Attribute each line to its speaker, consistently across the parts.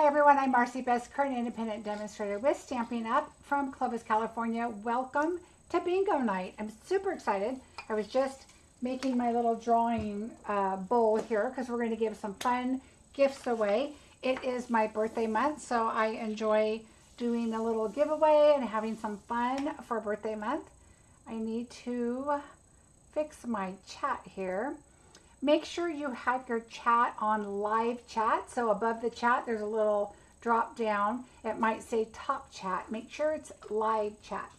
Speaker 1: Hi everyone, I'm Marcie Besecker, an independent demonstrator with Stampin' Up from Clovis, California. Welcome to Bingo Night. I'm super excited. I was just making my little drawing bowl here because we're going to give some fun gifts away. It is my birthday month, so I enjoy doing a little giveaway and having some fun for birthday month. I need to fix my chat here. Make sure you have your chat on live chat. So above the chat, there's a little drop down. It might say top chat. Make sure it's live chat.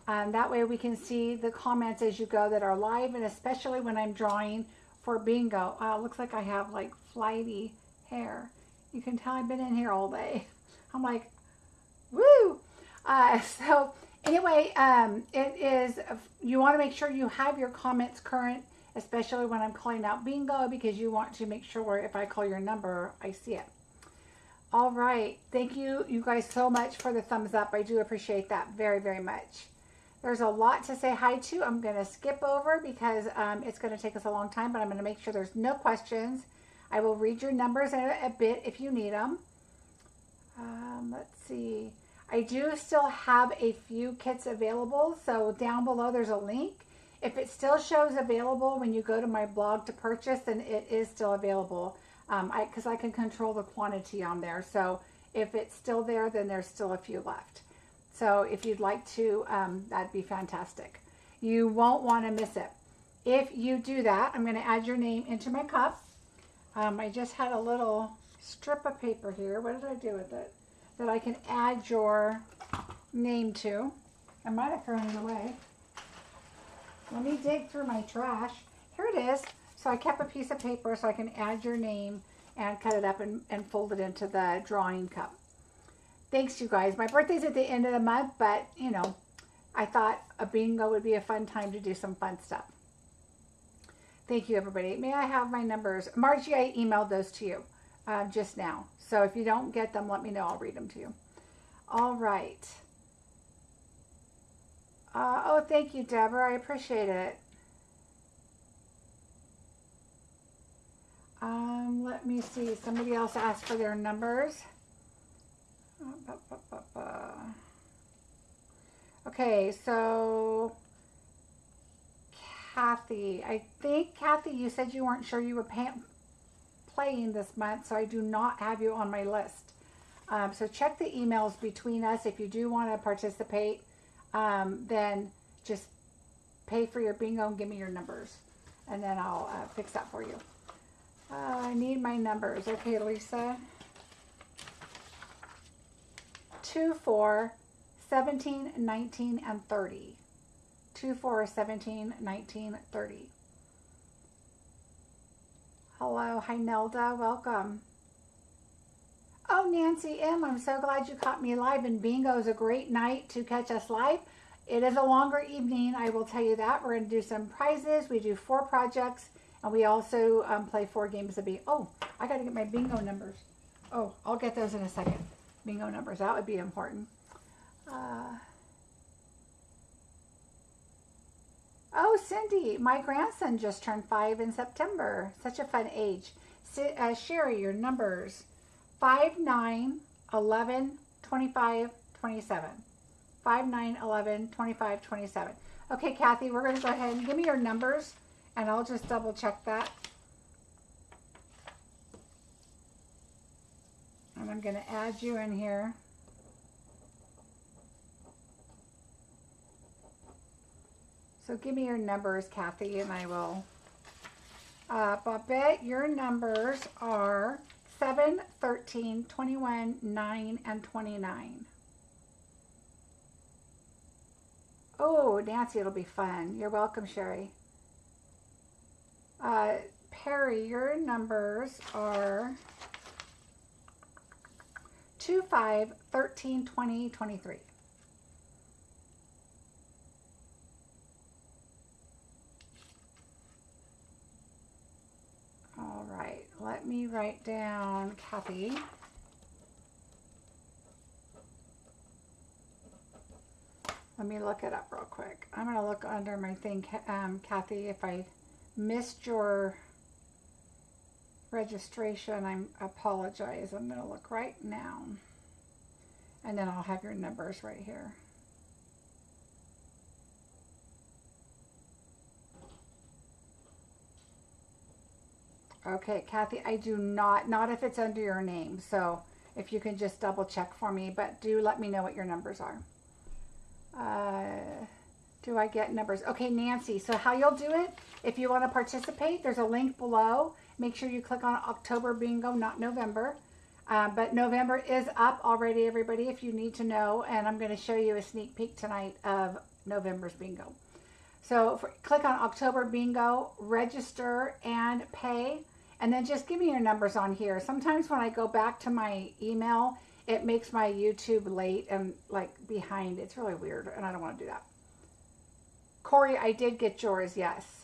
Speaker 1: That way we can see the comments as you go that are live, and especially when I'm drawing for bingo. Looks like I have like flighty hair. You can tell I've been in here all day. I'm like, woo! So anyway, it is, you want to make sure you have your comments current, especially when I'm calling out bingo, because you want to make sure if I call your number, I see it. All right. Thank you, you guys, so much for the thumbs up. I do appreciate that very, very much. There's a lot to say hi to. I'm going to skip over because it's going to take us a long time, but I'm going to make sure there's no questions. I will read your numbers in a bit if you need them. Let's see. I do still have a few kits available, so down below there's a link. If it still shows available when you go to my blog to purchase, then it is still available because I can control the quantity on there. So if it's still there, then there's still a few left. So if you'd like to, that'd be fantastic. You won't want to miss it. If you do that, I'm going to add your name into my cup. I just had a little strip of paper here. What did I do with it? That I can add your name to. I might have thrown it away. Let me dig through my trash. Here it is. So I kept a piece of paper so I can add your name and cut it up and fold it into the drawing cup. Thanks, you guys. My birthday's at the end of the month, but, you know, I thought a bingo would be a fun time to do some fun stuff. Thank you, everybody. May I have my numbers? Margie, I emailed those to you just now. So if you don't get them, let me know. I'll read them to you. All right. Oh, thank you, Deborah. I appreciate it. Let me see. Somebody else asked for their numbers. Okay, so Kathy. I think, Kathy, you said you weren't sure you were playing this month, so I do not have you on my list. So check the emails between us if you do want to participate. Then just pay for your bingo and give me your numbers, and then I'll fix that for you. I need my numbers. Okay, Lisa. 2, 4, 17, 19, and 30. 2, 4, 17, 19, 30. Hello. Hi, Nelda. Welcome. Oh, Nancy M., I'm so glad you caught me live, and bingo is a great night to catch us live. It is a longer evening, I will tell you that. We're going to do some prizes. We do 4 projects, and we also play 4 games of bingo. Oh, I got to get my bingo numbers. Oh, I'll get those in a second. Bingo numbers, that would be important. Oh, Cindy, my grandson just turned 5 in September. Such a fun age. Sherry, your numbers. 5, 9, 11, 25, 27. 5, 9, 11, 25, 27. Okay, Kathy, we're going to go ahead and give me your numbers, and I'll just double check that. And I'm going to add you in here. So give me your numbers, Kathy, and I will. Babette, your numbers are 7, 13, 21, 9, and 29. Oh, Nancy, it'll be fun. You're welcome, Sherry. Perry, your numbers are 2, 5, 13, 20, 23. All right, let me write down Kathy. Let me look it up real quick. I'm going to look under my thing, Kathy, if I missed your registration, I apologize. I'm going to look right now. And then I'll have your numbers right here. Okay, Kathy, I do not if it's under your name. So if you can just double check for me, but do let me know what your numbers are. Do I get numbers? Okay, Nancy, so how you'll do it, if you want to participate, there's a link below. Make sure you click on October Bingo, not November. But November is up already, everybody, if you need to know. And I'm going to show you a sneak peek tonight of November's bingo. So click on October Bingo, register and pay. And then just give me your numbers on here. Sometimes when I go back to my email, it makes my YouTube late and like behind. It's really weird and I don't want to do that. Corey, I did get yours, yes.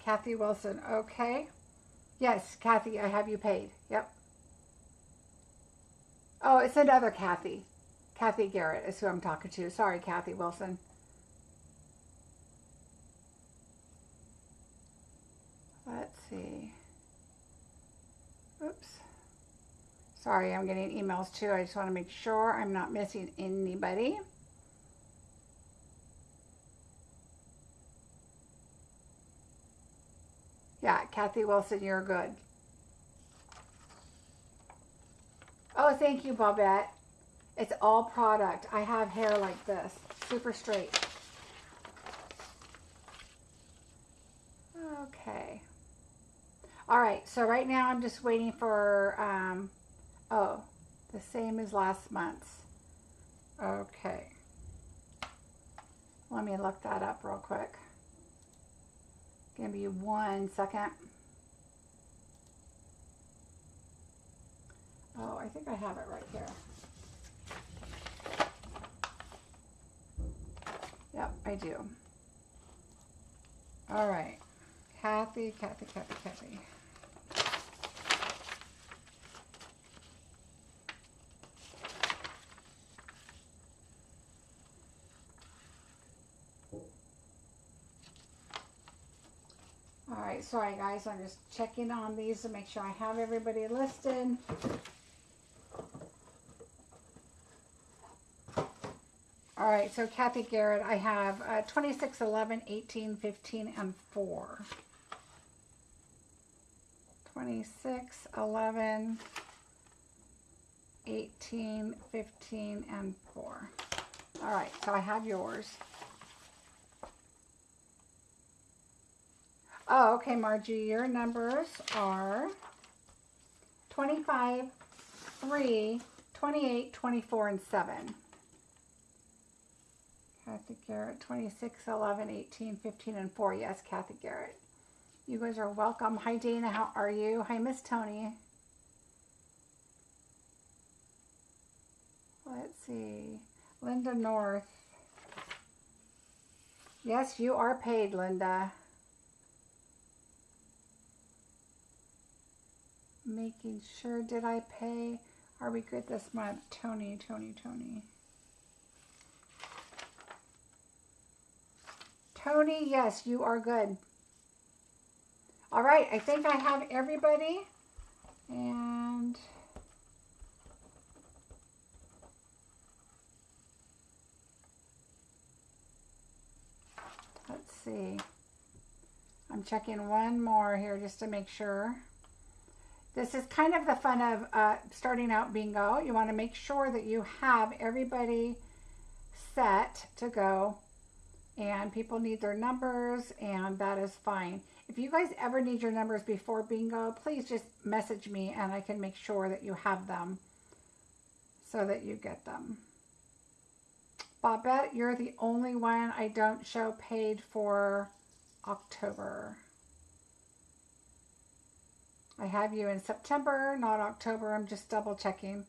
Speaker 1: Kathy Wilson, okay. Yes, Kathy, I have you paid. Yep. Oh, it's another Kathy. Kathy Garrett is who I'm talking to. Sorry, Kathy Wilson. Let's see. Oops. Sorry, I'm getting emails too. I just want to make sure I'm not missing anybody. Yeah, Kathy Wilson, you're good. Oh, thank you, Bobette. It's all product. I have hair like this, super straight. Okay. All right, so right now I'm just waiting for, oh, the same as last month's. Okay. Let me look that up real quick. Give me 1 second. Oh, I think I have it right here. Yep, I do. All right. Kathy. All right, sorry guys, I'm just checking on these to make sure I have everybody listed. All right, so Kathy Garrett, I have 26, 11, 18, 15, and 4. 26, 11, 18, 15, and 4. All right, so I have yours. Oh, okay, Margie, your numbers are 25, 3, 28, 24, and 7. Kathy Garrett, 26, 11, 18, 15, and 4. Yes, Kathy Garrett. You guys are welcome. Hi, Dana. How are you? Hi, Miss Tony. Let's see. Linda North. Yes, you are paid, Linda. Making sure, did I pay? Are we good this month? Tony. Tony, yes, you are good. All right, I think I have everybody. And let's see. I'm checking one more here just to make sure. This is kind of the fun of starting out bingo. You want to make sure that you have everybody set to go, and people need their numbers, and that is fine. If you guys ever need your numbers before bingo, please just message me and I can make sure that you have them so that you get them. Bobette, you're the only one I don't show paid for October. I have you in September, not October. I'm just double checking.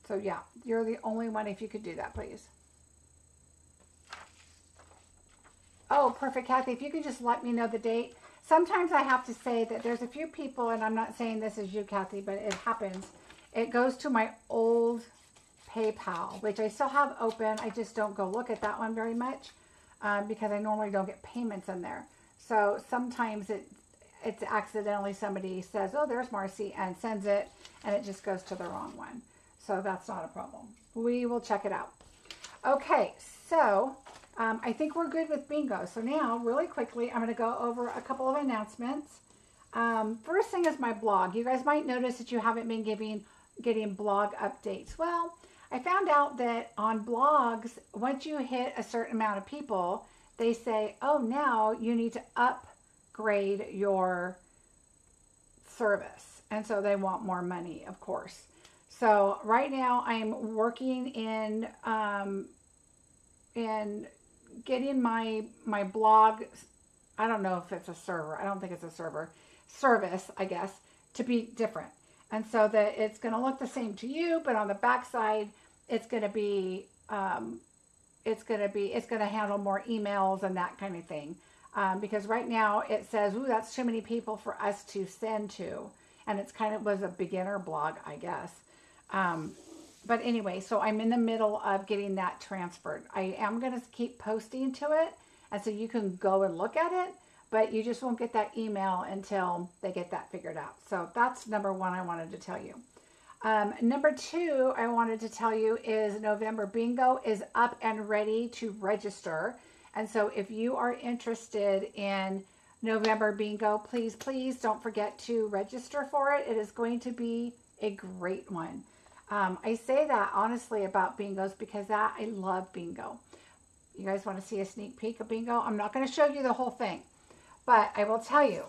Speaker 1: So yeah, you're the only one if you could do that, please. Oh, perfect, Kathy. If you could just let me know the date. Sometimes I have to say that there's a few people, and I'm not saying this is you, Kathy, but it happens. It goes to my old PayPal, which I still have open. I just don't go look at that one very much because I normally don't get payments in there. So sometimes it's accidentally somebody says, oh, there's Marcie, and sends it, and it just goes to the wrong one. So that's not a problem. We will check it out. Okay, so I think we're good with bingo. So now, really quickly, I'm going to go over a couple of announcements. First thing is my blog. You guys might notice that you haven't been getting blog updates. Well, I found out that on blogs, once you hit a certain amount of people, they say, oh, now you need to upgrade your service. And so they want more money, of course. So right now I'm working in getting my blog, I don't know if it's a server, I don't think it's a server, service, I guess, to be different. And so that it's going to look the same to you, but on the back side, it's going to be, it's going to handle more emails and that kind of thing. Because right now it says, ooh, that's too many people for us to send to. And it's kind of was a beginner blog, I guess. But anyway, so I'm in the middle of getting that transferred. I am going to keep posting to it. And so you can go and look at it, but you just won't get that email until they get that figured out. So that's number one I wanted to tell you. Number two I wanted to tell you is November Bingo is up and ready to register. And so if you are interested in November Bingo, please, please don't forget to register for it. It is going to be a great one. I say that honestly about bingos because I love bingo. You guys want to see a sneak peek of bingo? I'm not going to show you the whole thing, but I will tell you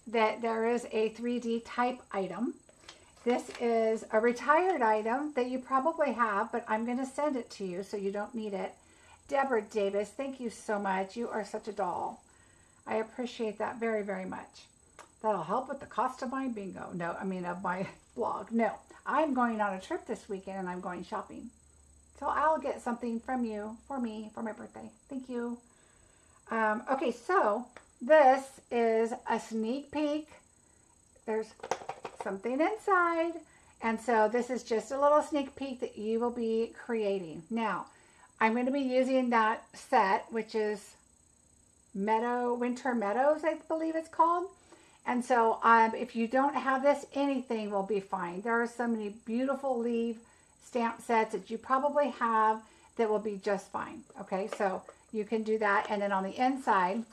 Speaker 1: that there is a 3D type item. This is a retired item that you probably have, but I'm going to send it to you so you don't need it. Deborah Davis, thank you so much. You are such a doll. I appreciate that very, very much. That'll help with the cost of my bingo. No, I mean of my blog. No, I'm going on a trip this weekend and I'm going shopping. So I'll get something from you, for me, for my birthday. Thank you. Okay, so this is a sneak peek. There's something inside. And so this is just a little sneak peek that you will be creating. Now, I'm going to be using that set, which is Winter Meadows, I believe it's called. And so if you don't have this, anything will be fine. There are so many beautiful leaf stamp sets that you probably have that will be just fine. Okay, so you can do that. And then on the inside,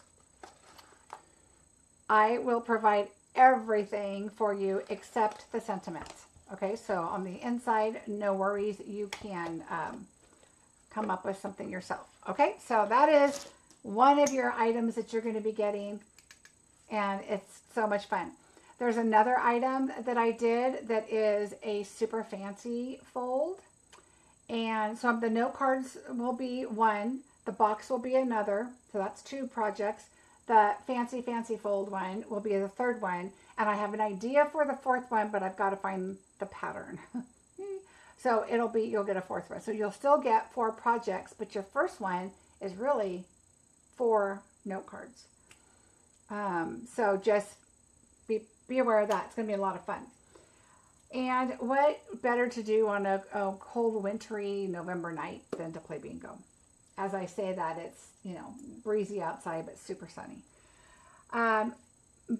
Speaker 1: I will provide everything for you except the sentiments. Okay, so on the inside, no worries. You can come up with something yourself. Okay, so that is one of your items that you're going to be getting, and it's so much fun. There's another item that I did that is a super fancy fold, and so the note cards will be one, the box will be another, so that's two projects. The fancy fold one will be the third one, and I have an idea for the fourth one, but I've got to find the pattern. So you'll get a fourth one. So you'll still get 4 projects, but your first one is really 4 note cards. So just be aware of that. It's going to be a lot of fun. And what better to do on a cold, wintry November night than to play bingo? As I say that, it's, breezy outside, but super sunny.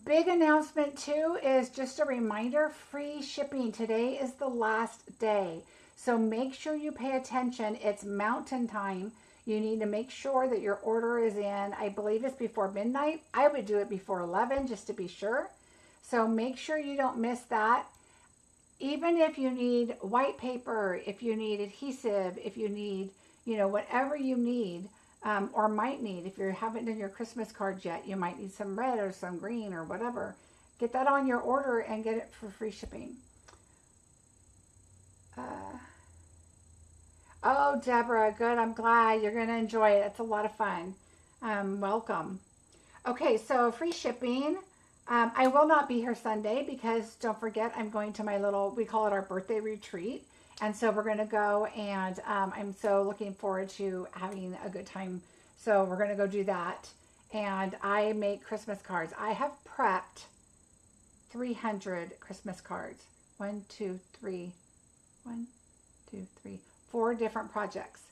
Speaker 1: Big announcement too is just a reminder, free shipping. Today is the last day. So make sure you pay attention. It's mountain time. You need to make sure that your order is in. I believe it's before midnight. I would do it before 11 just to be sure. So make sure you don't miss that. Even if you need white paper, if you need adhesive, if you need, whatever you need, or might need, if you haven't done your Christmas cards yet, you might need some red or some green or whatever. Get that on your order and get it for free shipping. Oh, Deborah, good. I'm glad you're going to enjoy it. It's a lot of fun. Welcome. Okay, so free shipping. I will not be here Sunday because don't forget, I'm going to my we call it our birthday retreat. And so we're going to go, and I'm so looking forward to having a good time. So we're going to go do that. And I make Christmas cards. I have prepped 300 Christmas cards. 1, 2, 3, 4 different projects.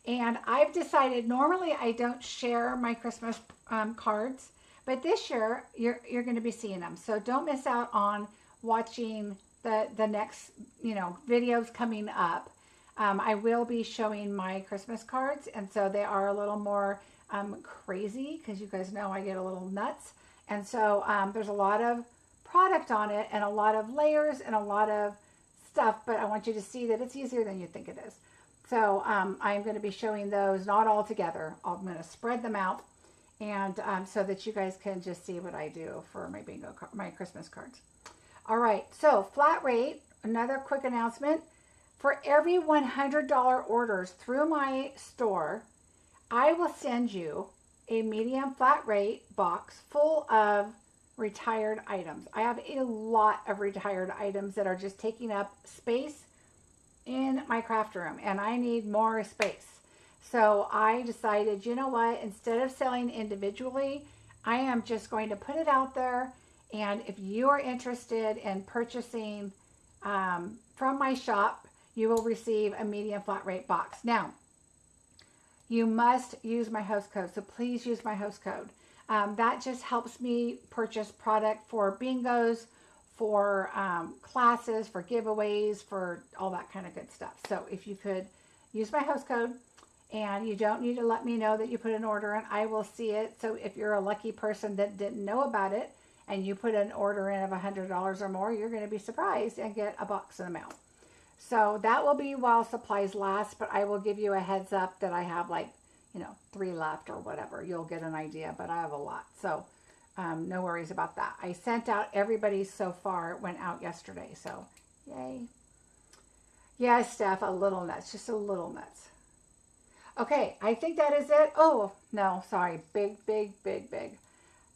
Speaker 1: And I've decided, normally I don't share my Christmas cards, but this year you're going to be seeing them. So don't miss out on watching the next, videos coming up. I will be showing my Christmas cards, and so they are a little more crazy, because you guys know I get a little nuts. And so there's a lot of product on it and a lot of layers and a lot of stuff, but I want you to see that it's easier than you think it is. So I'm going to be showing those, not all together. I'm going to spread them out, and so that you guys can just see what I do for my my Christmas cards. All right, so flat rate, another quick announcement. For every $100 orders through my store, I will send you a medium flat rate box full of retired items. I have a lot of retired items that are just taking up space in my craft room, and I need more space. So I decided, you know what, instead of selling individually, I am just going to put it out there. And if you are interested in purchasing from my shop, you will receive a medium flat rate box. Now, you must use my host code, so please use my host code. That just helps me purchase product for bingos, for classes, for giveaways, for all that kind of good stuff. So if you could use my host code, and you don't need to let me know that you put an order in, I will see it. So if you're a lucky person that didn't know about it, and you put an order in of $100 or more, you're going to be surprised and get a box in the mail. So that will be while supplies last, but I will give you a heads up that I have 3 left or whatever. You'll get an idea, but I have a lot. So no worries about that. I sent out everybody so far. It went out yesterday, so yay. Yeah, Steph, a little nuts, just a little nuts. Okay, I think that is it. Oh, no, sorry. Big.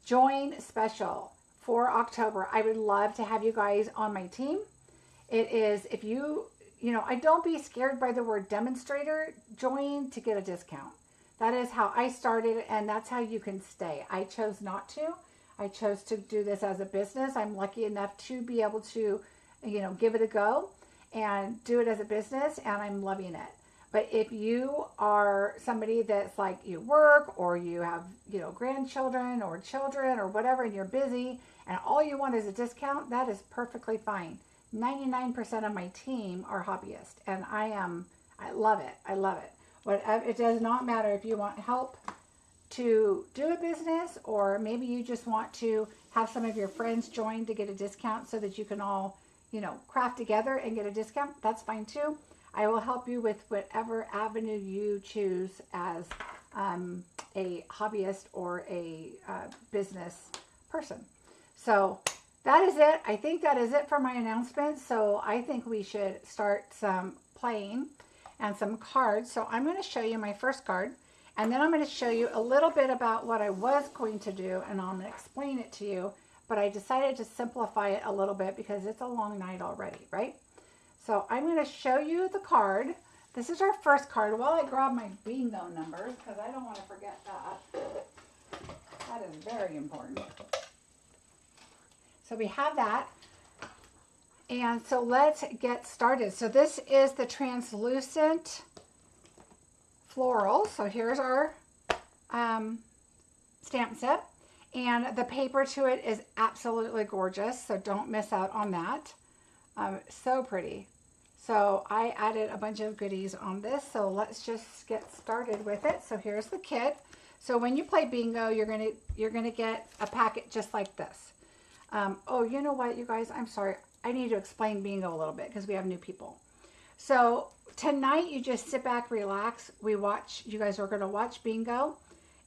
Speaker 1: Join special for October. I would love to have you guys on my team. It is, if I don't be scared by the word demonstrator. Join to get a discount. That is how I started, and that's how you can stay. I chose not to. I chose to do this as a business. I'm lucky enough to be able to, give it a go and do it as a business, and I'm loving it. But if you are somebody that's like, you work, or you have, grandchildren or children or whatever, and you're busy and all you want is a discount, that is perfectly fine. 99% of my team are hobbyists, and I love it. I love it. It does not matter if you want help to do a business, or maybe you just want to have some of your friends join to get a discount so that you can all, craft together and get a discount. That's fine too. I will help you with whatever avenue you choose as a hobbyist or a business person. So that is it. I think that is it for my announcement. So I think we should start some playing and some cards. So I'm going to show you my first card, and then I'm going to show you a little bit about what I was going to do, and I'm going to explain it to you. But I decided to simplify it a little bit because it's a long night already, right? So I'm going to show you the card. This is our first card. While I grab my bingo numbers, because I don't want to forget that. That is very important. So we have that. And so let's get started. So this is the translucent floral. So here's our stamp set. And the paper to it is absolutely gorgeous. So don't miss out on that. So pretty. So I added a bunch of goodies on this. So let's just get started with it. So here's the kit. So when you play bingo, you're gonna get a packet just like this. Oh, you know what, you guys? I'm sorry. I need to explain bingo a little bit because we have new people. So tonight, you just sit back, relax. You guys are going to watch bingo,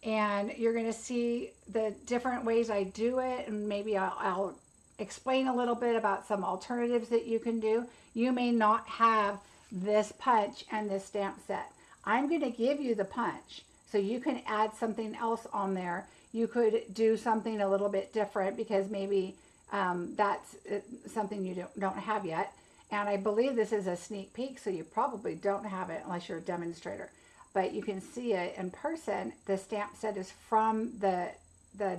Speaker 1: and you're going to see the different ways I do it, and maybe I'll explain a little bit about some alternatives that you can do. You may not have this punch and this stamp set. I'm going to give you the punch, so you can add something else on there. You could do something a little bit different because maybe that's something you don't have yet. And I believe this is a sneak peek, so you probably don't have it unless you're a demonstrator. But you can see it in person. The stamp set is from the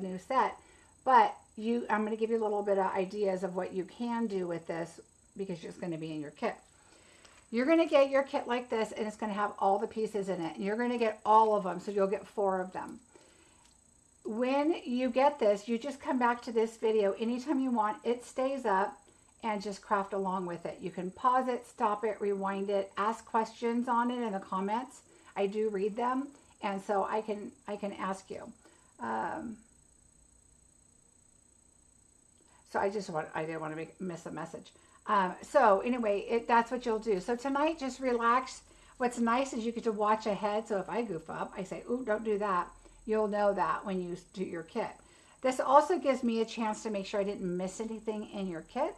Speaker 1: new set. But I'm going to give you a little bit of ideas of what you can do with this because it's going to be in your kit. You're going to get your kit like this, and it's going to have all the pieces in it. And you're going to get all of them, so you'll get 4 of them. When you get this, you just come back to this video anytime you want. It stays up, and just craft along with it. You can pause it, stop it, rewind it, ask questions on it in the comments. I do read them, and so I can ask you. So I didn't want to miss a message. So anyway, that's what you'll do. So tonight, just relax. What's nice is you get to watch ahead. So if I goof up, I say, ooh, don't do that. You'll know that when you do your kit. This also gives me a chance to make sure I didn't miss anything in your kit.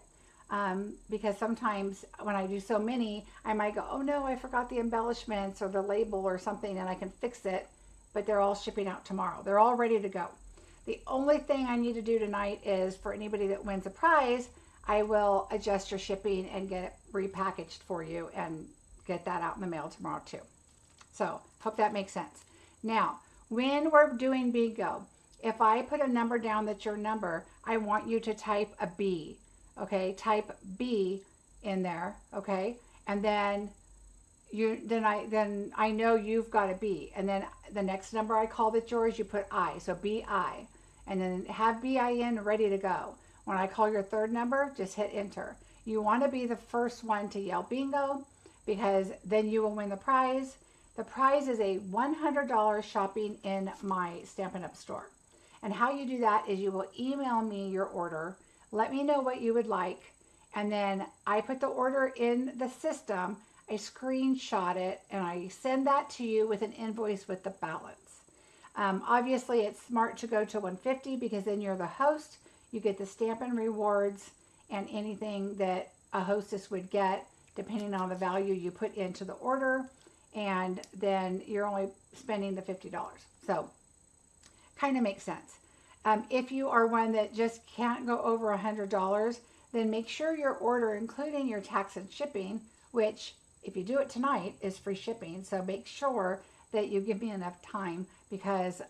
Speaker 1: Because sometimes when I do so many, I might go, oh no, I forgot the embellishments or the label or something, and I can fix it, but they're all shipping out tomorrow. They're all ready to go. The only thing I need to do tonight is for anybody that wins a prize, I will adjust your shipping and get it repackaged for you and get that out in the mail tomorrow too. So hope that makes sense. Now, when we're doing bingo, if I put a number down that's your number, I want you to type a B. Okay, type B in there, okay? And then I know you've got a B. And then the next number I call that's yours, you put I. So BI. And then have BIN ready to go. When I call your third number, just hit enter. You want to be the first one to yell bingo, because then you will win the prize. The prize is a $100 shopping in my Stampin' Up store. And how you do that is you will email me your order. Let me know what you would like, and then I put the order in the system, I screenshot it, and I send that to you with an invoice with the balance. Obviously, it's smart to go to 150 because then you're the host. You get the Stampin' Rewards and anything that a hostess would get, depending on the value you put into the order, and then you're only spending the $50. So, kind of makes sense. If you are one that just can't go over $100, then make sure your order, including your tax and shipping, which if you do it tonight is free shipping. So make sure that you give me enough time, because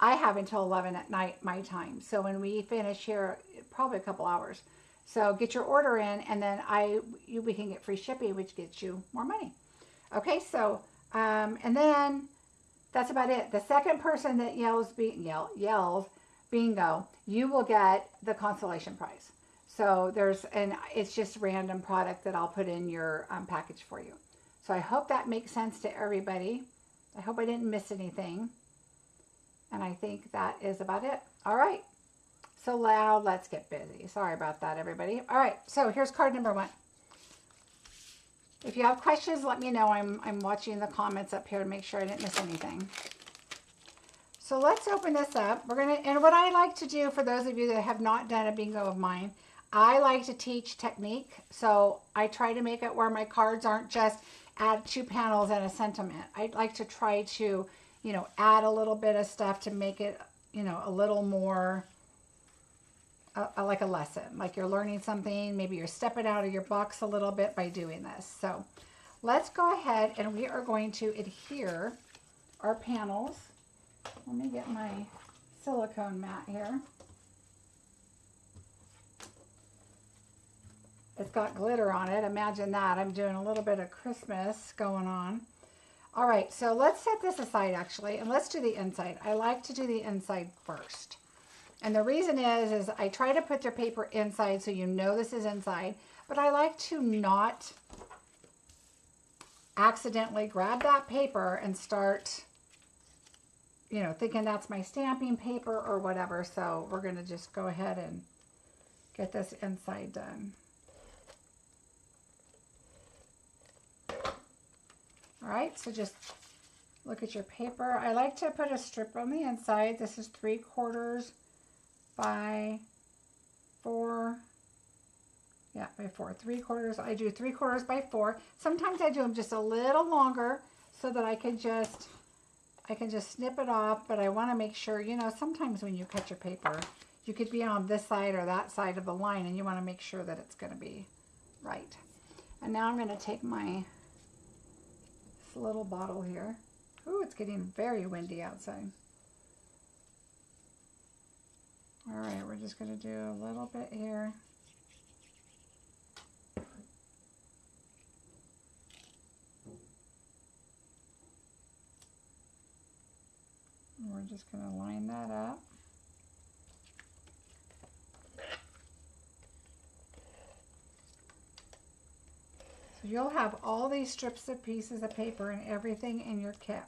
Speaker 1: I have until 11 at night my time. So when we finish here, probably a couple hours. So get your order in, and then we can get free shipping, which gets you more money. Okay, so and then that's about it. The second person that yells bingo, you will get the consolation prize. So it's just random product that I'll put in your package for you. So I hope that makes sense to everybody. I hope I didn't miss anything. And I think that is about it. All right. So loud, let's get busy. Sorry about that, everybody. All right, so here's card number 1. If you have questions, let me know. I'm watching the comments up here to make sure I didn't miss anything. So let's open this up. And what I like to do, for those of you that have not done a bingo of mine, I like to teach technique. So I try to make it where my cards aren't just add 2 panels and a sentiment. I'd like to try to, add a little bit of stuff to make it, a little more like a lesson, like you're learning something. Maybe you're stepping out of your box a little bit by doing this. So let's go ahead, and we are going to adhere our panels. Let me get my silicone mat here. It's got glitter on it. Imagine that. I'm doing a little bit of Christmas going on. All right, so let's set this aside actually, and let's do the inside. I like to do the inside first. And the reason is I try to put their paper inside so you know this is inside, but I like to not accidentally grab that paper and start, thinking that's my stamping paper or whatever. So we're going to just go ahead and get this inside done. All right, so just look at your paper. I like to put a strip on the inside. This is 3/4 by 4. Yeah, by 4. 3/4. I do 3/4 by 4. Sometimes I do them just a little longer so that I can just snip it off. But I want to make sure, sometimes when you cut your paper, you could be on this side or that side of the line, and you want to make sure that it's going to be right. And now I'm going to take my this little bottle here. Ooh, it's getting very windy outside. All right, we're just going to do a little bit here. just going to line that up. So you'll have all these strips of pieces of paper and everything in your kit.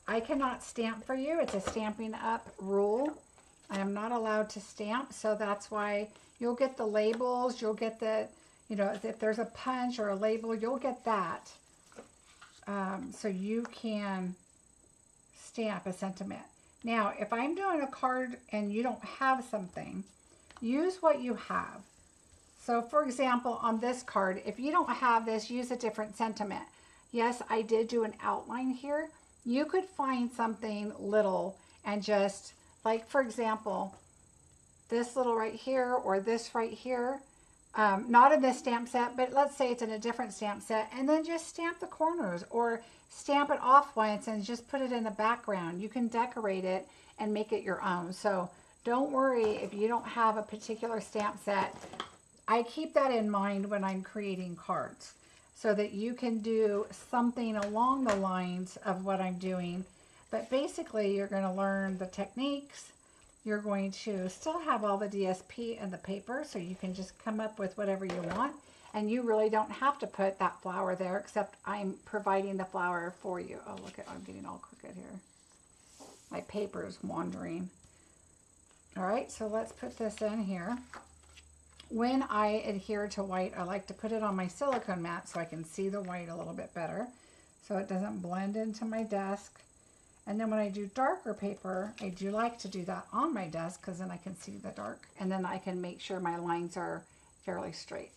Speaker 1: I cannot stamp for you. It's a Stampin' Up rule. I am not allowed to stamp, so that's why you'll get the labels, you'll get the, you know, if there's a punch or a label, you'll get that. So you can stamp a sentiment. Now, if I'm doing a card and you don't have something, use what you have. So for example, on this card, if you don't have this, use a different sentiment. Yes, I did do an outline here. You could find something little and just, like for example, this little right here or this right here, not in this stamp set, but let's say it's in a different stamp set, and then just stamp the corners or stamp it off once and just put it in the background. You can decorate it and make it your own. So don't worry if you don't have a particular stamp set. I keep that in mind when I'm creating cards so that you can do something along the lines of what I'm doing. But basically, you're going to learn the techniques. You're going to still have all the DSP and the paper, so you can just come up with whatever you want. And you really don't have to put that flower there, except I'm providing the flower for you. Oh, look at, I'm getting all crooked here. My paper is wandering. All right, so let's put this in here. When I adhere to white, I like to put it on my silicone mat so I can see the white a little bit better, so it doesn't blend into my desk. And then when I do darker paper, I do like to do that on my desk because then I can see the dark, and then I can make sure my lines are fairly straight.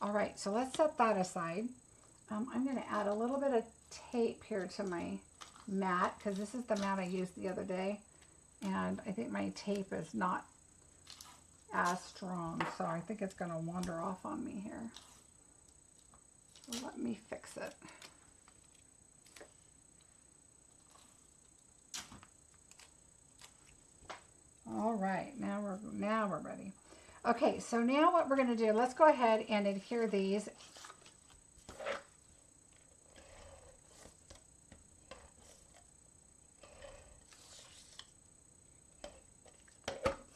Speaker 1: All right, so let's set that aside. I'm going to add a little bit of tape here to my mat because this is the mat I used the other day, and I think my tape is not as strong, so I think it's going to wander off on me here. So let me fix it. All right, now we're ready. Okay, so now what we're going to do, let's go ahead and adhere these.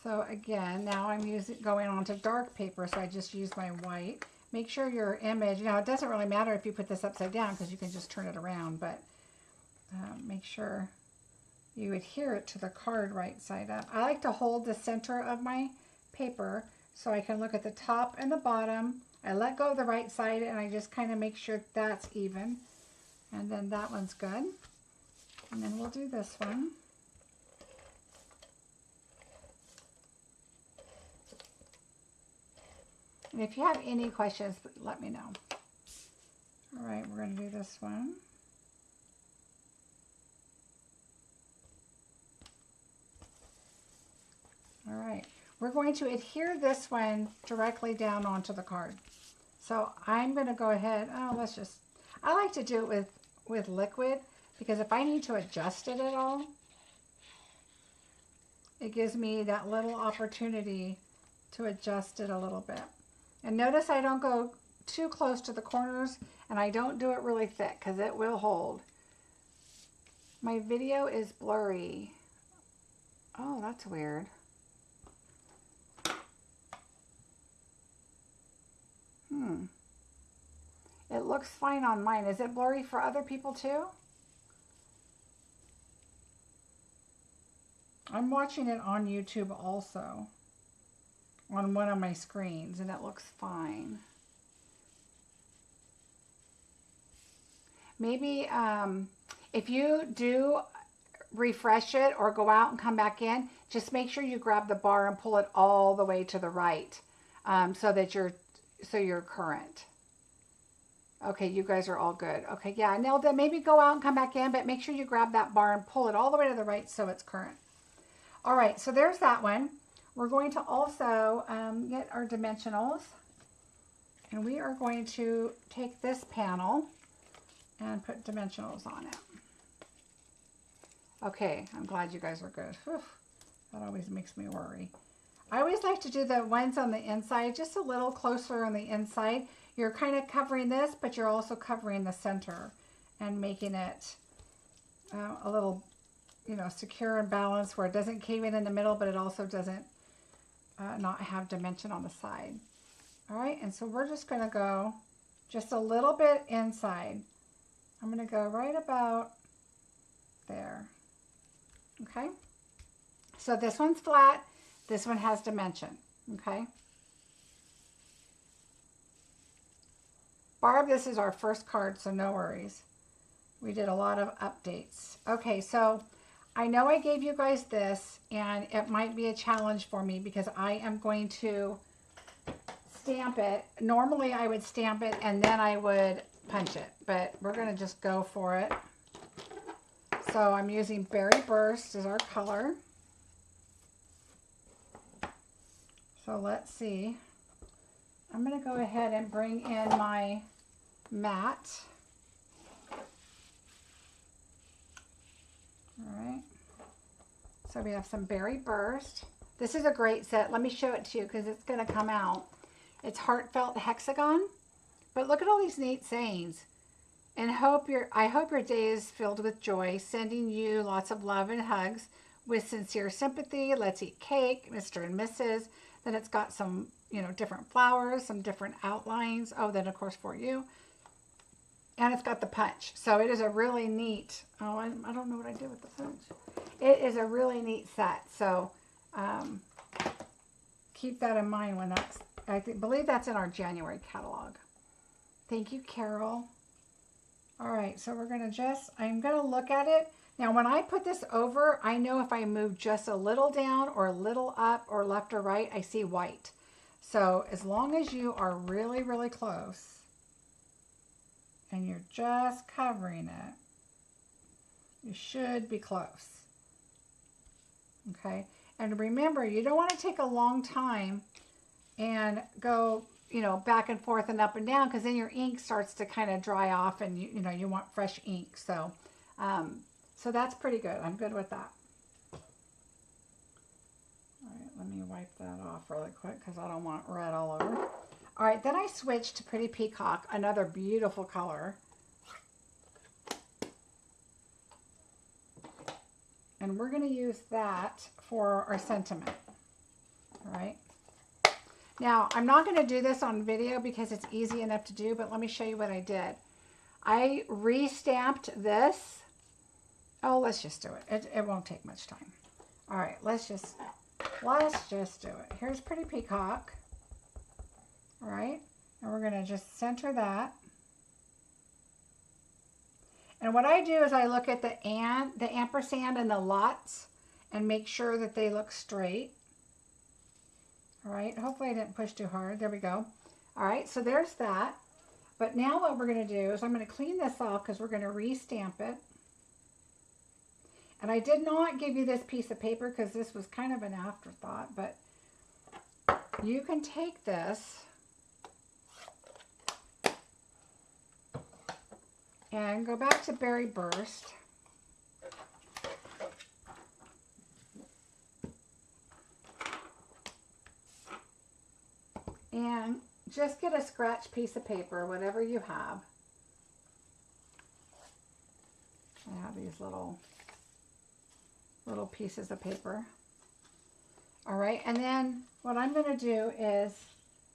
Speaker 1: So again, now I'm going on to dark paper, so I just use my white. Make sure your image, now it doesn't really matter if you put this upside down because you can just turn it around, but make sure you adhere it to the card right side up. I like to hold the center of my paper so I can look at the top and the bottom. I let go of the right side and I just kind of make sure that's even. And then that one's good. And then we'll do this one. And if you have any questions, let me know. All right, we're going to do this one. All right, we're going to adhere this one directly down onto the card. So I'm going to go ahead, I like to do it with liquid because if I need to adjust it at all, it gives me that little opportunity to adjust it a little bit. And notice I don't go too close to the corners and I don't do it really thick because it will hold. My video is blurry. Oh, that's weird. It looks fine on mine. Is it blurry for other people too? I'm watching it on YouTube also, on one of my screens, and it looks fine. Maybe if you do refresh it or go out and come back in, just make sure you grab the bar and pull it all the way to the right so that you're current. Okay, you guys are all good. Okay, yeah, now maybe go out and come back in, but make sure you grab that bar and pull it all the way to the right so it's current. All right, so there's that one. We're going to also get our dimensionals, and we are going to take this panel and put dimensionals on it. Okay, I'm glad you guys are good. Whew, that always makes me worry. I always like to do the ones on the inside, just a little closer on the inside. You're kind of covering this, but you're also covering the center and making it a little, you know, secure and balanced where it doesn't cave in the middle, but it also doesn't not have dimension on the side. All right, and so we're just going to go just a little bit inside. I'm going to go right about there. Okay, so this one's flat, this one has dimension. Okay, Barb, this is our first card, so no worries. We did a lot of updates. Okay, so I know I gave you guys this, and it might be a challenge for me because I am going to stamp it. Normally I would stamp it and then I would punch it, but we're going to just go for it. So I'm using Berry Burst as our color. So let's see. I'm going to go ahead and bring in my matte. All right. So we have some Berry Burst. This is a great set. Let me show it to you because it's going to come out. It's Heartfelt Hexagon. But look at all these neat sayings. And I hope your day is filled with joy. Sending you lots of love and hugs with sincere sympathy. Let's eat cake, Mr. and Mrs. Then it's got some, you know, different flowers, some different outlines. Oh, then of course for you. And it's got the punch. So it is a really neat, oh, I don't know what I did with the punch. It is a really neat set. So keep that in mind when that's, believe that's in our January catalog. Thank you, Carol. All right, so we're going to I'm going to look at it. Now, when I put this over, I know if I move just a little down or a little up or left or right, I see white. So as long as you are really, really close and you're just covering it, you should be close. Okay, and remember, you don't want to take a long time and go, you know, back and forth and up and down, because then your ink starts to kind of dry off, and you know you want fresh ink. So, so that's pretty good. I'm good with that. All right, let me wipe that off really quick because I don't want red all over. All right, then I switched to Pretty Peacock, another beautiful color. And we're going to use that for our sentiment. All right. Now, I'm not going to do this on video because it's easy enough to do, but let me show you what I did. I re-stamped this. Oh, let's just do it. It won't take much time. All right, let's just do it. Here's Pretty Peacock. All right, and we're going to just center that. And what I do is I look at the ampersand and the lots and make sure that they look straight. All right, hopefully I didn't push too hard. There we go. All right, so there's that. But now what we're going to do is I'm going to clean this off because we're going to re-stamp it. And I did not give you this piece of paper because this was kind of an afterthought, but you can take this and go back to Berry Burst. And just get a scratch piece of paper, whatever you have. I have these little pieces of paper. All right, and then what I'm going to do is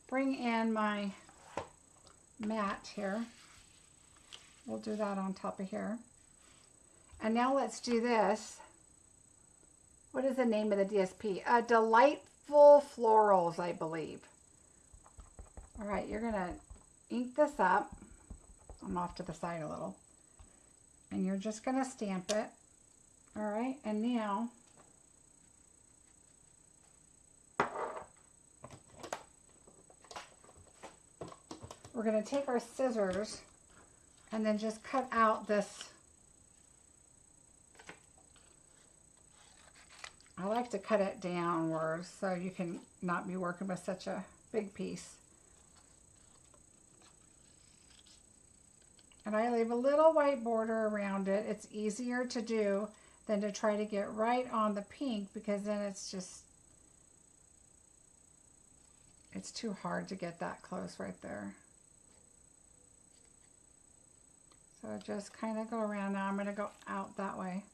Speaker 1: bring in my mat here. We'll do that on top of here. And now let's do this. What is the name of the DSP? Delightful Florals, I believe. All right, you're going to ink this up. I'm off to the side a little. And you're just going to stamp it. All right, and now we're going to take our scissors and then just cut out this. I like to cut it downwards so you can not be working with such a big piece. And I leave a little white border around it. It's easier to do than to try to get right on the pink, because then it's too hard to get that close right there. So just kind of go around. Now I'm going to go out that way.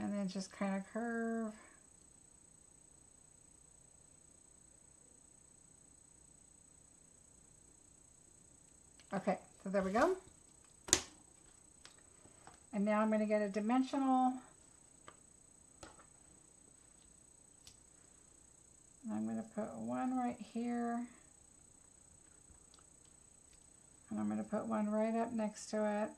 Speaker 1: And then just kind of curve. Okay, so there we go. And now I'm going to get a dimensional. And I'm going to put one right here. And I'm going to put one right up next to it.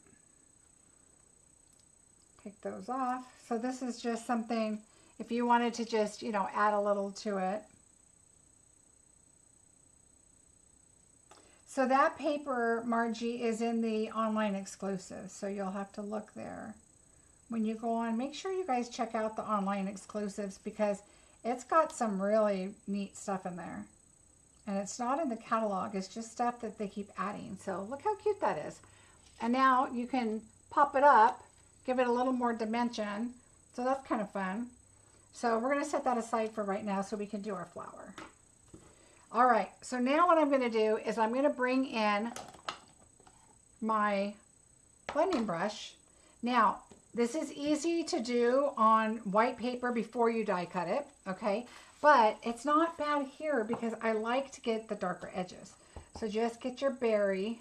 Speaker 1: Take those off. So this is just something, if you wanted to just, you know, add a little to it. So that paper, Margie, is in the online exclusive. So you'll have to look there. When you go on, make sure you guys check out the online exclusives because it's got some really neat stuff in there. And it's not in the catalog. It's just stuff that they keep adding. So look how cute that is. And now you can pop it up, give it a little more dimension. So that's kind of fun. So we're going to set that aside for right now so we can do our flower. All right, so now what I'm going to do is I'm going to bring in my blending brush. Now, this is easy to do on white paper before you die cut it, okay? But it's not bad here because I like to get the darker edges. So just get your berry.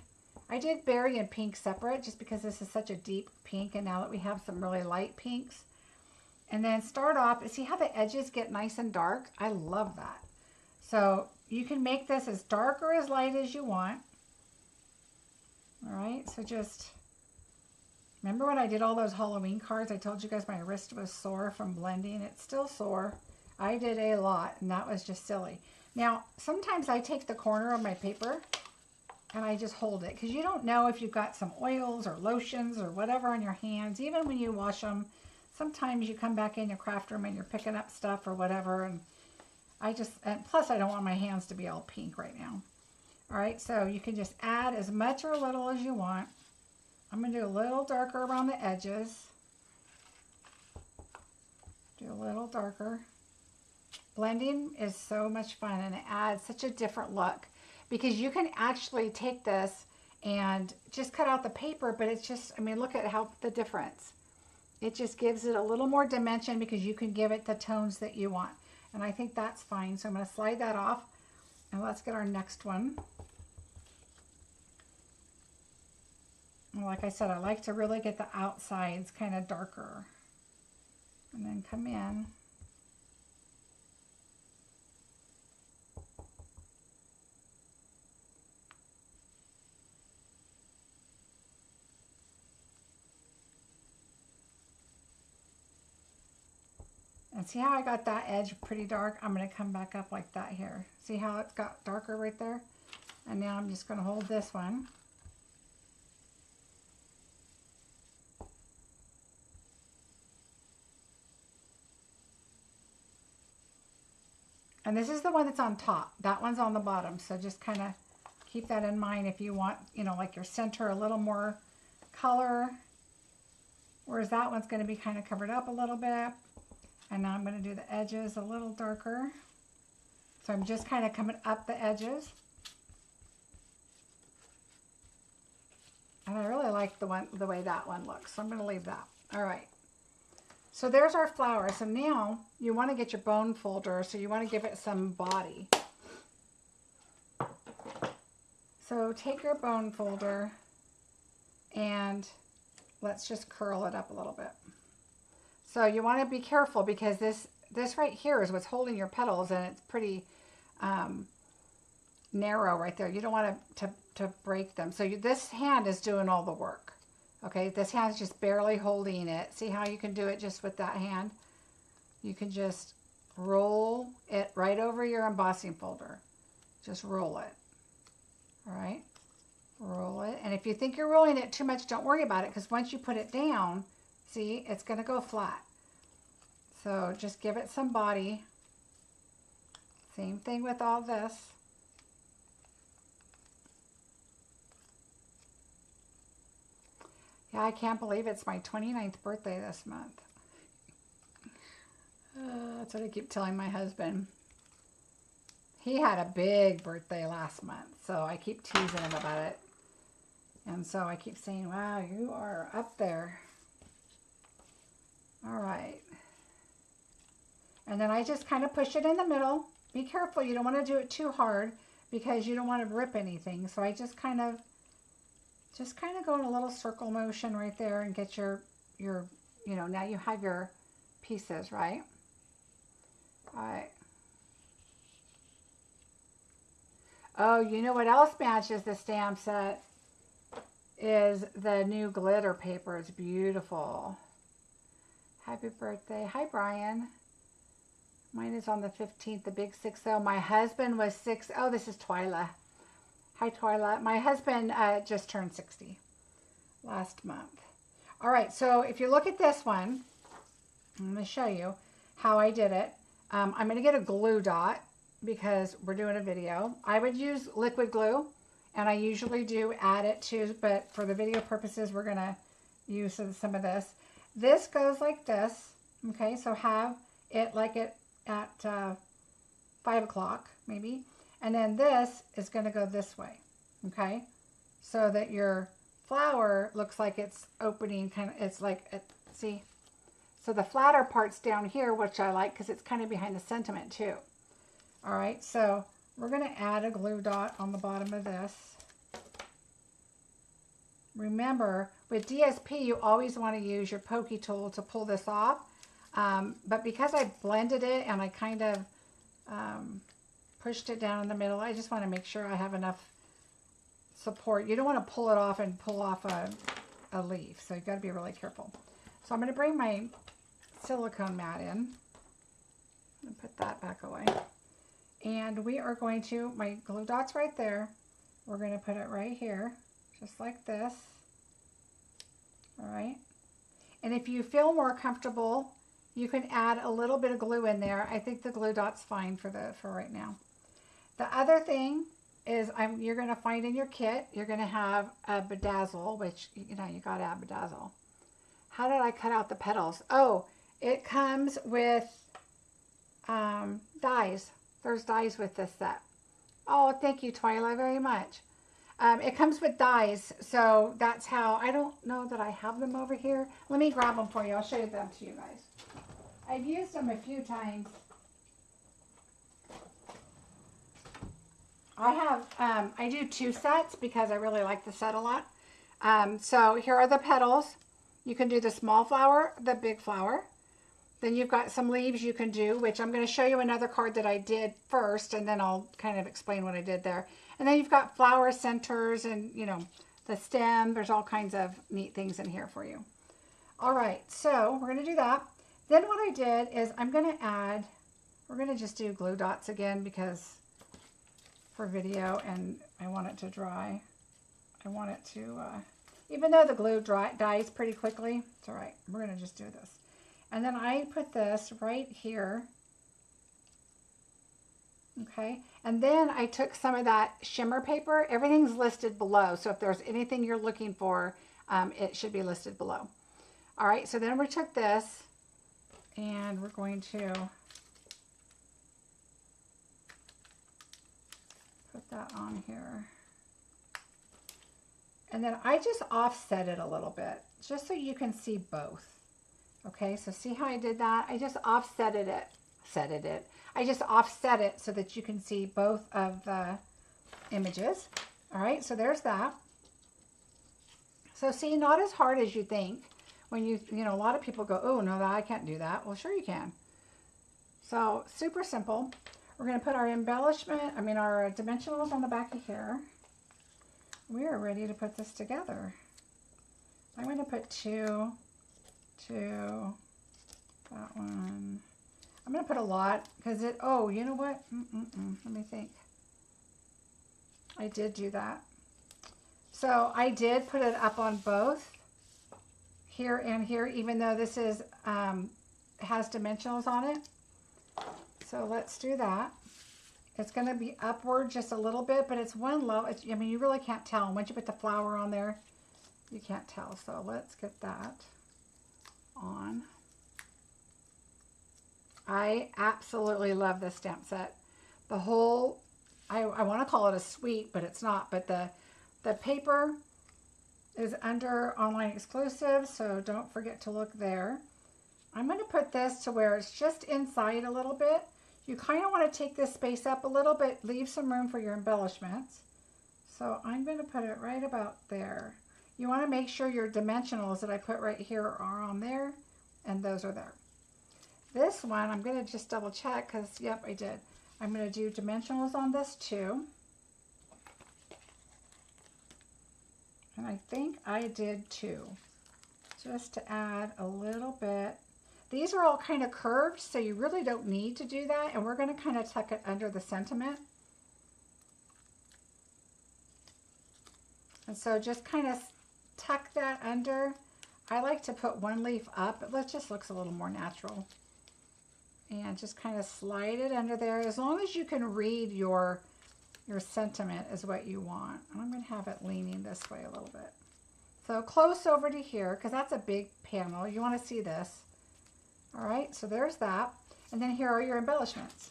Speaker 1: I did berry and pink separate just because this is such a deep pink, and now that we have some really light pinks. And then start off, see how the edges get nice and dark? I love that. So you can make this as dark or as light as you want. All right, so just, remember when I did all those Halloween cards, I told you guys my wrist was sore from blending. It's still sore. I did a lot, and that was just silly. Now, sometimes I take the corner of my paper and I just hold it because you don't know if you've got some oils or lotions or whatever on your hands. Even when you wash them, sometimes you come back in your craft room and you're picking up stuff or whatever, and and plus I don't want my hands to be all pink right now. All right, so you can just add as much or little as you want. I'm going to do a little darker around the edges. Do a little darker. Blending is so much fun, and it adds such a different look because you can actually take this and just cut out the paper, but it's just, I mean, look at how the difference. It just gives it a little more dimension because you can give it the tones that you want. And I think that's fine. So I'm going to slide that off, and let's get our next one. And like I said, I like to really get the outsides kind of darker. And then come in. And see how I got that edge pretty dark? I'm going to come back up like that here. See how it's got darker right there? And now I'm just going to hold this one. And this is the one that's on top. That one's on the bottom. So just kind of keep that in mind if you want, you know, like your center a little more color. Whereas that one's going to be kind of covered up a little bit. And now I'm going to do the edges a little darker. So I'm just kind of coming up the edges. And I really like the way that one looks. So I'm going to leave that. All right. So there's our flower. So now you want to get your bone folder. So you want to give it some body. So take your bone folder and let's just curl it up a little bit. So you want to be careful because this right here is what's holding your petals, and it's pretty narrow right there. You don't want to break them. So this hand is doing all the work. Okay, this hand's just barely holding it. See how you can do it just with that hand? You can just roll it right over your embossing folder. Just roll it. All right, roll it. And if you think you're rolling it too much, don't worry about it because once you put it down, see, it's going to go flat. So just give it some body. Same thing with all this. Yeah, I can't believe it's my 29th birthday this month. That's what I keep telling my husband. He had a big birthday last month, so I keep teasing him about it. And so I keep saying, wow, you are up there. All right, And then I just kind of push it in the middle. Be careful, you don't want to do it too hard because you don't want to rip anything. So I just kind of go in a little circle motion right there and get your, you know, now you have your pieces, right? All right. Oh, you know what else matches the stamp set is the new glitter paper. It's beautiful. Happy birthday. Hi, Brian. Mine is on the 15th, the big 6-0. My husband was 6. Oh, this is Twyla. Hi, Twyla. My husband just turned 60 last month. All right, so if you look at this one, I'm going to show you how I did it. I'm going to get a glue dot because we're doing a video. I would use liquid glue, and I usually do add it too, but for the video purposes, we're going to use some of this. This goes like this, okay? So have it like it at 5 o'clock maybe, and then this is going to go this way, okay? So that your flower looks like it's opening, kind of, it's like, see? So the flatter part's down here, which I like because it's kind of behind the sentiment too. All right, so we're going to add a glue dot on the bottom of this. Remember, with DSP, you always want to use your pokey tool to pull this off. But because I blended it and I kind of pushed it down in the middle, I just want to make sure I have enough support. You don't want to pull it off and pull off a leaf, so you've got to be really careful. So I'm going to bring my silicone mat in and put that back away. And we are going to, my glue dot's right there. We're going to put it right here, just like this. All right. And if you feel more comfortable, you can add a little bit of glue in there. I think the glue dot's fine for right now. The other thing is you're going to find in your kit, you're going to have a bedazzle, which, you know, you got to add bedazzle. How did I cut out the petals? Oh, it comes with dies. There's dies with this set. Oh, thank you, Twyla, very much. It comes with dies, so that's how, I don't know that I have them over here. Let me grab them for you. I'll show you them to you guys. I've used them a few times. I do 2 sets because I really like the set a lot. So here are the petals. You can do the small flower, the big flower. Then you've got some leaves you can do, which I'm going to show you another card that I did first, and then I'll kind of explain what I did there. And then you've got flower centers and, you know, the stem. There's all kinds of neat things in here for you. All right, so we're going to do that. Then what I did is I'm going to add, we're going to just do glue dots again because for video, and I want it to dry. I want it to, even though the glue dies pretty quickly, it's all right. We're going to just do this. And then I put this right here. Okay. And then I took some of that shimmer paper. Everything's listed below. So if there's anything you're looking for, it should be listed below. All right. So then we took this and we're going to put that on here. And then I just offset it a little bit just so you can see both. Okay, so see how I did that? I just offset it. I just offset it so that you can see both of the images. All right, so there's that. So see, not as hard as you think. When you know, a lot of people go, oh, no, I can't do that. Well, sure you can. So super simple. We're going to put our embellishment, our dimensionals on the back of here. We are ready to put this together. I'm going to put 2, that one. I'm going to put a lot because oh, you know what? Let me think. I did do that. So I did put it up on both here and here, even though this is, has dimensionals on it. So let's do that. It's going to be upward just a little bit, but it's one low. You really can't tell. Once you put the flower on there, you can't tell. So let's get that on. I absolutely love this stamp set. The whole, I want to call it a suite, but it's not. But the paper is under online exclusive, so don't forget to look there. I'm going to put this to where it's just inside a little bit. You kind of want to take this space up a little bit, leave some room for your embellishments. So I'm going to put it right about there. You want to make sure your dimensionals that I put right here are on there, and those are there. This one, I'm going to just double check because, yep, I did. I'm going to do dimensionals on this too. And I think I did too, just to add a little bit. These are all kind of curved, so you really don't need to do that. And we're going to kind of tuck it under the sentiment. And so just kind of tuck that under. I like to put one leaf up. It just looks a little more natural. And just kind of slide it under there. As long as you can read your sentiment is what you want. I'm going to have it leaning this way a little bit. So close over to here, because that's a big panel. You want to see this. All right, so there's that. And then here are your embellishments.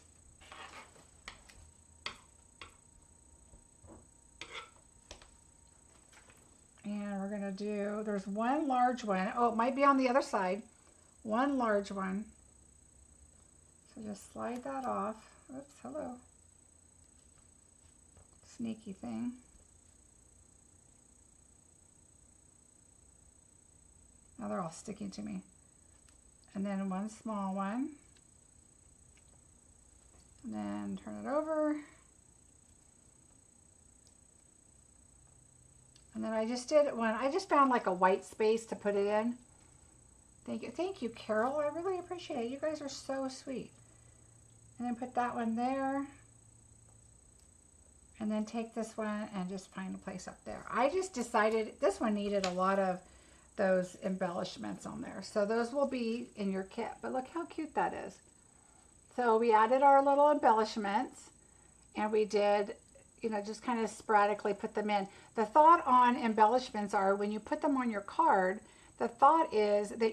Speaker 1: And we're going to do, there's one large one. Oh, it might be on the other side. One large one. So just slide that off. Oops, hello. Sneaky thing. Now they're all sticking to me. And then one small one. And then turn it over. And then I just did one. I just found like a white space to put it in. Thank you, Carol. I really appreciate it. You guys are so sweet. And then put that one there. And then take this one and just find a place up there. I just decided this one needed a lot of those embellishments on there. So those will be in your kit. But look how cute that is. So we added our little embellishments. And we did, you know, just kind of sporadically put them in. The thought on embellishments are when you put them on your card, the thought is that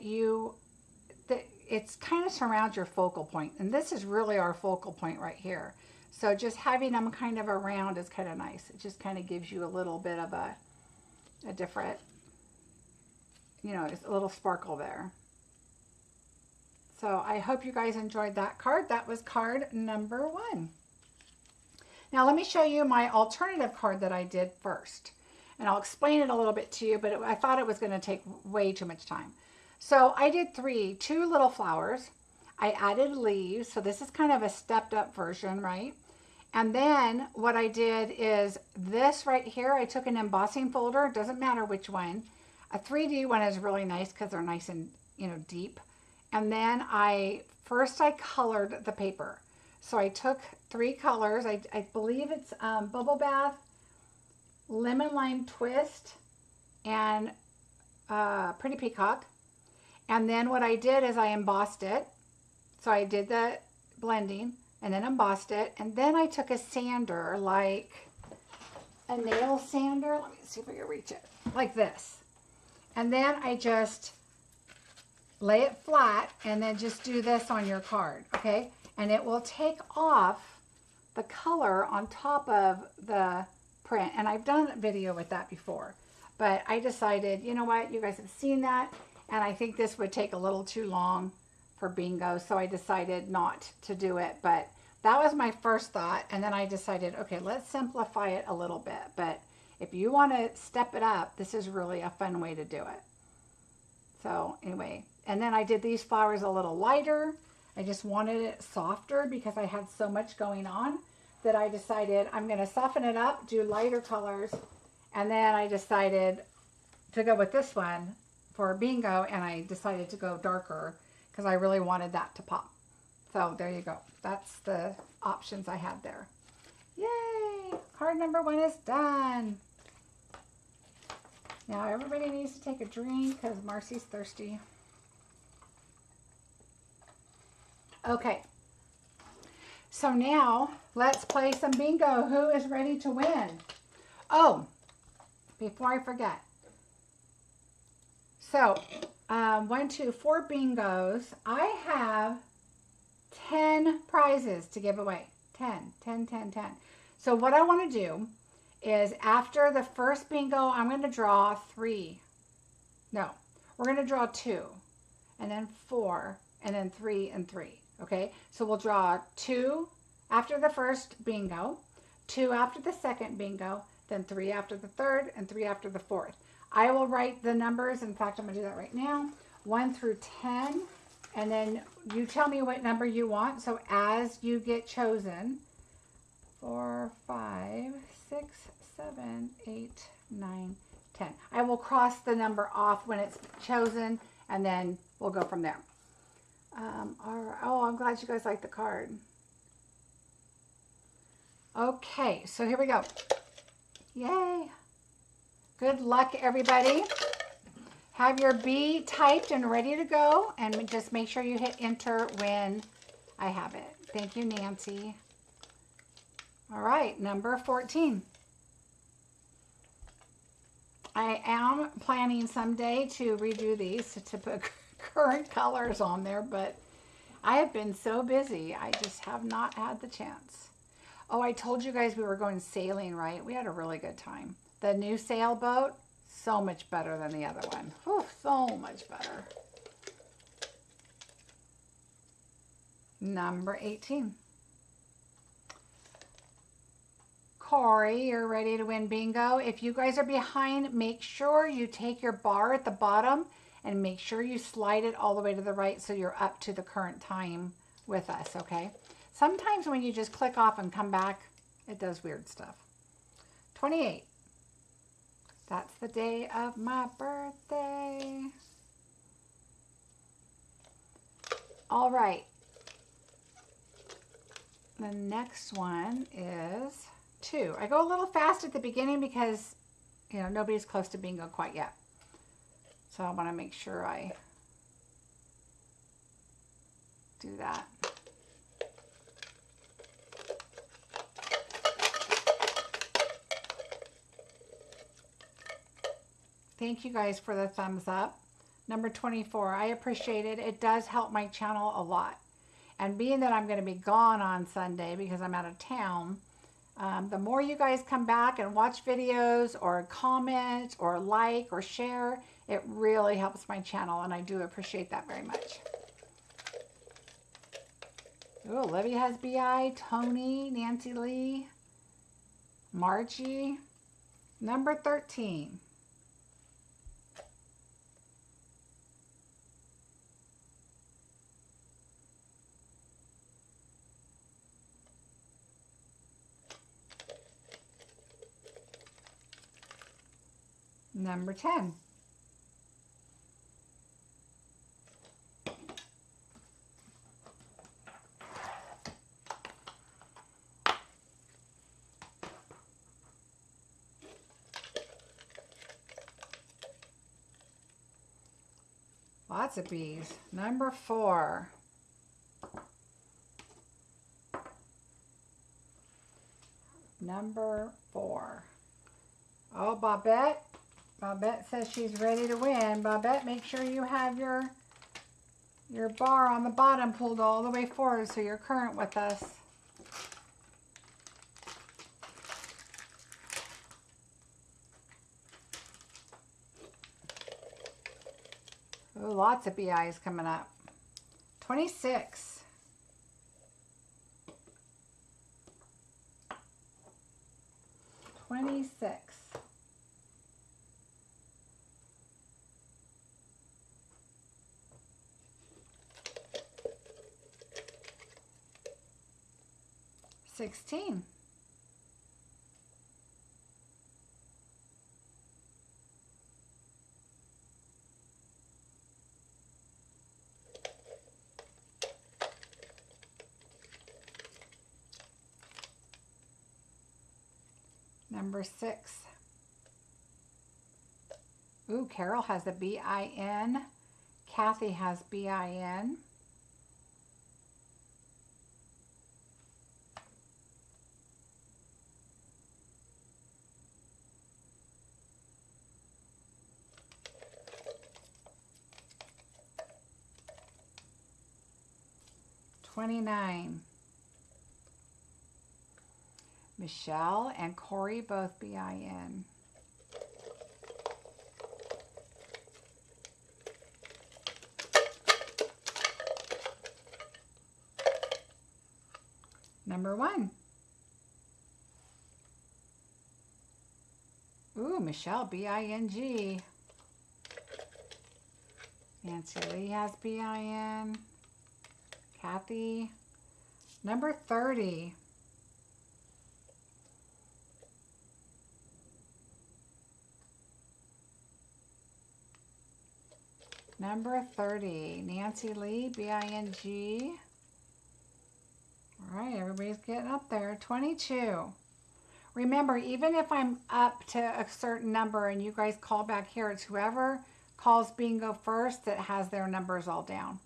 Speaker 1: it's kind of surrounds your focal point. And this is really our focal point right here. So just having them kind of around is kind of nice. It just kind of gives you a little bit of a different, you know, a little sparkle there. So I hope you guys enjoyed that card. That was card number 1. Now let me show you my alternative card that I did first. And I'll explain it a little bit to you, but I thought it was going to take way too much time. So I did 2 little flowers. I added leaves. So this is kind of a stepped up version, right? And then what I did is this right here, I took an embossing folder. It doesn't matter which one. A 3D one is really nice because they're nice and, you know, deep. And then first I colored the paper. So I took 3 colors. I believe it's Bubble Bath, Lemon Lime Twist, and Pretty Peacock. And then what I did is I embossed it. So I did the blending and then embossed it. And then I took a sander, like a nail sander. Let me see if I can reach it. Like this. And then I just lay it flat and then just do this on your card, okay? And it will take off the color on top of the print. And I've done a video with that before. But I decided, you know what? You guys have seen that. And I think this would take a little too long for bingo. So I decided not to do it. But that was my first thought. And then I decided, okay, let's simplify it a little bit. But if you want to step it up, this is really a fun way to do it. So anyway, and then I did these flowers a little lighter. I just wanted it softer because I had so much going on that I decided I'm going to soften it up, do lighter colors. And then I decided to go with this one for bingo, and I decided to go darker because I really wanted that to pop. So there you go. That's the options I had there. Yay! Card number 1 is done. Now everybody needs to take a drink because Marcie's thirsty. Okay. So now let's play some bingo. Who is ready to win? Oh, before I forget. So 1, 2, 4 bingos. I have 10 prizes to give away. 10. So what I want to do is after the first bingo, I'm going to draw 3. No, we're going to draw 2. and then 4, and then 3 and 3. Okay, so we'll draw 2 after the first bingo, 2 after the second bingo, then 3 after the third, and 3 after the fourth. I will write the numbers. In fact, I'm going to do that right now. 1 through 10, and then you tell me what number you want. So as you get chosen, 4, 5, 6, 7, 8, 9, 10. I will cross the number off when it's chosen, and then we'll go from there. Oh, I'm glad you guys like the card. Okay, so here we go. Yay. Good luck, everybody. Have your B typed and ready to go, and just make sure you hit enter when I have it. Thank you, Nancy. All right, number 14. I am planning someday to redo these to put current colors on there, but I have been so busy, I just have not had the chance. Oh, I told you guys we were going sailing, right? We had a really good time. The new sailboat, so much better than the other one. Oh, so much better. Number 18. Corey, you're ready to win bingo. If you guys are behind, make sure you take your bar at the bottom and make sure you slide it all the way to the right so you're up to the current time with us, okay? Sometimes when you just click off and come back, it does weird stuff. 28. That's the day of my birthday. All right. The next one is 2. I go a little fast at the beginning because, you know, nobody's close to bingo quite yet. So I want to make sure I do that. Thank you guys for the thumbs up. Number 24, I appreciate it. It does help my channel a lot. And being that I'm going to be gone on Sunday because I'm out of town, the more you guys come back and watch videos or comment or like or share, it really helps my channel, and I do appreciate that very much. Ooh, Olivia has BI, Tony, Nancy Lee, Marcie. Number 13. Number 10. Lots of bees. Number 4. Number 4. Oh, Babette. Babette says she's ready to win. Babette, make sure you have your bar on the bottom pulled all the way forward so you're current with us. Ooh, lots of BIs coming up. 26. $16. Number 6. Ooh, Carol has a BIN. Kathy has BIN. $29. Michelle and Corey both BIN. Number 1. Ooh, Michelle, B-I-N-G. Nancy Lee has B-I-N. Kathy. Number 30. Number 30. Nancy Lee, B-I-N-G. All right, everybody's getting up there. 22. Remember, even if I'm up to a certain number and you guys call back here, it's whoever calls bingo first that has their numbers all down.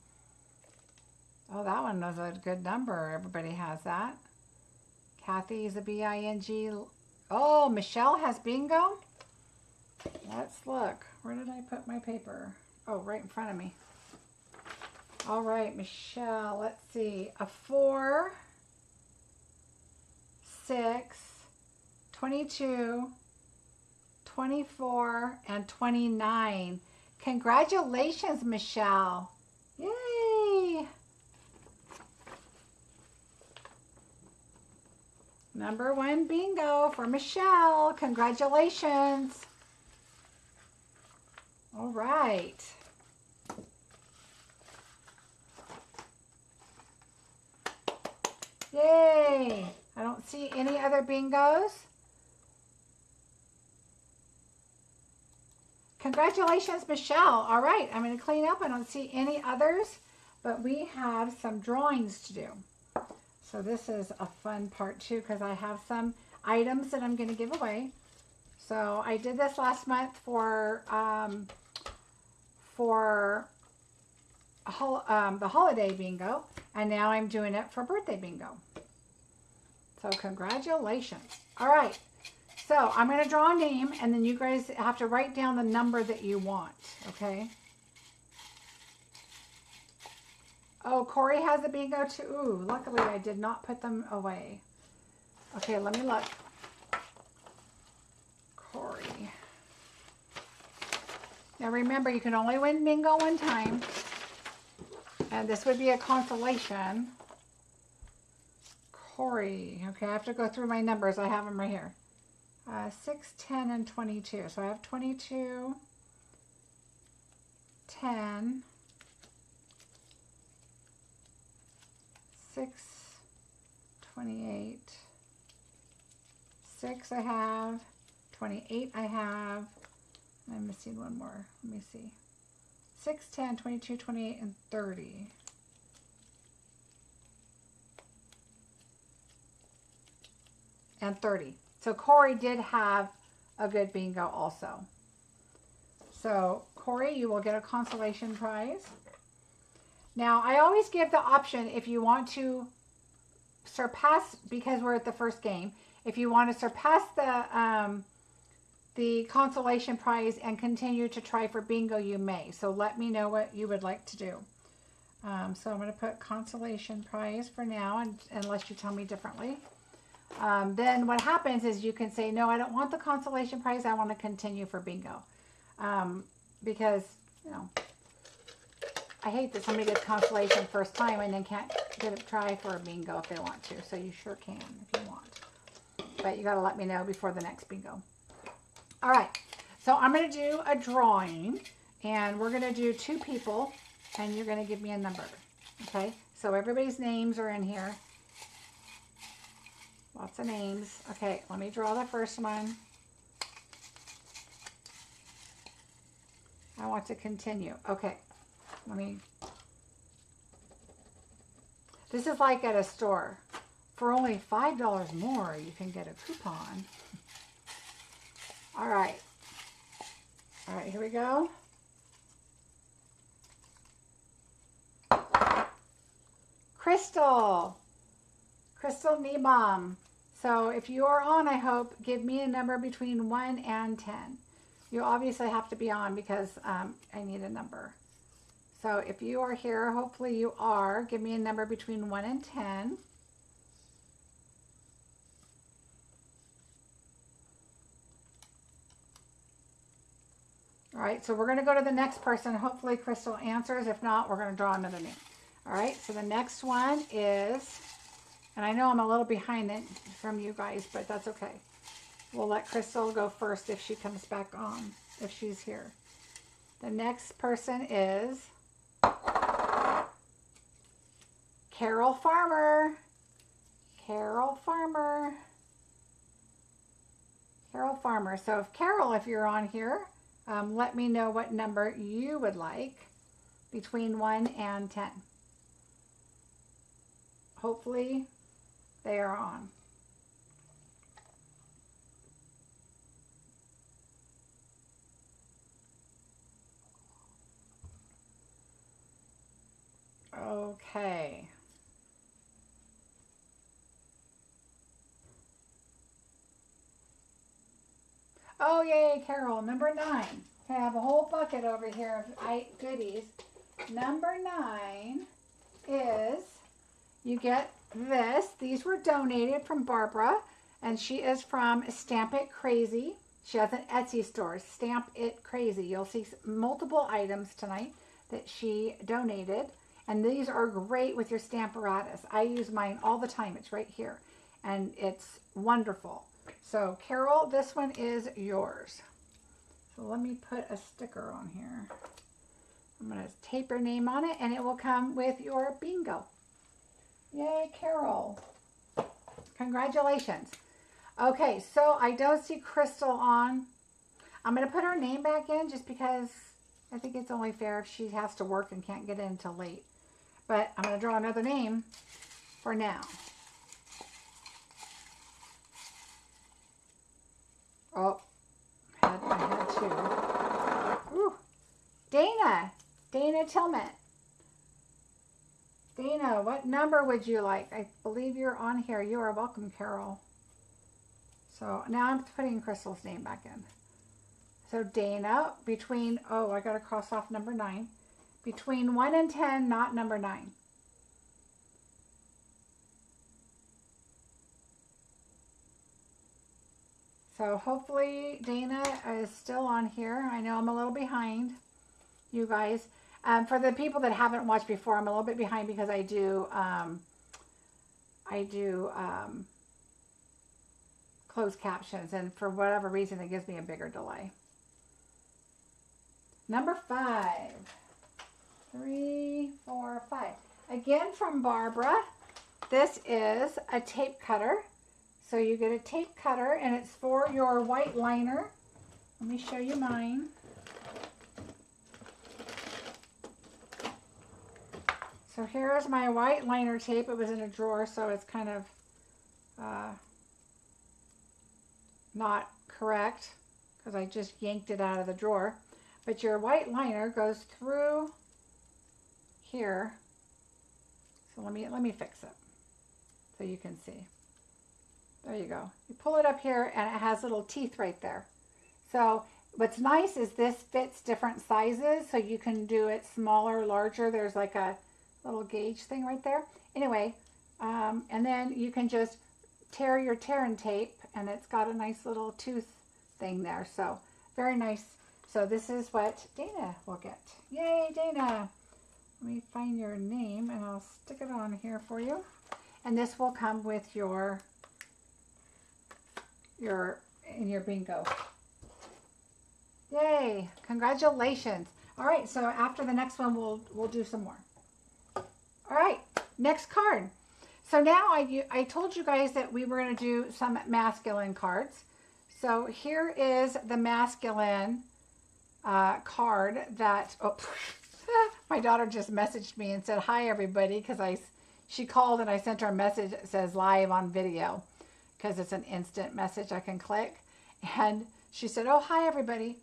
Speaker 1: Oh, that one was a good number. Everybody has that. Kathy's a B-I-N-G. Oh, Michelle has bingo. Let's look. Where did I put my paper? Oh, right in front of me. All right, Michelle, let's see. A 4, 6, 22, 24, and 29. Congratulations, Michelle. Yay! Number 1 bingo for Michelle. Congratulations. All right. Yay! I don't see any other bingos. Congratulations, Michelle. All right, I'm going to clean up. I don't see any others, but we have some drawings to do. So this is a fun part too, because I have some items that I'm going to give away. So I did this last month for the holiday bingo, and now I'm doing it for birthday bingo. So congratulations. All right, so I'm going to draw a name, and then you guys have to write down the number that you want, okay? Oh, Corey has a bingo too. Ooh, luckily I did not put them away. Okay, let me look. Corey. Now remember, you can only win bingo one time. And this would be a consolation. Corey. Okay, I have to go through my numbers. I have them right here. 6, 10, and 22. So I have 22, 10, 6, 28, 6 I have, 28 I have, I'm missing one more. Let me see. 6, 10, 22, 28, and 30. And 30. So Corey did have a good bingo also. So Corey, you will get a consolation prize. Now I always give the option if you want to surpass, because we're at the first game, if you want to surpass the consolation prize and continue to try for bingo, you may. So let me know what you would like to do. So I'm going to put consolation prize for now, unless you tell me differently. Then what happens is you can say, no, I don't want the consolation prize. I want to continue for bingo. Because, you know, I hate that somebody gets consolation first time and then can't get a try for a bingo if they want to. So you sure can if you want. But you got to let me know before the next bingo. All right. So I'm going to do a drawing, and we're going to do 2 people, and you're going to give me a number. Okay. So everybody's names are in here. Lots of names. Okay, let me draw the first one. I want to continue. Okay, let me. This is like at a store. For only $5 more, you can get a coupon. All right. All right, here we go. Crystal. Crystal Niebaum. So if you are on, I hope, give me a number between 1 and 10. You obviously have to be on because I need a number. So if you are here, hopefully you are. Give me a number between 1 and 10. All right, so we're going to go to the next person. Hopefully Crystal answers. If not, we're going to draw another name. All right, so the next one is And I know I'm a little behind it from you guys, but that's okay. We'll let Crystal go first if she comes back on, if she's here. The next person is Carol Farmer. Carol Farmer. Carol Farmer. So if Carol, if you're on here, let me know what number you would like between 1 and 10. Hopefully they are on. Okay. Oh, yay, Carol. Number 9. I have a whole bucket over here of goodies. Number 9 is, you get this. These were donated from Barbara, and she is from Stamp It Crazy. She has an Etsy store, Stamp It Crazy. You'll see multiple items tonight that she donated, and these are great with your Stamparatus. I use mine all the time. It's right here, and it's wonderful. So, Carol, this one is yours. So let me put a sticker on here. I'm going to tape your name on it, and it will come with your bingo. Yay, Carol. Congratulations. Okay, so I don't see Crystal on. I'm going to put her name back in just because I think it's only fair if she has to work and can't get in until late. But I'm going to draw another name for now. Oh, I had two. Ooh, Dana. Dana Tillman. Dana, what number would you like? I believe you're on here. You are welcome, Carol. So now I'm putting Crystal's name back in. So Dana, between, oh, I got to cross off number 9. Between 1 and 10, not number 9. So hopefully Dana is still on here. I know I'm a little behind, you guys. For the people that haven't watched before, I'm a little bit behind because I do closed captions, and for whatever reason, it gives me a bigger delay. Number 5. 3, 4, 5. Again from Barbara. This is a tape cutter. So you get a tape cutter, and it's for your white liner. Let me show you mine. So here's my white liner tape. It was in a drawer, so it's kind of not correct because I just yanked it out of the drawer. But your white liner goes through here. So let me fix it so you can see. There you go. You pull it up here, and it has little teeth right there. So what's nice is this fits different sizes, so you can do it smaller, larger. There's like a little gauge thing right there. Anyway, and then you can just tear your tearing tape, and it's got a nice little tooth thing there. So very nice. So this is what Dana will get. Yay, Dana. Let me find your name, and I'll stick it on here for you. And this will come with your bingo. Yay, congratulations. All right, so after the next one, we'll do some more. All right, next card. So now I told you guys that we were going to do some masculine cards. So here is the masculine card that, oh, my daughter just messaged me and said, hi, everybody, because she called and I sent her a message that says live on video, because it's an instant message I can click. And she said, oh, hi, everybody.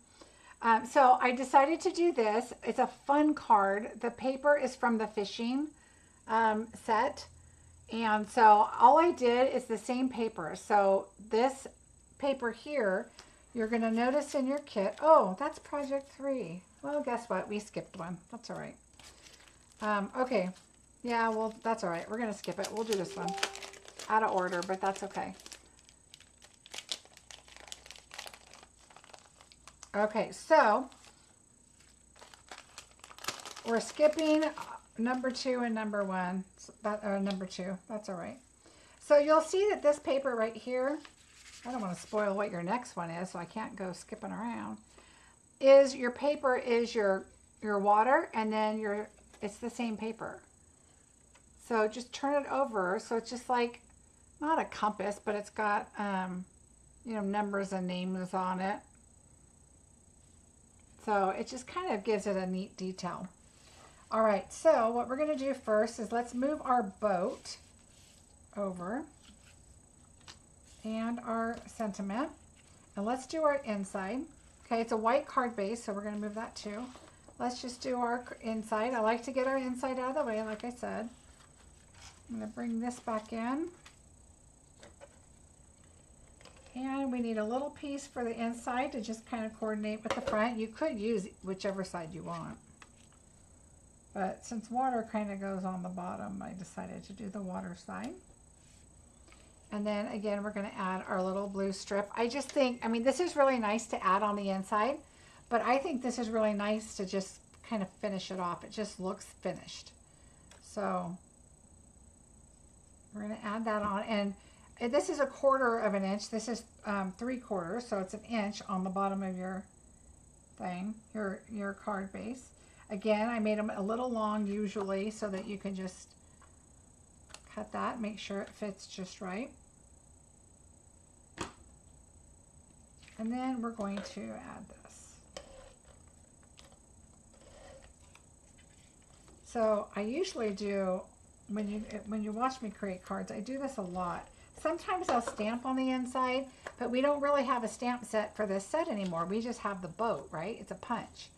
Speaker 1: So I decided to do this. It's a fun card. The paper is from the fishing set. And so all I did is the same paper. So this paper here, you're going to notice in your kit. Oh, that's project 3. Well, guess what? We skipped one. That's all right. Okay. Yeah, well, that's all right. We're going to skip it. We'll do this one out of order, but that's okay. Okay, so we're skipping number 2 and number 1. Number 2, that's all right. So you'll see that this paper right here, I don't want to spoil what your next one is, so I can't go skipping around, is your paper is your water, and then it's the same paper. So just turn it over, so it's just like, not a compass, but it's got, you know, numbers and names on it. So it just kind of gives it a neat detail. All right, so what we're gonna do first is let's move our boat over and our sentiment, and let's do our inside. Okay, it's a white card base, so we're gonna move that too. Let's just do our inside. I like to get our inside out of the way, like I said. I'm gonna bring this back in. And we need a little piece for the inside to just kind of coordinate with the front. You could use whichever side you want. But since water kind of goes on the bottom, I decided to do the water side. And then again, we're going to add our little blue strip. I just think, I mean, this is really nice to add on the inside, but I think this is really nice to just kind of finish it off. It just looks finished. So we're going to add that on. And this is 1/4 of an inch. This is 3/4, so it's an inch on the bottom of your thing, your card base. Again, I made them a little long usually so that you can just cut that, make sure it fits just right. And then we're going to add this. So I usually do, when you watch me create cards, I do this a lot. Sometimes I'll stamp on the inside, but we don't really have a stamp set for this set anymore. We just have the boat, right? It's a punch.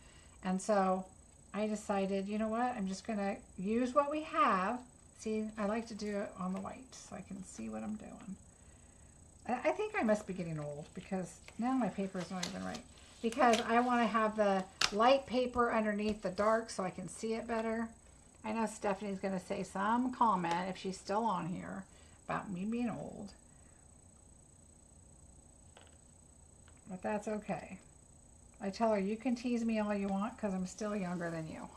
Speaker 1: And so I decided, you know what? I'm just going to use what we have. See, I like to do it on the white so I can see what I'm doing. I think I must be getting old because now my paper is not even right. Because I want to have the light paper underneath the dark so I can see it better. I know Stephanie's going to say some comment, if she's still on here, about me being old. But that's okay. I tell her, you can tease me all you want because I'm still younger than you.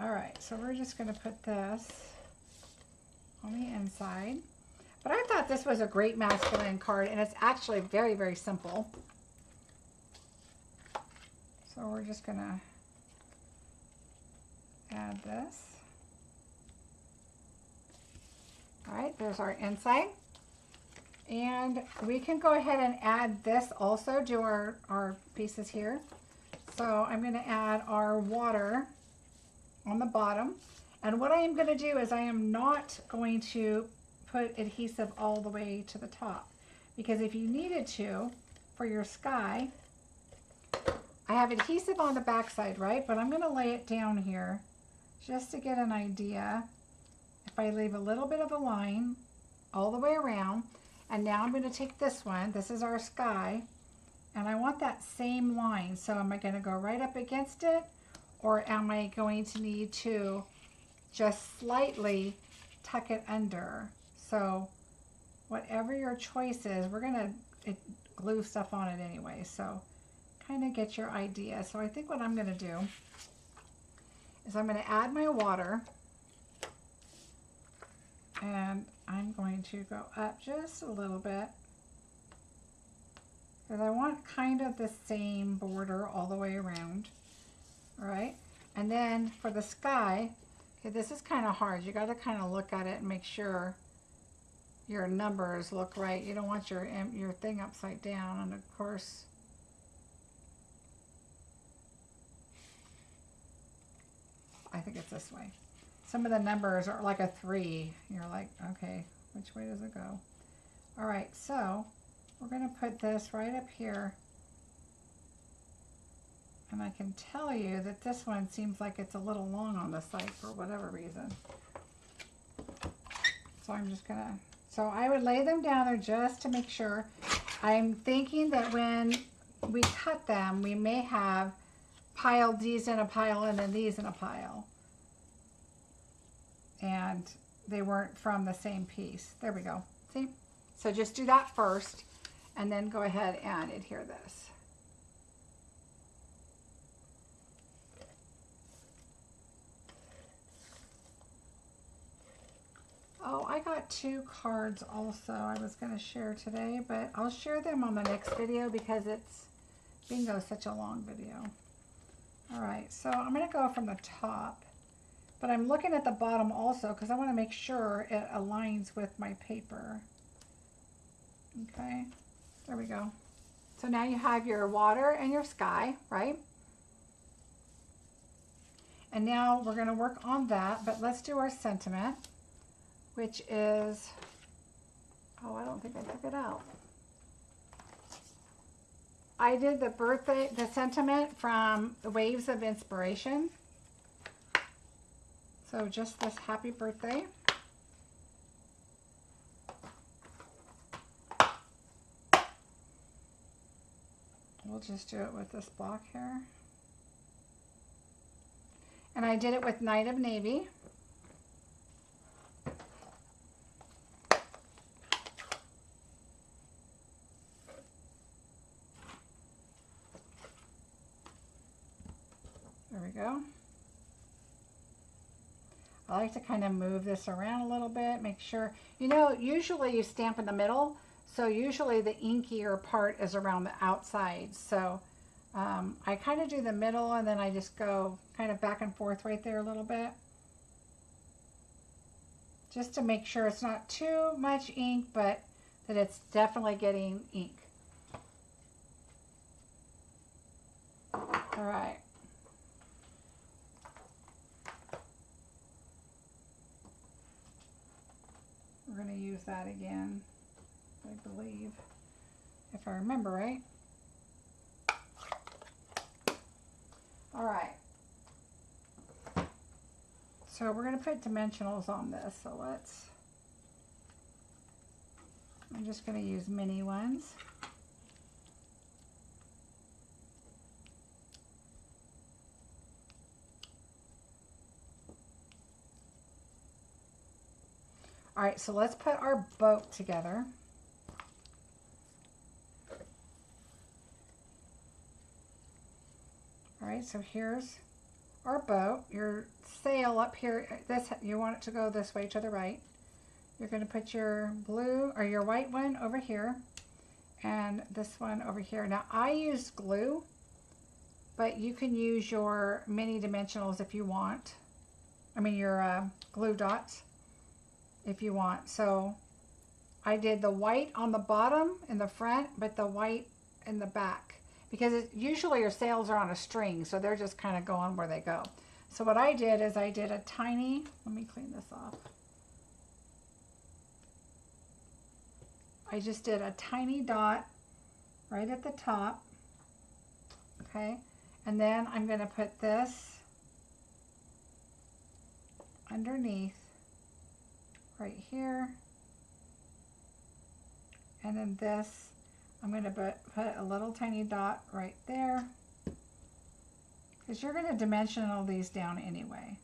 Speaker 1: All right, so we're just going to put this on the inside. But I thought this was a great masculine card, and it's actually very, very simple. So we're just going to add this. All right, there's our inside. And we can go ahead and add this also to our pieces here. So I'm going to add our water on the bottom. And what I am going to do is I am not going to put adhesive all the way to the top. Because if you needed to, for your sky, I have adhesive on the back side, right? But I'm going to lay it down here just to get an idea. If I leave a little bit of a line all the way around, and now I'm going to take this one, this is our sky, and I want that same line. So am I going to go right up against it, or am I going to need to just slightly tuck it under? So whatever your choice is, we're going to glue stuff on it anyway, so kind of get your idea. So I think what I'm going to do is I'm going to add my water, and I'm going to go up just a little bit because I want kind of the same border all the way around. All right, and then for the sky, okay, this is kind of hard. You got to kind of look at it and make sure your numbers look right. You don't want your thing upside down, and of course, I think it's this way. Some of the numbers are like a 3. You're like, okay, which way does it go? All right, so we're going to put this right up here. And I can tell you that this one seems like it's a little long on the side for whatever reason. So I'm just going to, so I would lay them down there just to make sure. I'm thinking that when we cut them, we may have piled these in a pile and then these in a pile. And they weren't from the same piece. There we go. See? So just do that first, and then go ahead and adhere this. Oh, I got 2 cards also I was going to share today, but I'll share them on the next video because it's bingo such a long video. All right, so I'm going to go from the top, but I'm looking at the bottom also because I want to make sure it aligns with my paper. Okay, there we go. So now you have your water and your sky, right? And now we're going to work on that, but let's do our sentiment, which is, oh, I don't think I took it out. I did the sentiment from the Waves of Inspiration. So just this happy birthday. We'll just do it with this block here. And I did it with Night of Navy. There we go. I like to kind of move this around a little bit, make sure, you know, usually you stamp in the middle, so usually the inkier part is around the outside. So I kind of do the middle and then I just go kind of back and forth right there a little bit. Just to make sure it's not too much ink, but that it's definitely getting ink. All right. We're going to use that again, I believe, if I remember right. All right. So we're going to put dimensionals on this. So I'm just going to use mini ones. All right, so let's put our boat together. All right, so here's our boat. Your sail up here, this, you want it to go this way to the right. You're going to put your blue or your white one over here and this one over here. Now I used glue, but you can use your mini dimensionals if you want. I mean your glue dots if you want. So I did the white on the bottom in the front, but the white in the back, because usually your sails are on a string, so they're just kind of going where they go. So what I did is I did a tiny, let me clean this off. I just did a tiny dot right at the top, okay? And then I'm going to put this underneath right here. And then this, I'm going to put a little tiny dot right there, because you're going to dimensional these down anyway.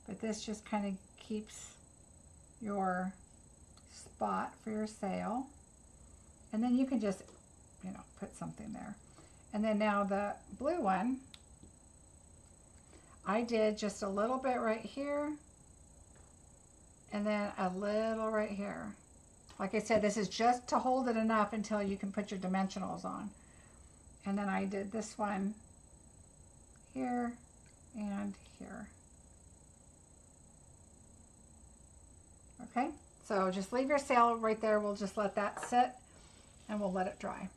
Speaker 1: But this just kind of keeps your spot for your sail. And then you can just, you know, put something there. And then now the blue one, I did just a little bit right here, and then a little right here. Like I said, this is just to hold it enough until you can put your dimensionals on. And then I did this one here and here. Okay, so just leave your sail right there. We'll just let that sit and we'll let it dry.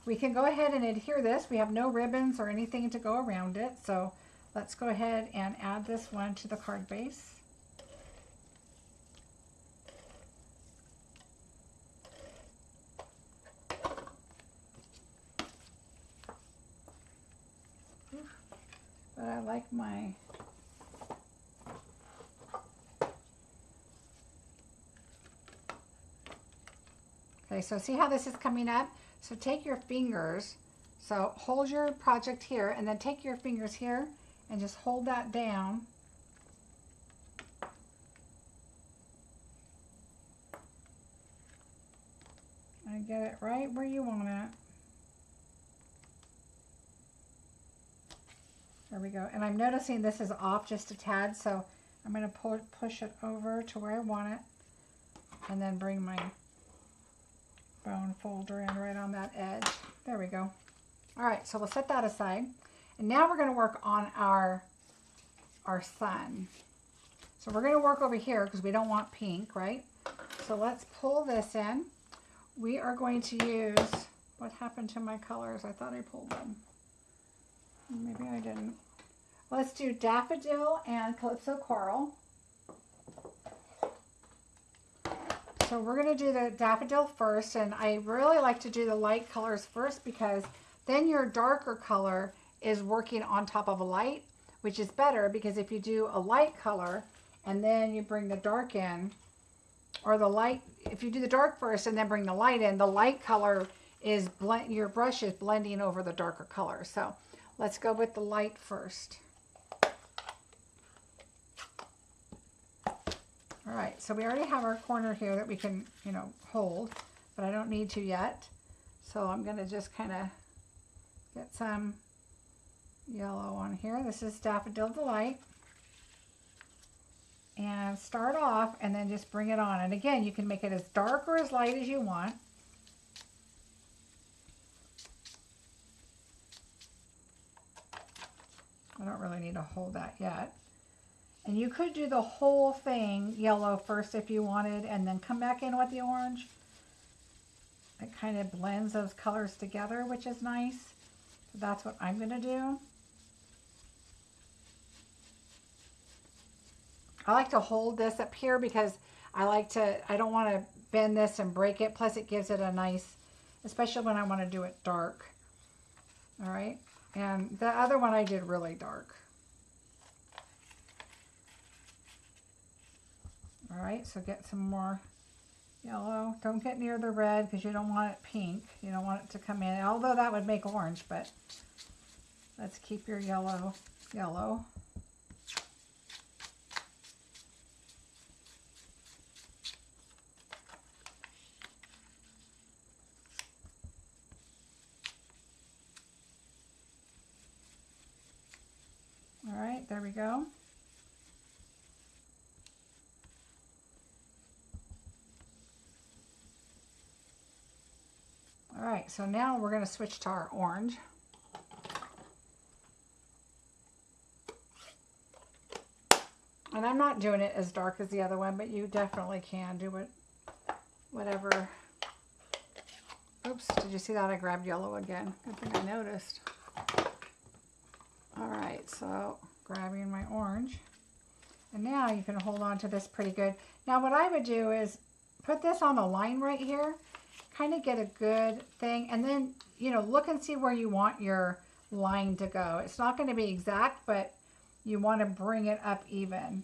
Speaker 1: We can go ahead and adhere this. We have no ribbons or anything to go around it. So let's go ahead and add this one to the card base. But I like my okay, so see how this is coming up? So take your fingers, so hold your project here and then take your fingers here and just hold that down. And get it right where you want it. There we go. And I'm noticing this is off just a tad, so I'm going to push it over to where I want it, and then bring my bone folder in right on that edge. There we go. All right, so we'll set that aside. And now we're going to work on our sun. So we're going to work over here because we don't want pink, right? So let's pull this in. We are going to use, what happened to my colors? I thought I pulled them. Maybe I didn't. Let's do Daffodil and Calypso Coral. So we're going to do the Daffodil first, and I really like to do the light colors first because then your darker color is working on top of a light, which is better because if you do a light color and then you bring the dark in, or the light, if you do the dark first and then bring the light in, the light color is your brush is blending over the darker color. So let's go with the light first. All right, so we already have our corner here that we can, hold, but I don't need to yet. So I'm going to just kind of get some yellow on here. This is Daffodil Delight. And start off and then just bring it on. And again, you can make it as dark or as light as you want. I don't really need to hold that yet. And you could do the whole thing yellow first if you wanted, and then come back in with the orange. It kind of blends those colors together, which is nice. So that's what I'm going to do. I like to hold this up here because I don't want to bend this and break it. Plus it gives it a nice, especially when I want to do it dark. All right. And the other one I did really dark. All right, so get some more yellow. Don't get near the red because you don't want it pink. You don't want it to come in, although that would make orange, but let's keep your yellow yellow. All right, there we go. All right, so now we're going to switch to our orange. And I'm not doing it as dark as the other one, but you definitely can do it, whatever. Oops, did you see that? I grabbed yellow again. Good thing I noticed. All right, so grabbing my orange. And now you can hold on to this pretty good. Now what I would do is put this on the line right here. Kind of get a good thing, and then look and see where you want your line to go. It's not going to be exact, but you want to bring it up even.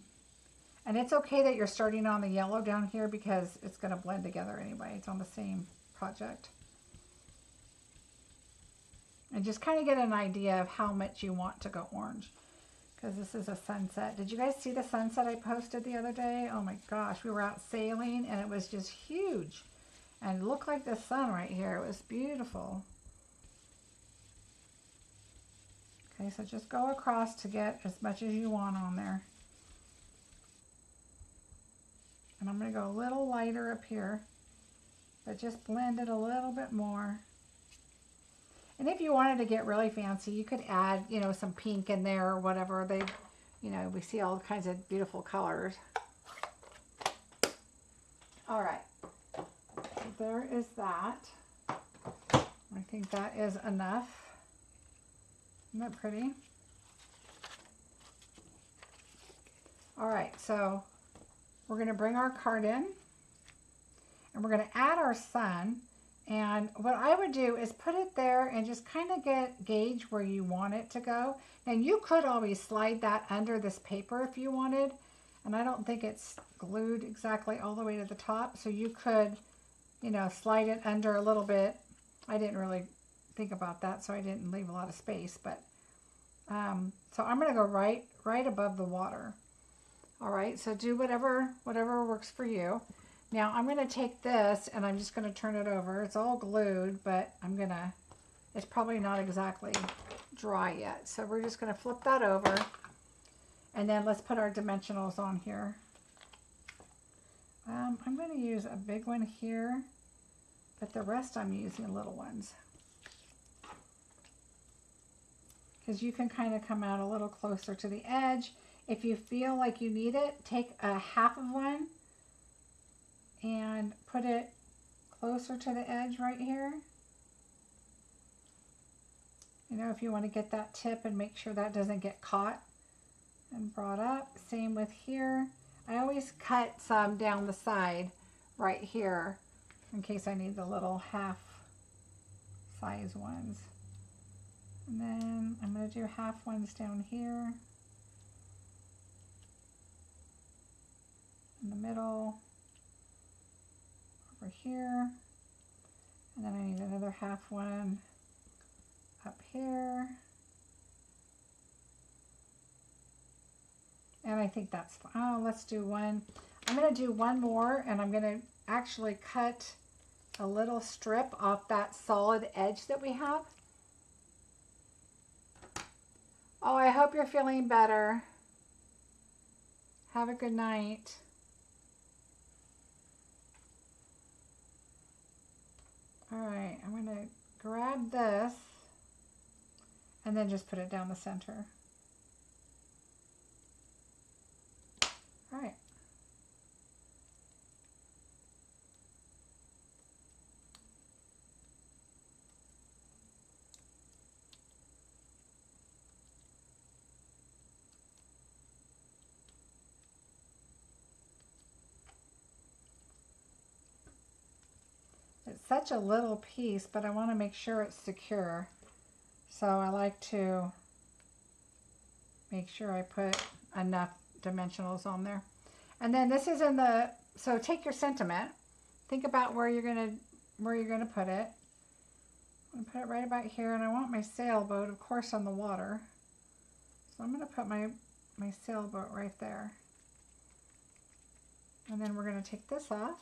Speaker 1: And it's okay that you're starting on the yellow down here because it's going to blend together anyway. It's on the same project. And just kind of get an idea of how much you want to go orange, because this is a sunset. Did you guys see the sunset I posted the other day? Oh my gosh, we were out sailing and it was just huge. And it looked like the sun right here. It was beautiful. Okay, so just go across to get as much as you want on there. And I'm going to go a little lighter up here, but just blend it a little bit more. And if you wanted to get really fancy, you could add, some pink in there or whatever. We see all kinds of beautiful colors. All right. There is that. I think that is enough. Isn't that pretty? All right, so we're going to bring our card in and we're going to add our sun. And what I would do is put it there and just kind of gauge where you want it to go. And you could always slide that under this paper if you wanted. And I don't think it's glued exactly all the way to the top. So you could, slide it under a little bit. I didn't really think about that, so I didn't leave a lot of space. But so I'm going to go right above the water. All right, so do whatever works for you. Now I'm going to take this and I'm just going to turn it over. It's all glued, but it's probably not exactly dry yet. So we're just going to flip that over. And then let's put our dimensionals on here. I'm going to use a big one here, but the rest I'm using little ones. Because you can kind of come out a little closer to the edge. If you feel like you need it, take a half of one and put it closer to the edge right here. You know, if you want to get that tip and make sure that doesn't get caught and brought up. Same with here. I always cut some down the side right here in case I need the little half size ones. And then I'm going to do half ones down here in the middle, over here, and then I need another half one up here. And I think that's, oh, let's do one. I'm going to do one more, and I'm going to actually cut a little strip off that solid edge that we have. Oh, I hope you're feeling better. Have a good night. All right, I'm going to grab this and then just put it down the center. All right. It's such a little piece, but I want to make sure it's secure. So I like to make sure I put enough dimensionals on there. And then this is in the, so take your sentiment, think about where you're gonna put it. I'm gonna put it right about here, and I want my sailboat, of course, on the water. So I'm gonna put my sailboat right there. And then we're gonna take this off.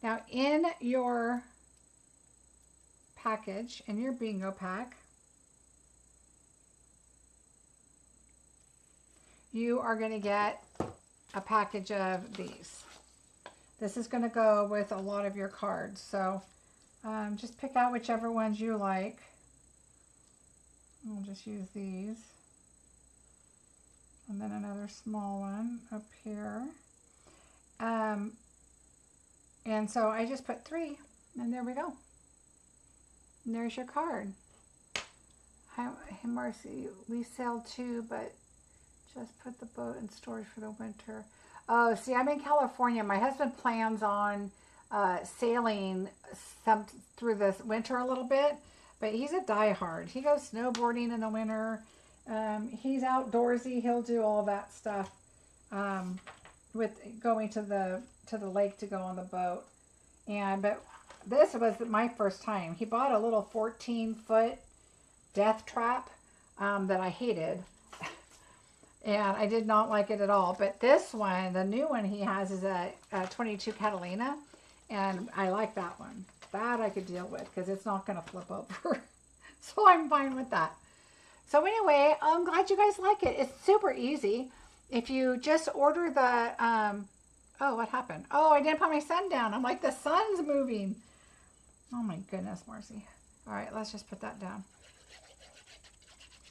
Speaker 1: Now in your package, in your bingo pack, you are going to get a package of these. This is going to go with a lot of your cards. So just pick out whichever ones you like. I'll just use these. And then another small one up here. And so I just put 3, and there we go. And there's your card. Hi, Marcie, we sailed too, but just put the boat in storage for the winter. Oh, see, I'm in California. My husband plans on sailing through this winter a little bit, but he's a diehard. He goes snowboarding in the winter. He's outdoorsy. He'll do all that stuff with going to the lake to go on the boat. But this was my first time. He bought a little 14-foot death trap that I hated. And I did not like it at all. But this one, the new one he has, is a 22 Catalina. And I like that one. That I could deal with because it's not going to flip over. So I'm fine with that. So anyway, I'm glad you guys like it. It's super easy. If you just order the... oh, what happened? Oh, I didn't put my sun down. I'm like, the sun's moving. Oh my goodness, Marcie. All right, let's just put that down.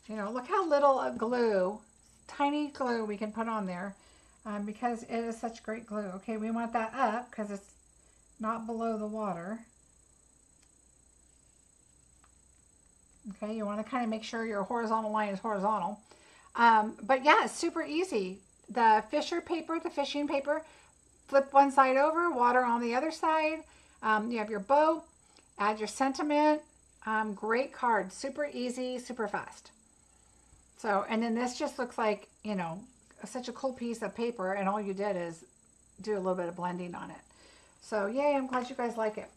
Speaker 1: You know, look how little glue, tiny glue we can put on there because it is such great glue. Okay, we want that up because it's not below the water. Okay, you want to kind of make sure your horizontal line is horizontal. But yeah, it's super easy. The Fisher paper, the fishing paper, flip one side over, water on the other side. You have your boat, add your sentiment. Great card, super easy, super fast. So, and then this just looks like, you know, such a cool piece of paper, and all you did is do a little bit of blending on it. So, yay, I'm glad you guys like it.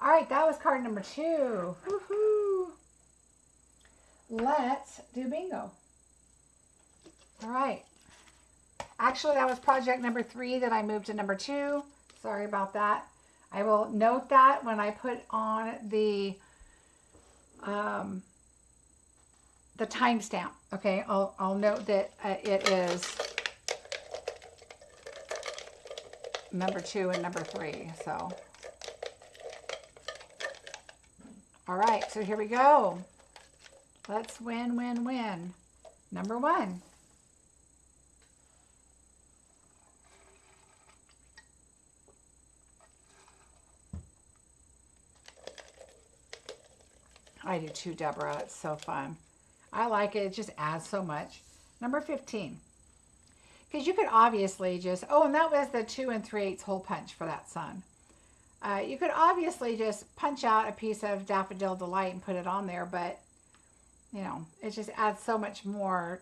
Speaker 1: All right, that was card number 2. Woohoo! Let's do bingo. All right. Actually, that was project number 3 that I moved to number 2. Sorry about that. I will note that when I put on the the timestamp. Okay, I'll note that it is number 2 and number 3. So, all right, so here we go. Let's win. Number 1. I do too, Deborah. It's so fun. I like it. It just adds so much. Number 15. Because you could obviously just, oh, and that was the 2 3/8 hole punch for that sun. You could obviously just punch out a piece of Daffodil Delight and put it on there, but, you know, it just adds so much more,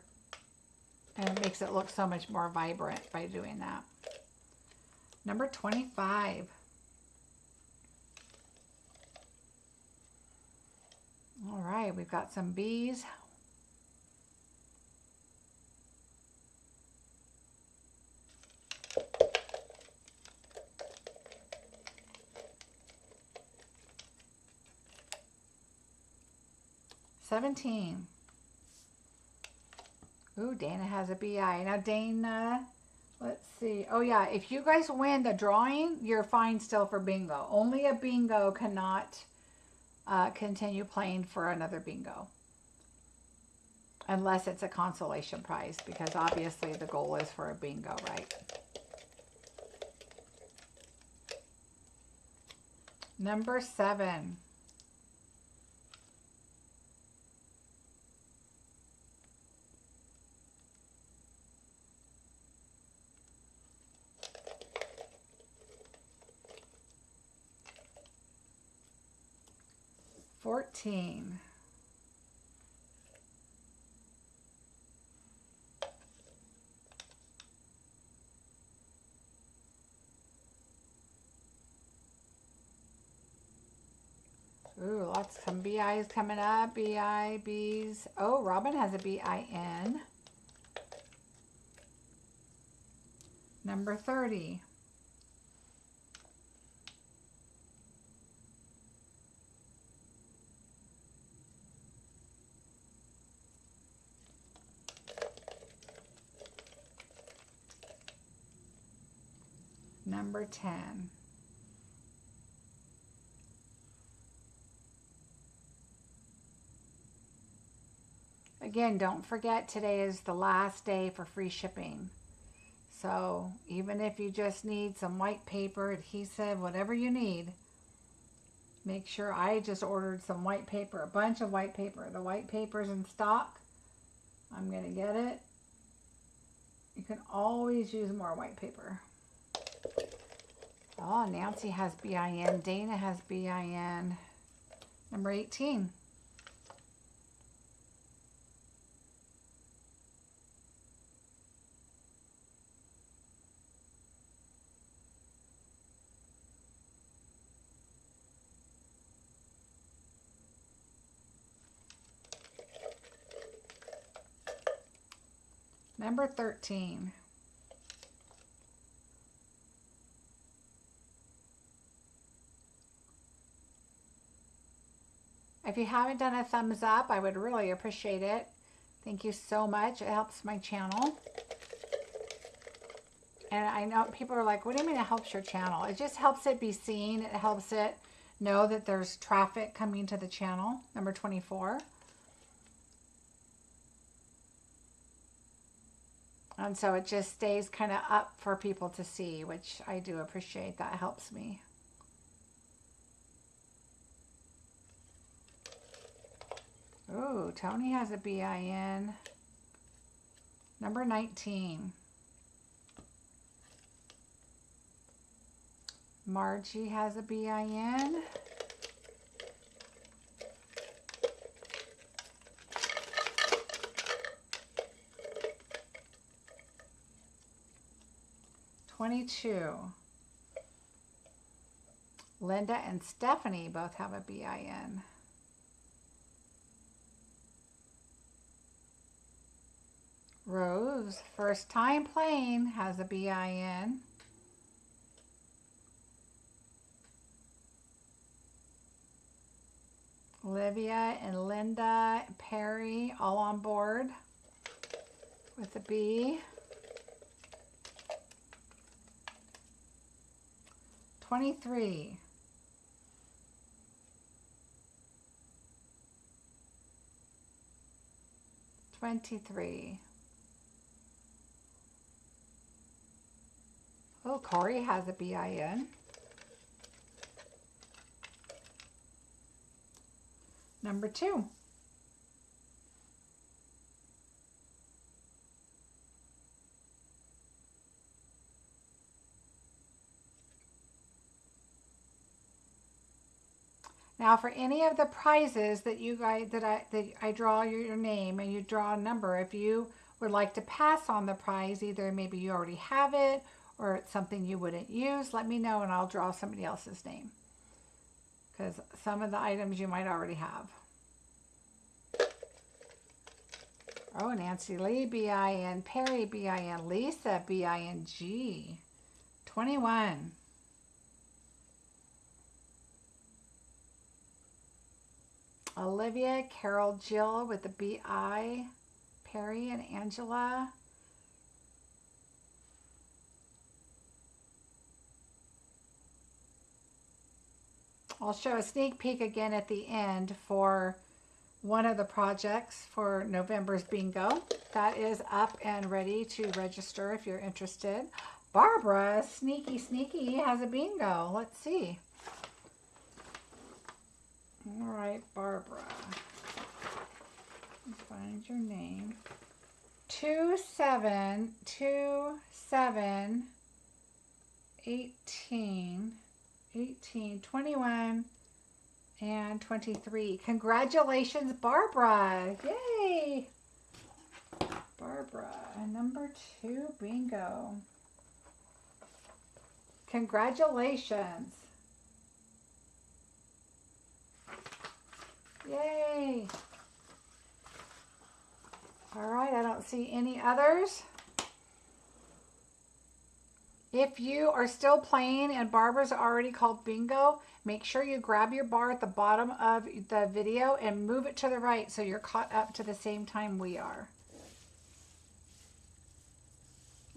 Speaker 1: and it makes it look so much more vibrant by doing that. Number 25. All right, we've got some bees. $17. Ooh, Dana has a BI. Now, Dana, let's see. Oh, yeah, if you guys win the drawing, you're fine still for bingo. Only a bingo cannot continue playing for another bingo. Unless it's a consolation prize, because obviously the goal is for a bingo, right? Number 7. $14. Ooh, lots, some BIs coming up. BI, Bs. Oh, Robin has a BIN. Number 30. Number 10. Again, don't forget today is the last day for free shipping. So even if you just need some white paper, adhesive, whatever you need, make sure. I just ordered some white paper, a bunch of white paper. The white paper's in stock. I'm going to get it. You can always use more white paper. Oh, Nancy has BIN. Dana has BIN. Number 18. Number 13. If you haven't done a thumbs up, I would really appreciate it. Thank you so much. It helps my channel. And I know people are like, what do you mean it helps your channel? It just helps it be seen. It helps it know that there's traffic coming to the channel. Number 24. And so it just stays kind of up for people to see, which I do appreciate. That helps me. Ooh, Tony has a BIN. Number 19. Marcie has a BIN. $22. Linda and Stephanie both have a BIN. Rose, first time playing, has a BIN. Olivia and Linda, Perry, all on board with the B. 23. 23. Oh, Corey has a BIN. Number 2. Now, for any of the prizes that you guys that I draw your name and you draw a number, if you would like to pass on the prize, either maybe you already have it or it's something you wouldn't use, let me know and I'll draw somebody else's name. Because some of the items you might already have. Oh, Nancy Lee, BIN, Perry, BIN, Lisa, BING, 21. Olivia, Carol, Jill with the BI, Perry and Angela. I'll show a sneak peek again at the end for one of the projects for November's bingo. That is up and ready to register if you're interested. Barbara, sneaky, has a bingo. Let's see. All right, Barbara. Find your name. 2727 18 21 and 23. Congratulations, Barbara. Yay. Barbara, number 2 bingo. Congratulations. Yay. All right, I don't see any others. If you are still playing and Barbara's already called bingo, make sure you grab your bar at the bottom of the video and move it to the right so you're caught up to the same time we are.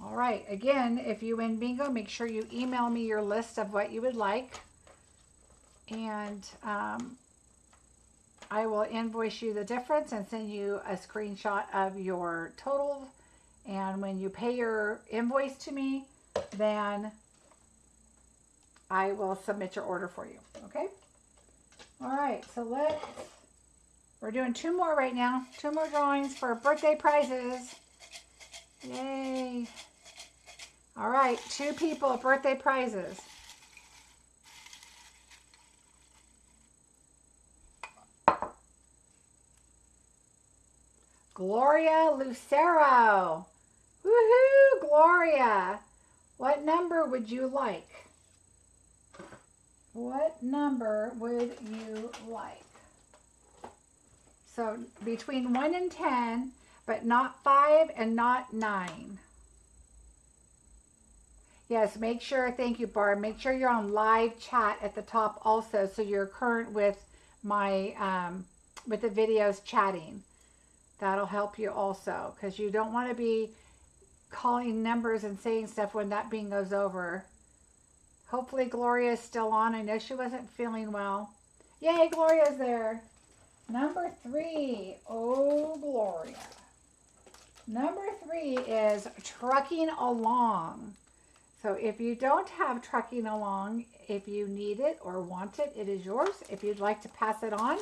Speaker 1: All right, again, if you win bingo, make sure you email me your list of what you would like. And I will invoice you the difference and send you a screenshot of your total. And when you pay your invoice to me, then I will submit your order for you. Okay? All right, so we're doing 2 more right now. 2 more drawings for birthday prizes. Yay. All right, 2 people, birthday prizes. Gloria Lucero. Woohoo, Gloria. What number would you like? What number would you like? So between 1 and 10, but not 5 and not 9. Yes, make sure, thank you, Barb. Make sure you're on live chat at the top also so you're current with my, with the videos chatting. That'll help you also because you don't want to be calling numbers and saying stuff when that bingo's over. Hopefully Gloria is still on. I know she wasn't feeling well. Yay, Gloria's there. Number 3. Oh, Gloria. Number 3 is trucking along. So if you don't have trucking along, if you need it or want it, it is yours. If you'd like to pass it on,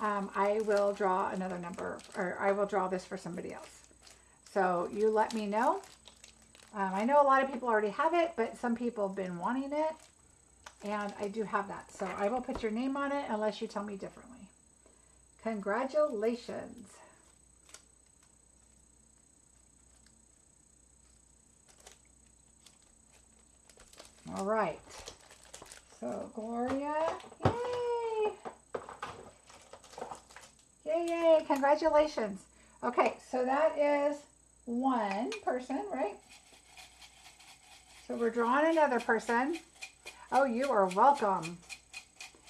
Speaker 1: I will draw another number, or I will draw this for somebody else. So you let me know. I know a lot of people already have it, but some people have been wanting it. And I do have that. So I will put your name on it unless you tell me differently. Congratulations. All right. So Gloria, yay. Yay, yay. Congratulations. Okay, so that is 1 person, right? So we're drawing another person. Oh, you are welcome.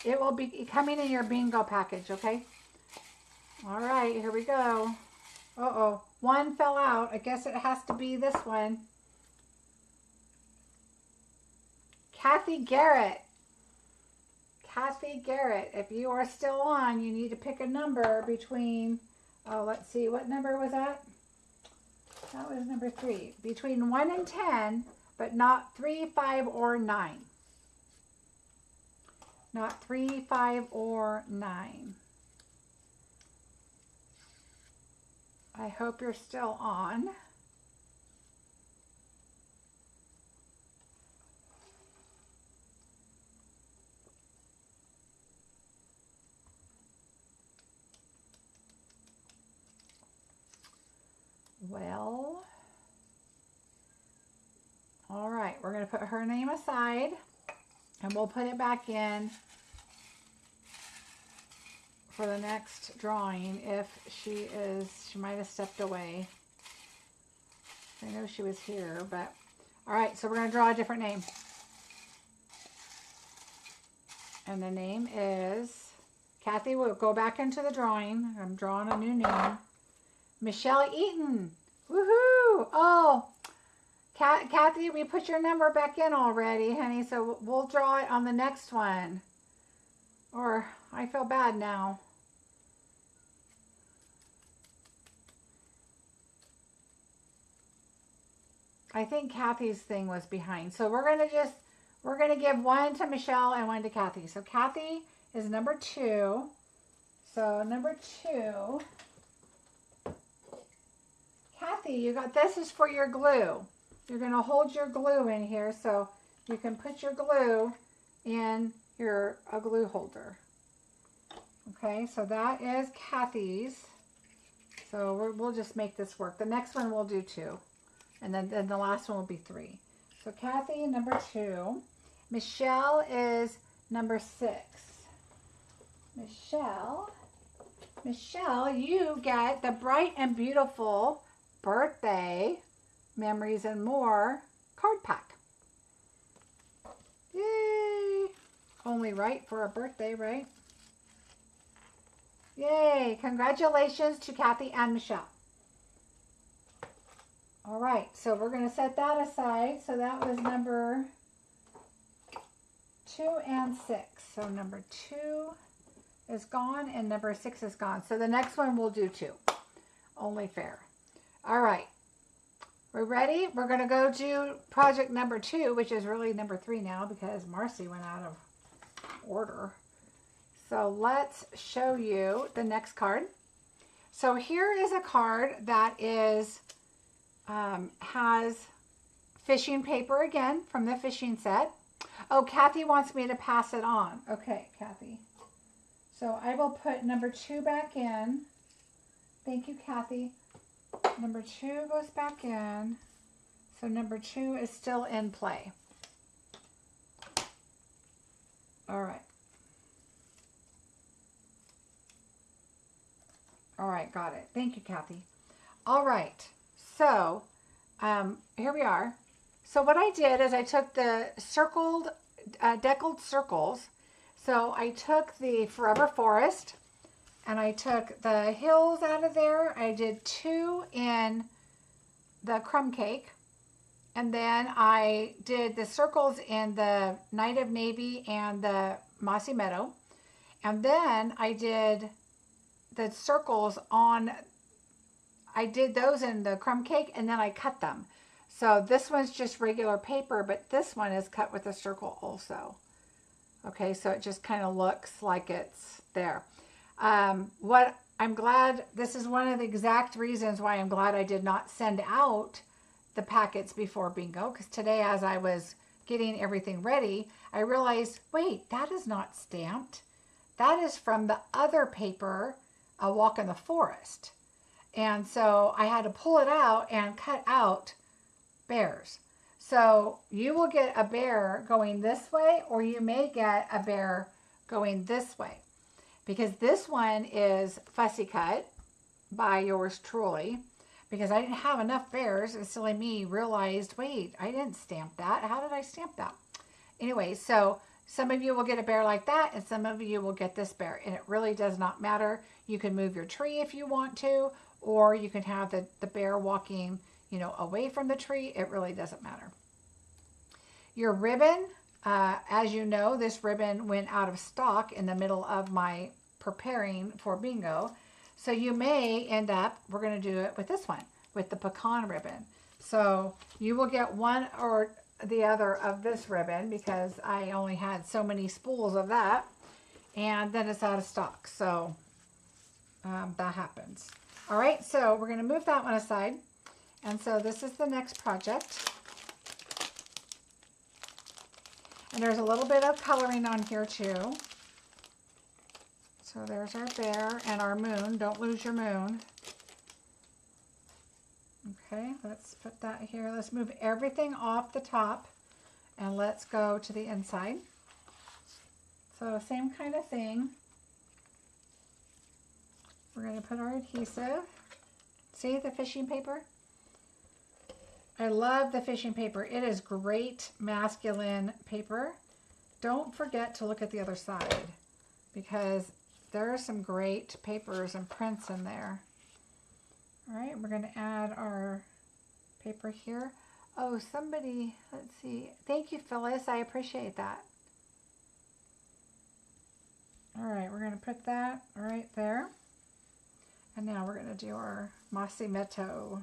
Speaker 1: it will be coming in your bingo package, okay? All right, here we go. Uh-oh, one fell out. I guess it has to be this one. Kathy Garrett. Kathy Garrett, if you are still on, you need to pick a number between, oh, let's see, what number was that? That was number 3. Between 1 and 10, but not 3, 5, or 9. Not 3, 5, or 9. I hope you're still on. Well, all right, we're going to put her name aside and we'll put it back in for the next drawing if she might have stepped away. I know she was here, but all right, so we're going to draw a different name. And the name is, Kathy will go back into the drawing. I'm drawing a new name. Michelle Eaton. Woohoo! Oh, Kathy, we put your number back in already, honey, so we'll draw it on the next one. Or I feel bad now. I think Kathy's thing was behind. So we're going to give one to Michelle and one to Kathy. So Kathy is number 2. So number 2. Kathy, you got, this is for your glue. You're going to hold your glue in here so you can put your glue in a glue holder. Okay, so that is Kathy's. So we'll just make this work. The next one we'll do 2. And then the last one will be 3. So Kathy, number 2. Michelle is number 6. Michelle, you get the Bright and Beautiful Birthday Memories and More card pack. Yay! Only right for a birthday, right? Yay! Congratulations to Kathy and Michelle. All right, so we're going to set that aside. So that was number 2 and 6. So number 2 is gone and number 6 is gone. So the next one we'll do 2. Only fair. All right, we're ready. We're going to go do project number 2, which is really number 3 now because Marcie went out of order. So let's show you the next card. So here is a card that is has fishing paper again from the fishing set. Oh, Kathy wants me to pass it on. Okay, Kathy. So I will put number 2 back in. Thank you, Kathy. Number 2 goes back in. So number 2 is still in play. All right. All right, got it. Thank you, Kathy. All right. So here we are. So what I did is I took the circled, deckled circles. So I took the Forever Forest and I took the hills out of there. I did 2 in the crumb cake. And then I did the circles in the Night of Navy and the Mossy Meadow. And then I did the circles on, I did those in the crumb cake and then I cut them. So this one's just regular paper, but this one is cut with a circle also. Okay, so it just kind of looks like it's there. What I'm glad, this is one of the exact reasons why I'm glad I did not send out the packets before bingo, because today as I was getting everything ready, I realized, wait, that is not stamped. That is from the other paper, A Walk in the Forest. And so I had to pull it out and cut out bears. So you will get a bear going this way, or you may get a bear going this way. Because this one is fussy cut by yours truly. Because I didn't have enough bears, and silly me realized, wait, I didn't stamp that. How did I stamp that? Anyway, so Some of you will get a bear like that, and some of you will get this bear, and it really does not matter. You can move your tree if you want to, or you can have the bear walking, you know, away from the tree. It really doesn't matter. Your ribbon, as you know, this ribbon went out of stock in the middle of my preparing for bingo. So you may end up, we're going to do it with this one, with the pecan ribbon. So you will get one or the other of this ribbon because I only had so many spools of that, and then it's out of stock. So that happens. All right, so we're going to move that one aside. And so this is the next project. And there's a little bit of coloring on here too. So there's our bear and our moon. Don't lose your moon. Okay, let's put that here. Let's move everything off the top and let's go to the inside. So same kind of thing. We're going to put our adhesive. See the fishing paper? I love the fishing paper. It is great masculine paper. Don't forget to look at the other side because there are some great papers and prints in there. All right, we're going to add our paper here. Oh, somebody, let's see. Thank you, Phyllis. I appreciate that. All right, we're going to put that right there. And now we're going to do our Marcie Meadow.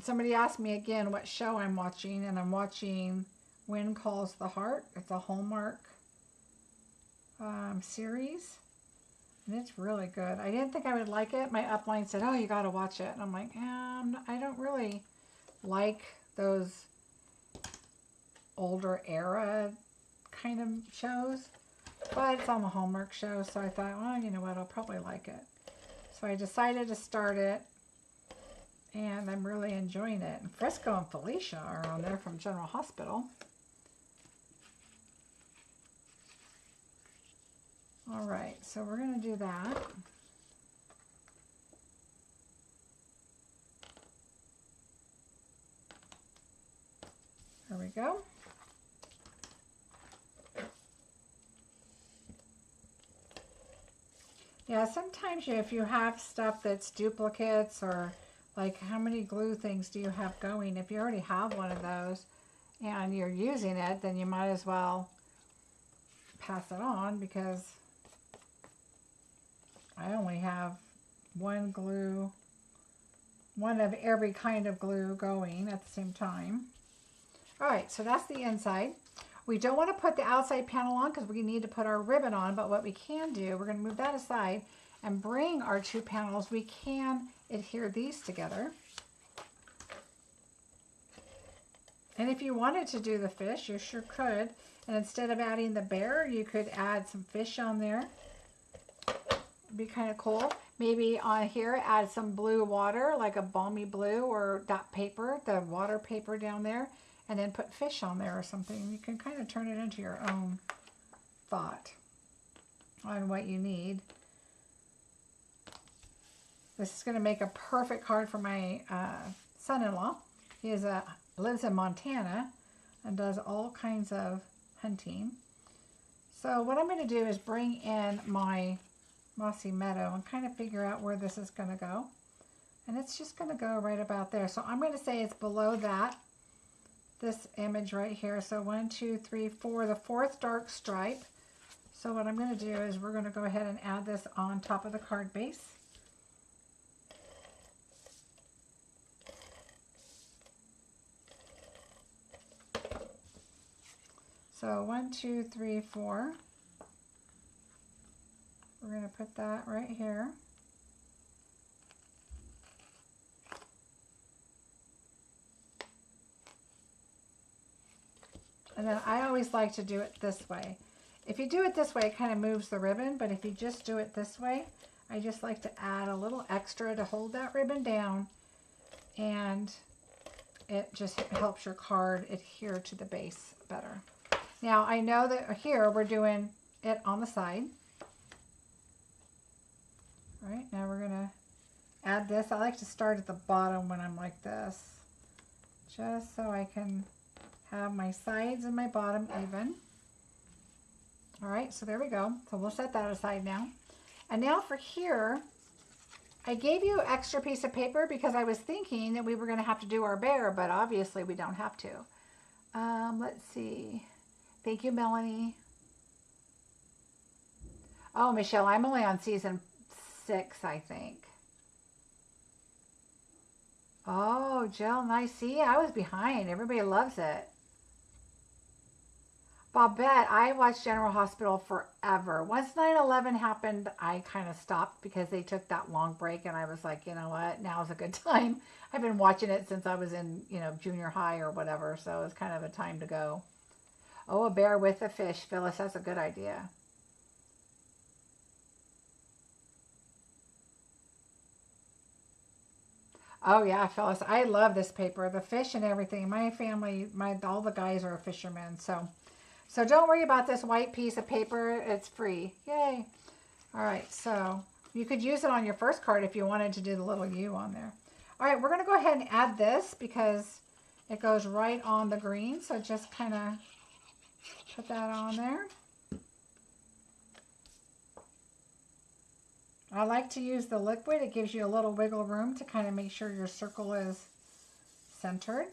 Speaker 1: Somebody asked me again what show I'm watching, and I'm watching Wind Calls the Heart. It's a Hallmark series, and it's really good. I didn't think I would like it. My upline said, oh, you got to watch it. And I'm like, I don't really like those older era kind of shows, but it's on the Hallmark show, so I thought, well, you know what, I'll probably like it. So I decided to start it. And I'm really enjoying it. And Frisco and Felicia are on there from General Hospital. All right, so we're going to do that. There we go. Yeah, sometimes if you have stuff that's duplicates or like how many glue things do you have going? If you already have one of those and you're using it, then you might as well pass it on because I only have one glue, one of every kind of glue going at the same time. All right, so that's the inside. We don't want to put the outside panel on because we need to put our ribbon on, but what we can do, we're going to move that aside and bring our two panels. We can adhere these together. And if you wanted to do the fish, you sure could. And instead of adding the bear, you could add some fish on there. Be kind of cool. Maybe on here, add some blue water, like a balmy blue, or that paper, the water paper down there, and then put fish on there or something. You can kind of turn it into your own thought on what you need. This is going to make a perfect card for my son-in-law. He lives in Montana and does all kinds of hunting. So what I'm going to do is bring in my Mossy Meadow and kind of figure out where this is going to go. And it's just going to go right about there. So I'm going to say it's below that, this image right here. So 1, 2, 3, 4, the fourth dark stripe. So what I'm going to do is we're going to go ahead and add this on top of the card base. So 1, 2, 3, 4. We're going to put that right here. And then I always like to do it this way. If you do it this way, it kind of moves the ribbon, but if you just do it this way, I just like to add a little extra to hold that ribbon down, and it just helps your card adhere to the base better. Now I know that here we're doing it on the side. All right, now we're we're going to add this. I like to start at the bottom when I'm like this, just so I can have my sides and my bottom even. All right, so there we go. So we'll set that aside now. And now for here, I gave you an extra piece of paper because I was thinking that we were going to have to do our bear, but obviously we don't have to. Let's see. Thank you, Melanie. Oh, Michelle, I'm only on season 6, I think. Oh, Jill, nice. See, I was behind. Everybody loves it. Bobette, I watched General Hospital forever. Once 9/11 happened, I kind of stopped because they took that long break, and I was like, you know what, now's a good time. I've been watching it since I was in, junior high or whatever, so it's kind of a time to go. Oh, a bear with a fish. Phyllis, that's a good idea. Oh yeah, Phyllis, I love this paper, the fish and everything. My family, all the guys are fishermen, so don't worry about this white piece of paper. It's free. Yay. All right, so you could use it on your first card if you wanted to do the little U on there. All right, we're going to go ahead and add this because it goes right on the green. So just kind of put that on there. I like to use the liquid. It gives you a little wiggle room to kind of make sure your circle is centered.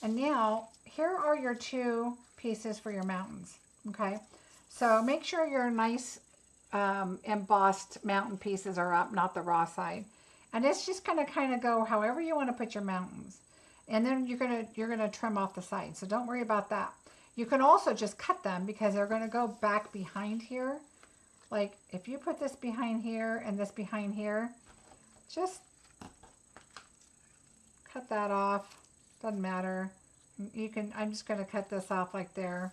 Speaker 1: And now here are your 2 pieces for your mountains. Okay, so make sure your nice embossed mountain pieces are up, not the raw side. And it's just gonna kind of go however you want to put your mountains. And then you're gonna trim off the sides. So don't worry about that. You can also just cut them because they're gonna go back behind here. Like if you put this behind here and this behind here, just cut that off. Doesn't matter. You can, I'm just going to cut this off like there.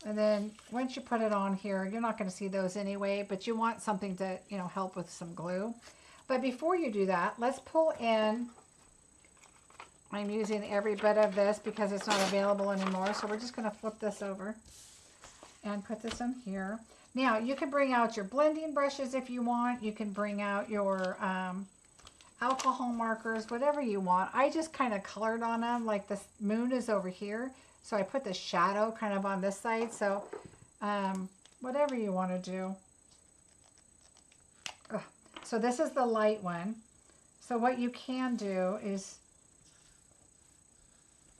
Speaker 1: And then once you put it on here, you're not going to see those anyway, but you want something to, help with some glue. But before you do that, let's pull in, I'm using every bit of this because it's not available anymore. So we're just going to flip this over and put this in here. Now you can bring out your blending brushes if you want. You can bring out your alcohol markers, whatever you want. I just kind of colored on them, like the moon is over here, so I put the shadow kind of on this side. So whatever you want to do. So this is the light one. So what you can do is,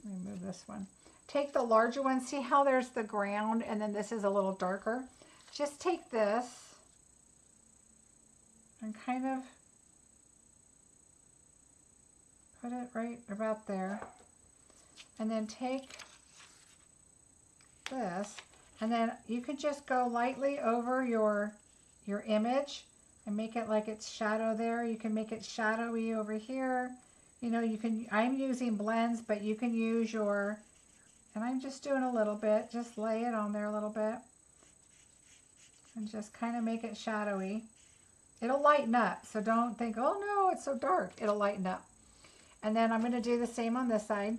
Speaker 1: let me move this one. Take the larger one. See how there's the ground and then this is a little darker? Just take this and kind of put it right about there. And then take this, and then you can just go lightly over your image and make it like it's shadow there. You can make it shadowy over here. You can, I'm using blends, but you can use your, and I'm just doing a little bit, just lay it on there a little bit. And just kind of make it shadowy. It'll lighten up, so don't think, oh no, it's so dark. It'll lighten up. And then I'm going to do the same on this side.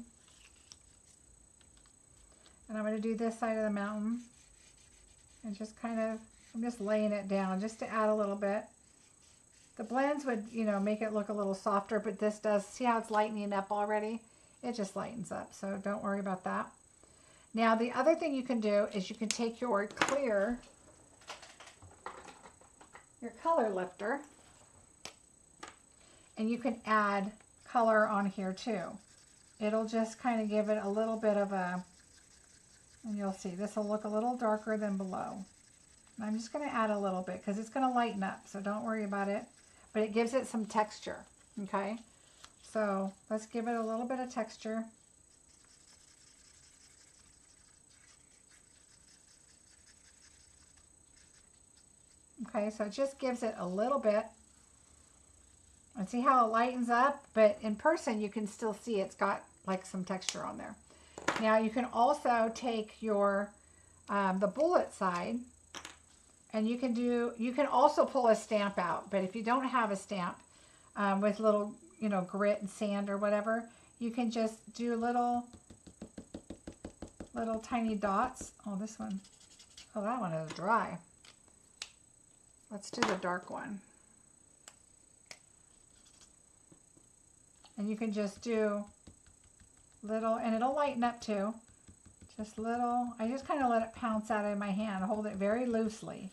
Speaker 1: And I'm going to do this side of the mountain. And just kind of, I'm just laying it down just to add a little bit. The blends would, make it look a little softer, but this does, see how it's lightening up already? It just lightens up, so don't worry about that. Now the other thing you can do is you can take your clear, your color lifter, and you can add color on here too. It'll just kind of give it a little bit of a, and you'll see this will look a little darker than below. And I'm just going to add a little bit because it's going to lighten up, so don't worry about it. But it gives it some texture, okay? So let's give it a little bit of texture. Okay, so it just gives it a little bit. And see how it lightens up? But in person, you can still see it's got like some texture on there. Now you can also take your, the bullet side, and you can also pull a stamp out. But if you don't have a stamp with little, grit and sand or whatever, you can just do little tiny dots. Oh, this one, oh, that one is dry. Let's do the dark one. And you can just do little, and it'll lighten up too. Just little, I just kind of let it pounce out of my hand, hold it very loosely.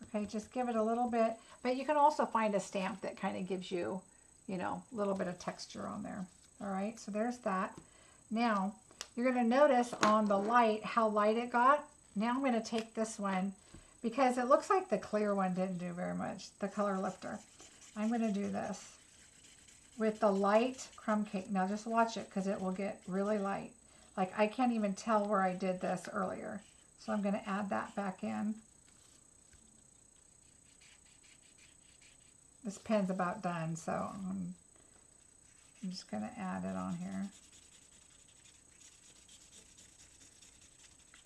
Speaker 1: Okay, just give it a little bit, but you can also find a stamp that kind of gives you, you know, a little bit of texture on there. All right, so there's that. Now, you're going to notice on the light how light it got. Now I'm going to take this one because it looks like the clear one didn't do very much, the color lifter. I'm going to do this with the light crumb cake. Now just watch it because it will get really light. Like I can't even tell where I did this earlier. So I'm going to add that back in. This pen's about done, so I'm just going to add it on here.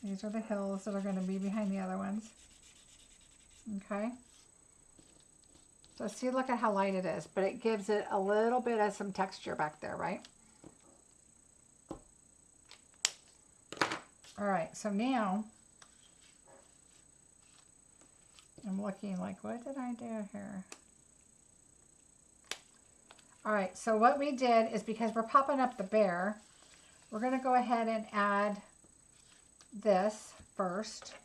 Speaker 1: These are the hills that are going to be behind the other ones. Okay. So see, look at how light it is, but it gives it a little bit of some texture back there, right? All right, so now I'm looking like, what did I do here? All right, so what we did is because we're popping up the bear, we're going to go ahead and add this first,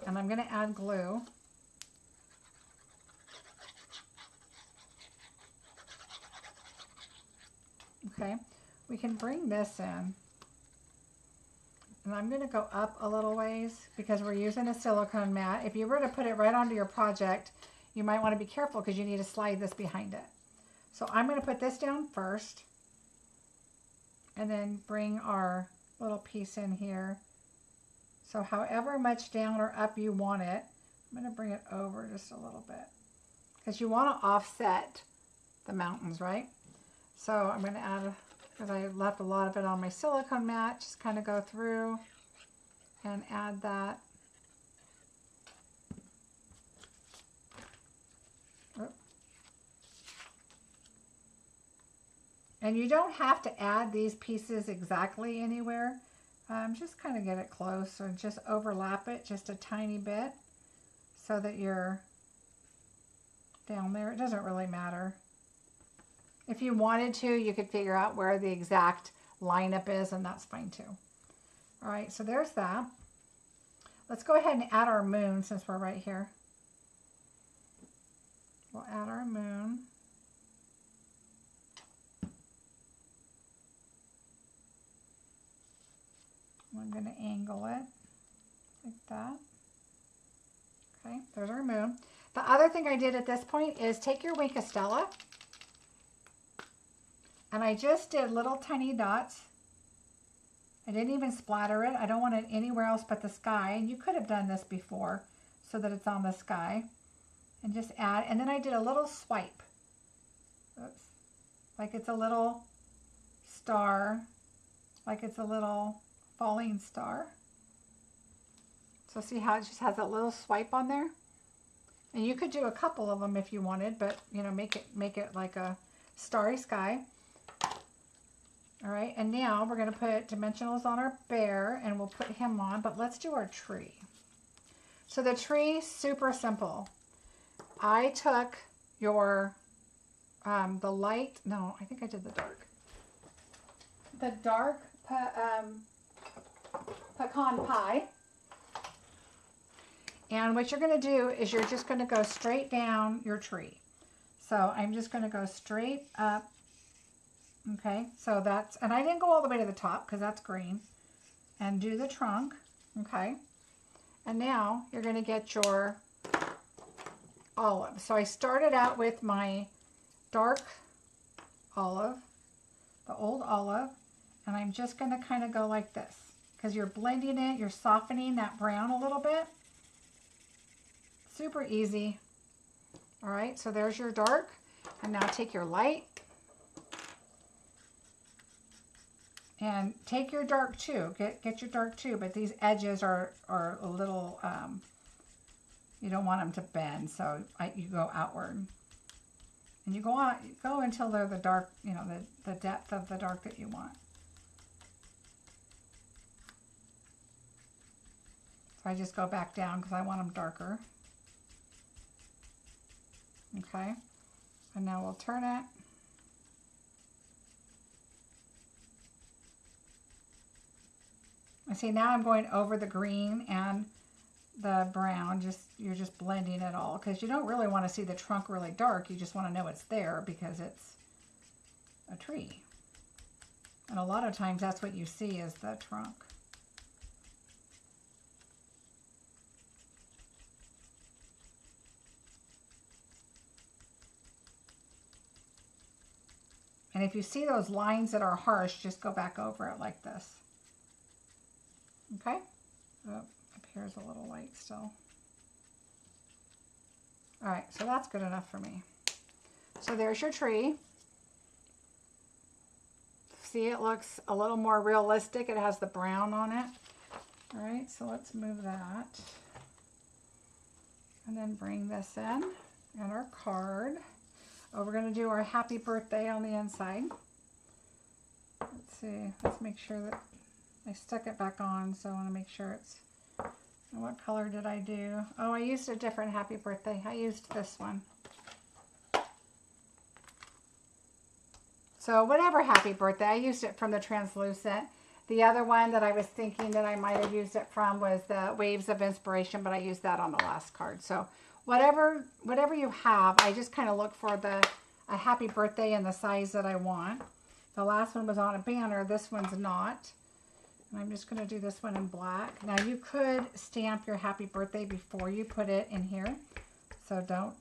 Speaker 1: and I'm going to add glue. Okay, we can bring this in, and I'm going to go up a little ways because we're using a silicone mat. If you were to put it right onto your project, you might want to be careful because you need to slide this behind it. So I'm going to put this down first and then bring our little piece in here. So however much down or up you want it, I'm going to bring it over just a little bit because you want to offset the mountains, right? So I'm going to add, because I left a lot of it on my silicone mat, just kind of go through and add that. And you don't have to add these pieces exactly anywhere. Just kind of get it close or just overlap it just a tiny bit so that you're down there. It doesn't really matter. If you wanted to, you could figure out where the exact lineup is, and that's fine too. All right, so there's that. Let's go ahead and add our moon since we're right here. We'll add our moon. I'm going to angle it like that. Okay, there's our moon. The other thing I did at this point is take your Wink of Stella, and I just did little tiny dots. I didn't even splatter it. I don't want it anywhere else but the sky. And you could have done this before so that it's on the sky. And just add, and then I did a little swipe. Oops. Like it's a little star, like it's a little falling star. So see how it just has a little swipe on there? And you could do a couple of them if you wanted, but you know, make it like a starry sky. All right, and now we're going to put dimensionals on our bear, and we'll put him on, but let's do our tree. So the tree, super simple. I took your, the light, no, I think I did the dark. The dark pecan pie. And what you're going to do is you're just going to go straight down your tree. So I'm just going to go straight up. Okay, so that's, and I didn't go all the way to the top because that's green. And do the trunk, okay? And now you're going to get your olive. So I started out with my dark olive, the old olive, and I'm just going to kind of go like this because you're blending it, you're softening that brown a little bit. Super easy. All right, so there's your dark. And now take your light. And take your dark too. Get your dark too, but these edges are a little, you don't want them to bend, so you go outward. And you go until they're the dark, you know, the depth of the dark that you want. So I just go back down because I want them darker. Okay, and now we'll turn it. And see, now I'm going over the green and the brown. You're just blending it all because you don't really want to see the trunk really dark. You just want to know it's there because it's a tree. And a lot of times that's what you see is the trunk. And if you see those lines that are harsh, just go back over it like this. Okay? Oh, up here's a little light still. All right, so that's good enough for me. So there's your tree. See, it looks a little more realistic. It has the brown on it. All right, so let's move that. And then bring this in and our card. Oh, we're going to do our happy birthday on the inside. Let's see. Let's make sure that I stuck it back on, so I want to make sure it's... And what color did I do? Oh, I used a different happy birthday. I used this one. So whatever happy birthday, I used it from the translucent. The other one that I was thinking that I might have used it from was the Waves of Inspiration, but I used that on the last card. So whatever you have, I just kind of look for a happy birthday in the size that I want. The last one was on a banner. This one's not. And I'm just going to do this one in black. Now you could stamp your happy birthday before you put it in here. So don't,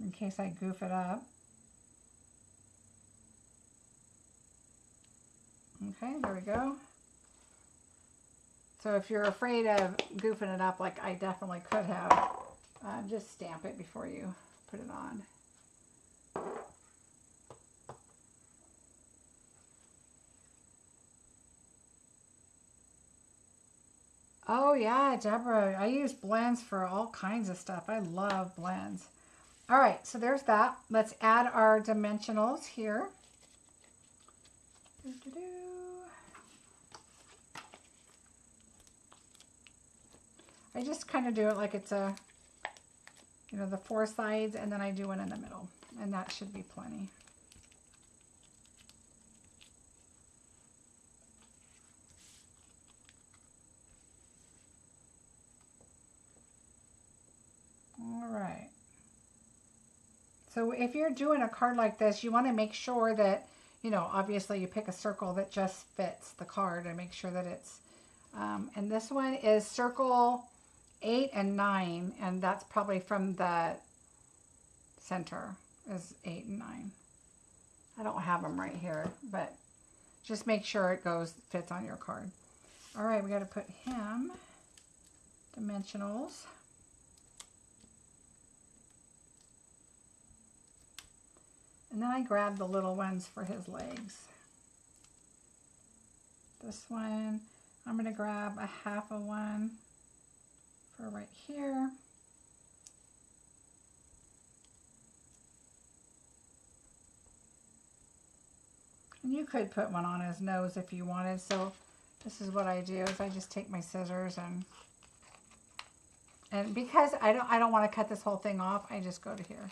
Speaker 1: in case I goof it up. Okay, there we go. So if you're afraid of goofing it up like I definitely could have, just stamp it before you put it on. Oh yeah, Deborah, I use blends for all kinds of stuff. I love blends. All right, so there's that. Let's add our dimensionals here. I just kind of do it like it's a, you know, the 4 sides, and then I do one in the middle, and that should be plenty. All right. So if you're doing a card like this, you want to make sure that, you know, obviously you pick a circle that just fits the card and make sure that it's, and this one is circle 8 and 9, and that's probably from the center is 8 and 9. I don't have them right here, but just make sure it fits on your card. All right, we got to put him dimensionals. And then I grab the little ones for his legs. This one, I'm going to grab a half of one for right here. And you could put one on his nose if you wanted. So this is what I do is I just take my scissors and because I don't want to cut this whole thing off, I just go to here.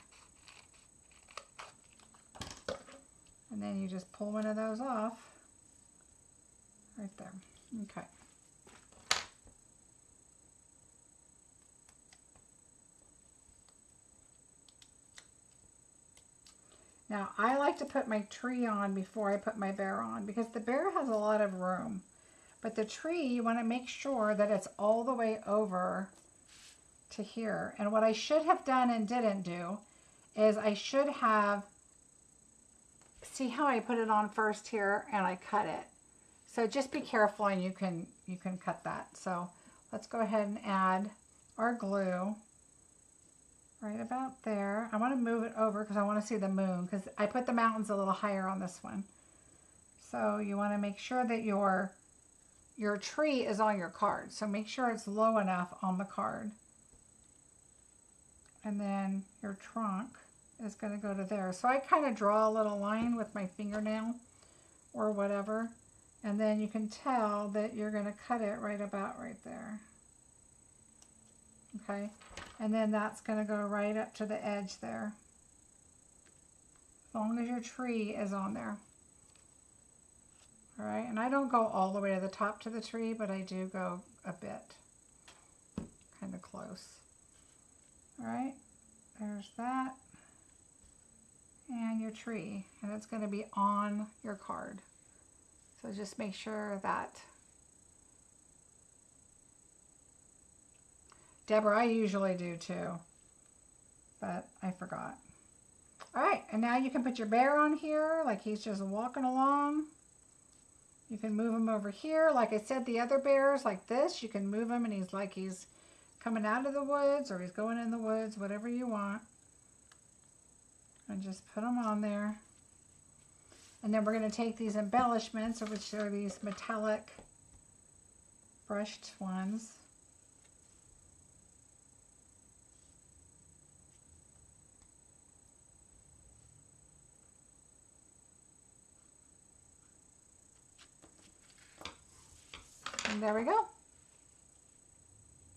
Speaker 1: And then you just pull one of those off right there. Okay. Now I like to put my tree on before I put my bear on because the bear has a lot of room. But the tree, you want to make sure that it's all the way over to here. And what I should have done and didn't do is I should have, see how I put it on first here and I cut it. So just be careful and you can cut that. So let's go ahead and add our glue right about there. I want to move it over because I want to see the moon because I put the mountains a little higher on this one. So you want to make sure that your tree is on your card. So make sure it's low enough on the card. And then your trunk is going to go to there. So I kind of draw a little line with my fingernail or whatever. And then you can tell that you're going to cut it right about right there. Okay, and then that's going to go right up to the edge there. As long as your tree is on there. All right, and I don't go all the way to the top to the tree, but I do go a bit, kind of close. All right, there's that. And your tree, and it's going to be on your card. So just make sure that. Deborah, I usually do too, but I forgot. All right, and now you can put your bear on here like he's just walking along. You can move him over here. Like I said, the other bears like this, you can move him and he's like he's coming out of the woods or he's going in the woods, whatever you want. And just put them on there. And then we're going to take these embellishments, which are these metallic brushed ones. And there we go.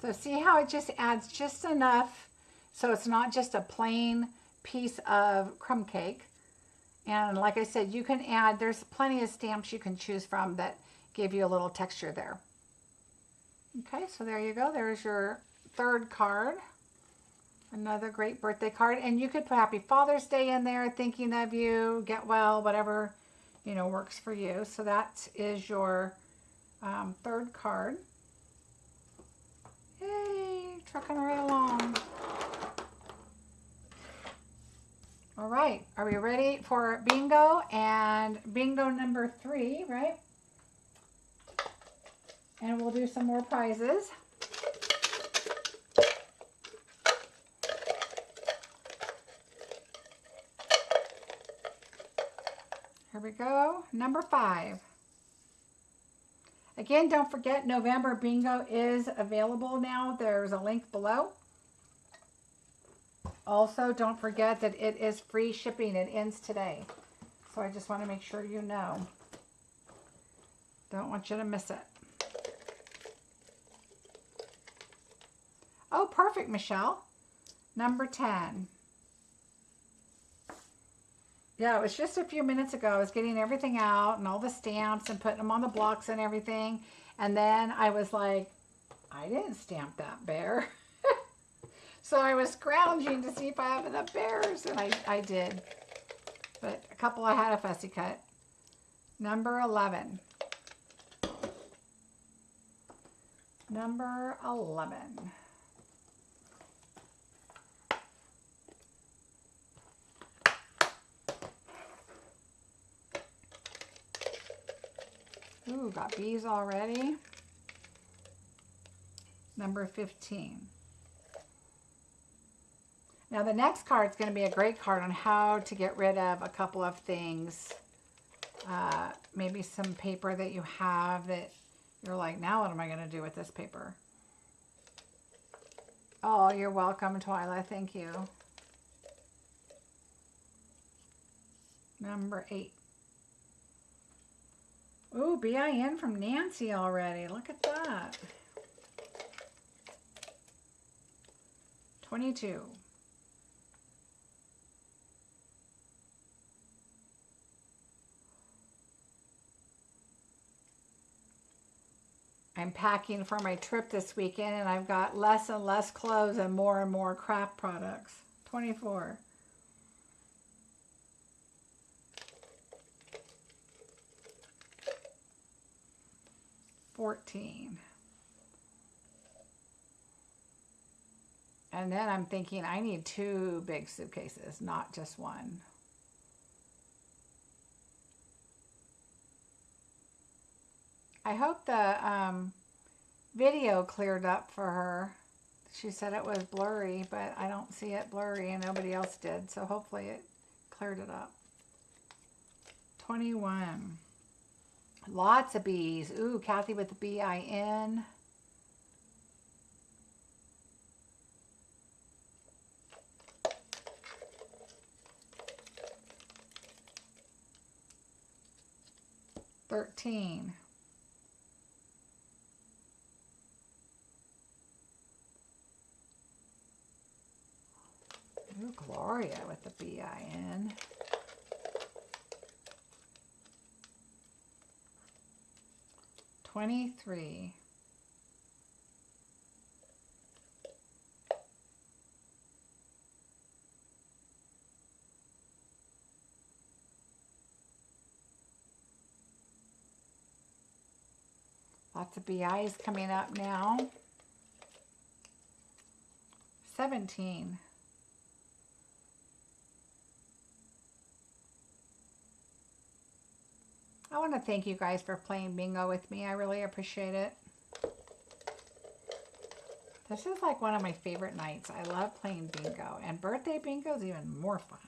Speaker 1: So see how it just adds just enough so it's not just a plain piece of crumb cake. And like I said, you can add, there's plenty of stamps you can choose from that give you a little texture there. Okay, so there you go. There's your third card. Another great birthday card. And you could put Happy Father's Day in there, thinking of you, get well, whatever, you know, works for you. So that is your third card. Yay, trucking right along. All right, are we ready for bingo? And bingo number 3, right? And we'll do some more prizes. Here we go, number 5. Again, don't forget, November bingo is available now. There's a link below. Also, don't forget that it is free shipping. It ends today. So I just want to make sure you know. Don't want you to miss it. Oh, perfect, Michelle. Number 10. Yeah, it was just a few minutes ago. I was getting everything out and all the stamps and putting them on the blocks and everything. And then I was like, I didn't stamp that bear. So I was scrounging to see if I have enough bears, and I did. But a couple I had a fussy cut. Number 11. Number 11. Ooh, got bees already. Number 15. Now the next card is going to be a great card on how to get rid of a couple of things. Maybe some paper that you have that you're like, now what am I going to do with this paper? Oh, you're welcome, Twyla. Thank you. Number 8. Ooh, BIN from Nancy already. Look at that. 22. I'm packing for my trip this weekend, and I've got less and less clothes and more craft products. 24. 14. And then I'm thinking I need 2 big suitcases, not just one. I hope the video cleared up for her. She said it was blurry, but I don't see it blurry and nobody else did. So hopefully it cleared it up. 21. Lots of bees. Ooh, Kathy with the BIN. 13. Ooh, Gloria with the B-I-N. 23. Lots of BIs coming up now. 17. I want to thank you guys for playing bingo with me. I really appreciate it. This is like one of my favorite nights. I love playing bingo. And birthday bingo is even more fun.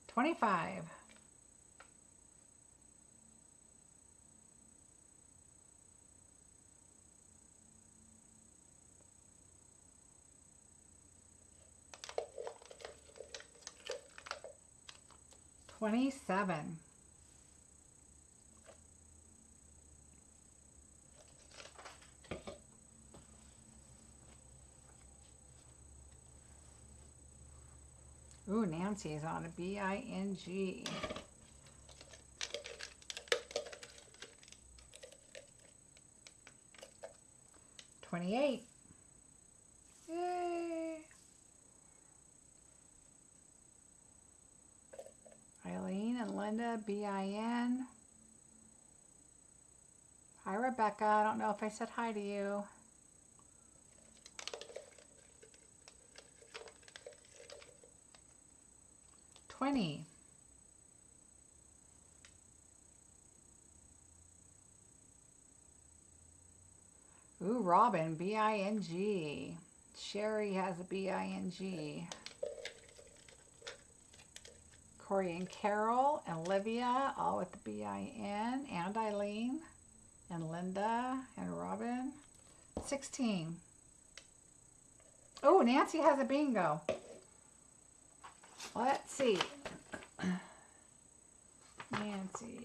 Speaker 1: 25. $27. Ooh, Nancy is on a B-I-N-G. 28. Yay! Eileen and Linda, B-I-N. Hi, Rebecca. I don't know if I said hi to you. $20. Ooh, Robin, B-I-N-G. Sherry has a B-I-N-G. Corey and Carol and Olivia, all with the B-I-N. And Eileen and Linda and Robin. 16. Oh, Nancy has a bingo. Let's see. Nancy.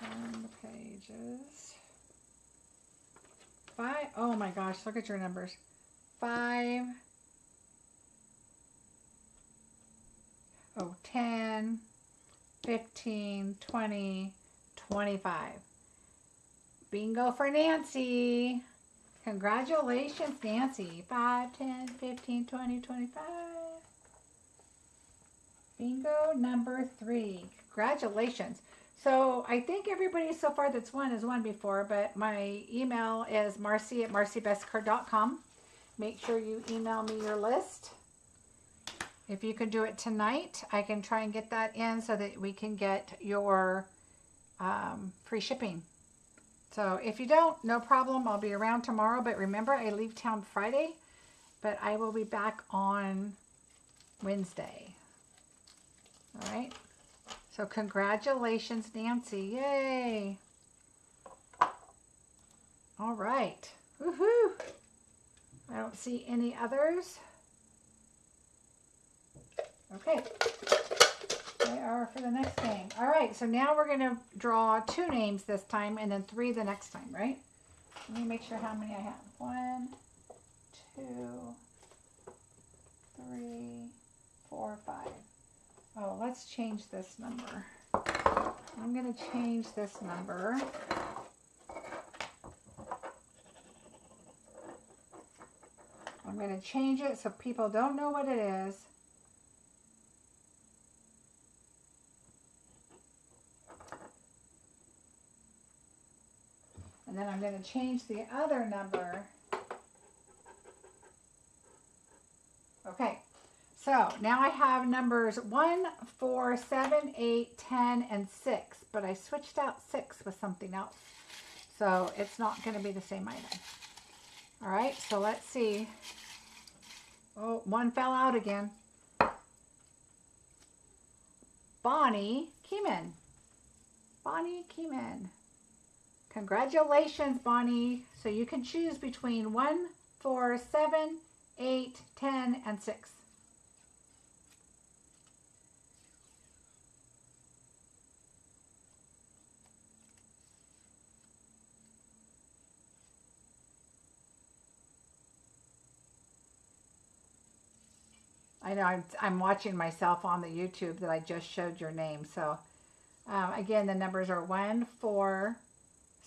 Speaker 1: Turn the pages. 5. Oh my gosh, look at your numbers. 5. 10, 15, 20, 25. Bingo for Nancy. Congratulations, Nancy. 5, 10, 15, 20, 25. Bingo number 3. Congratulations. So I think everybody so far that's won has won before, but my email is Marcie at marciebeseckerdesigns.com. Make sure you email me your list. If you can do it tonight, I can try and get that in so that we can get your free shipping. So if you don't, no problem. I'll be around tomorrow. But remember, I leave town Friday, but I will be back on Wednesday. All right. So congratulations, Nancy. Yay. All right. Woohoo. I don't see any others. Okay. They are for the next game. All right. So now we're going to draw 2 names this time and then 3 the next time, right? Let me make sure how many I have. 1, 2, 3, 4, 5. Oh, let's change this number. I'm going to change this number. I'm going to change it so people don't know what it is. And then I'm going to change the other number. Okay. So now I have numbers 1, 4, 7, 8, 10, and 6, but I switched out 6 with something else. So it's not going to be the same item. All right, so let's see. Oh, 1 fell out again. Bonnie Keeman. Bonnie Keeman. Congratulations, Bonnie. So you can choose between 1, 4, 7, 8, 10, and 6. I know I'm watching myself on the YouTube that I just showed your name. So again, the numbers are 1, 4,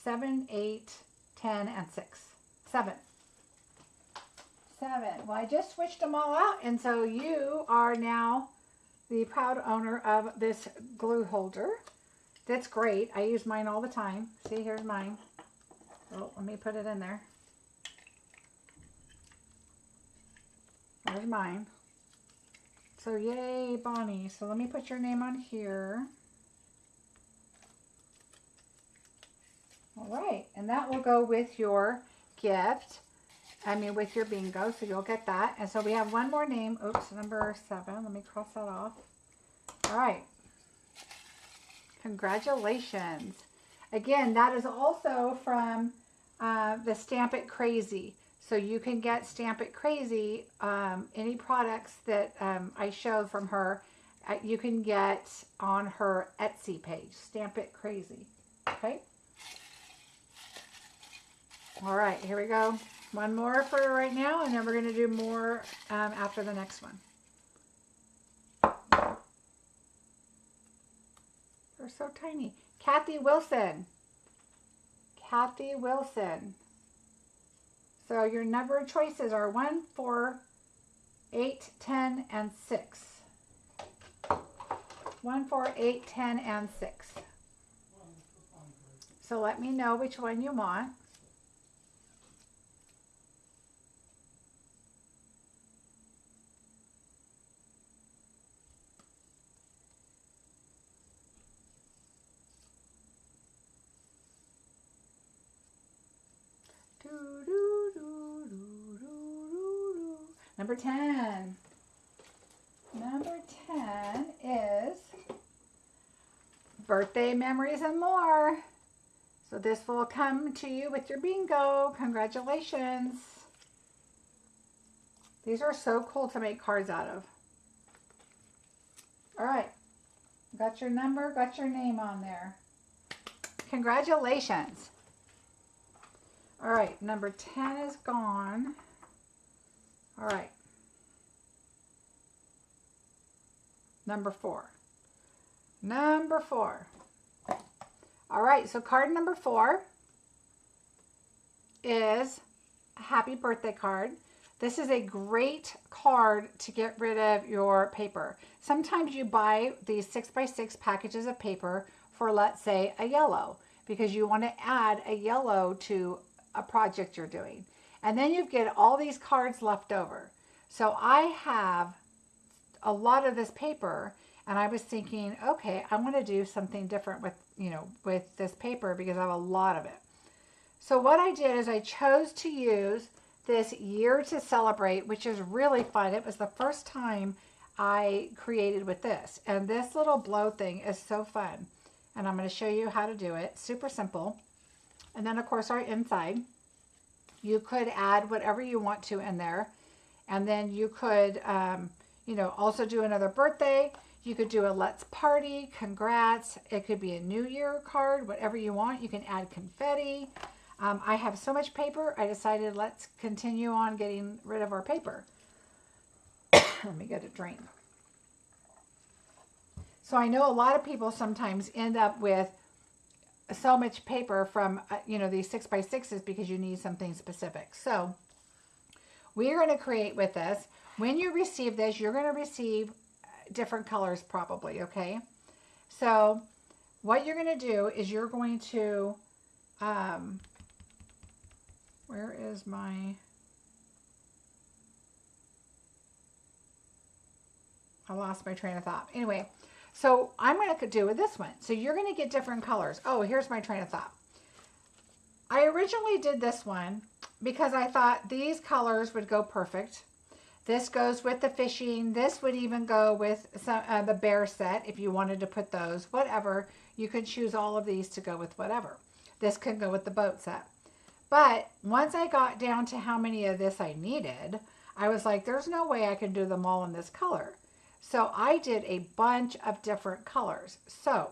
Speaker 1: 7, 8, 10, and 6. 7. 7. Well, I just switched them all out, and so you are now the proud owner of this glue holder. That's great. I use mine all the time. See, here's mine. Oh, let me put it in there. There's mine. So yay, Bonnie. So let me put your name on here. All right, and that will go with your gift. I mean, with your bingo, so you'll get that. And so we have one more name. Oops, number 7. Let me cross that off. All right. Congratulations. Again, that is also from the Stamp It Crazy. So you can get Stamp It Crazy, any products that I showed from her, you can get on her Etsy page, Stamp It Crazy. Okay. All right, here we go. One more for right now, and then we're going to do more after the next one. They're so tiny. Kathy Wilson. Kathy Wilson. So your number of choices are 1, 4, 8, 10, and 6. 1, 4, 8, 10, and 6. So let me know which one you want. Number 10. Number 10 is Birthday Memories and More. So this will come to you with your bingo. Congratulations. These are so cool to make cards out of. All right. Got your number, got your name on there. Congratulations. All right, number 10 is gone. All right. Number 4. Number 4. All right, so card number 4 is a happy birthday card. This is a great card to get rid of your paper. Sometimes you buy these 6x6 packages of paper for, let's say, a yellow, because you want to add a yellow to a project you're doing. And then you get all these cards left over. So I have a lot of this paper, and I was thinking, okay, I want to do something different with, with this paper because I have a lot of it. So what I did is I chose to use this Year to Celebrate, which is really fun. It was the first time I created with this. And this little blow thing is so fun. And I'm going to show you how to do it. Super simple. And then, of course, our inside. You could add whatever you want to in there. And then you could, also do another birthday. You could do a let's party, congrats. It could be a New Year card, whatever you want. You can add confetti. I have so much paper, I decided let's continue on getting rid of our paper. Let me get a drink. So I know a lot of people sometimes end up with so much paper from, these 6x6s because you need something specific. So we're going to create with this. When you receive this, you're going to receive different colors probably, okay? So what you're going to do is you're going to, where is my, I lost my train of thought. Anyway, so I'm going to do with this one. So you're going to get different colors. Oh, here's my train of thought. I originally did this one because I thought these colors would go perfect. This goes with the fishing. This would even go with some, the bear set if you wanted to put those. Whatever. You could choose all of these to go with whatever. This could go with the boat set. But once I got down to how many of this I needed, I was like, there's no way I can do them all in this color. So I did a bunch of different colors. So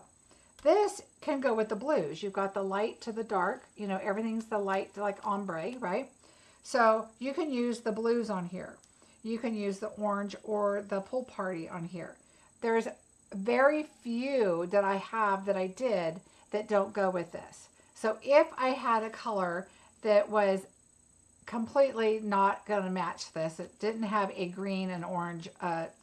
Speaker 1: this can go with the blues. You've got the light to the dark. Everything's the light to like ombre, right? So you can use the blues on here. you can use the orange or the pool party on here. There's very few that I have that I did that don't go with this. So if I had a color that was completely not going to match this, it didn't have a green and orange,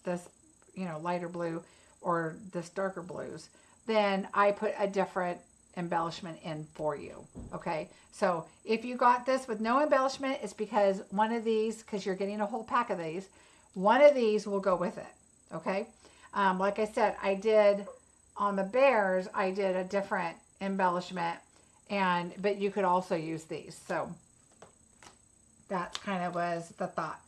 Speaker 1: this, you know, lighter blue or this darker blues, then I put a different embellishment in for you. Okay, so if you got this with no embellishment, it's because one of these, because you're getting a whole pack of these, one of these will go with it. Okay, like I said, I did on the bears, I did a different embellishment, but you could also use these. So that kind of was the thought.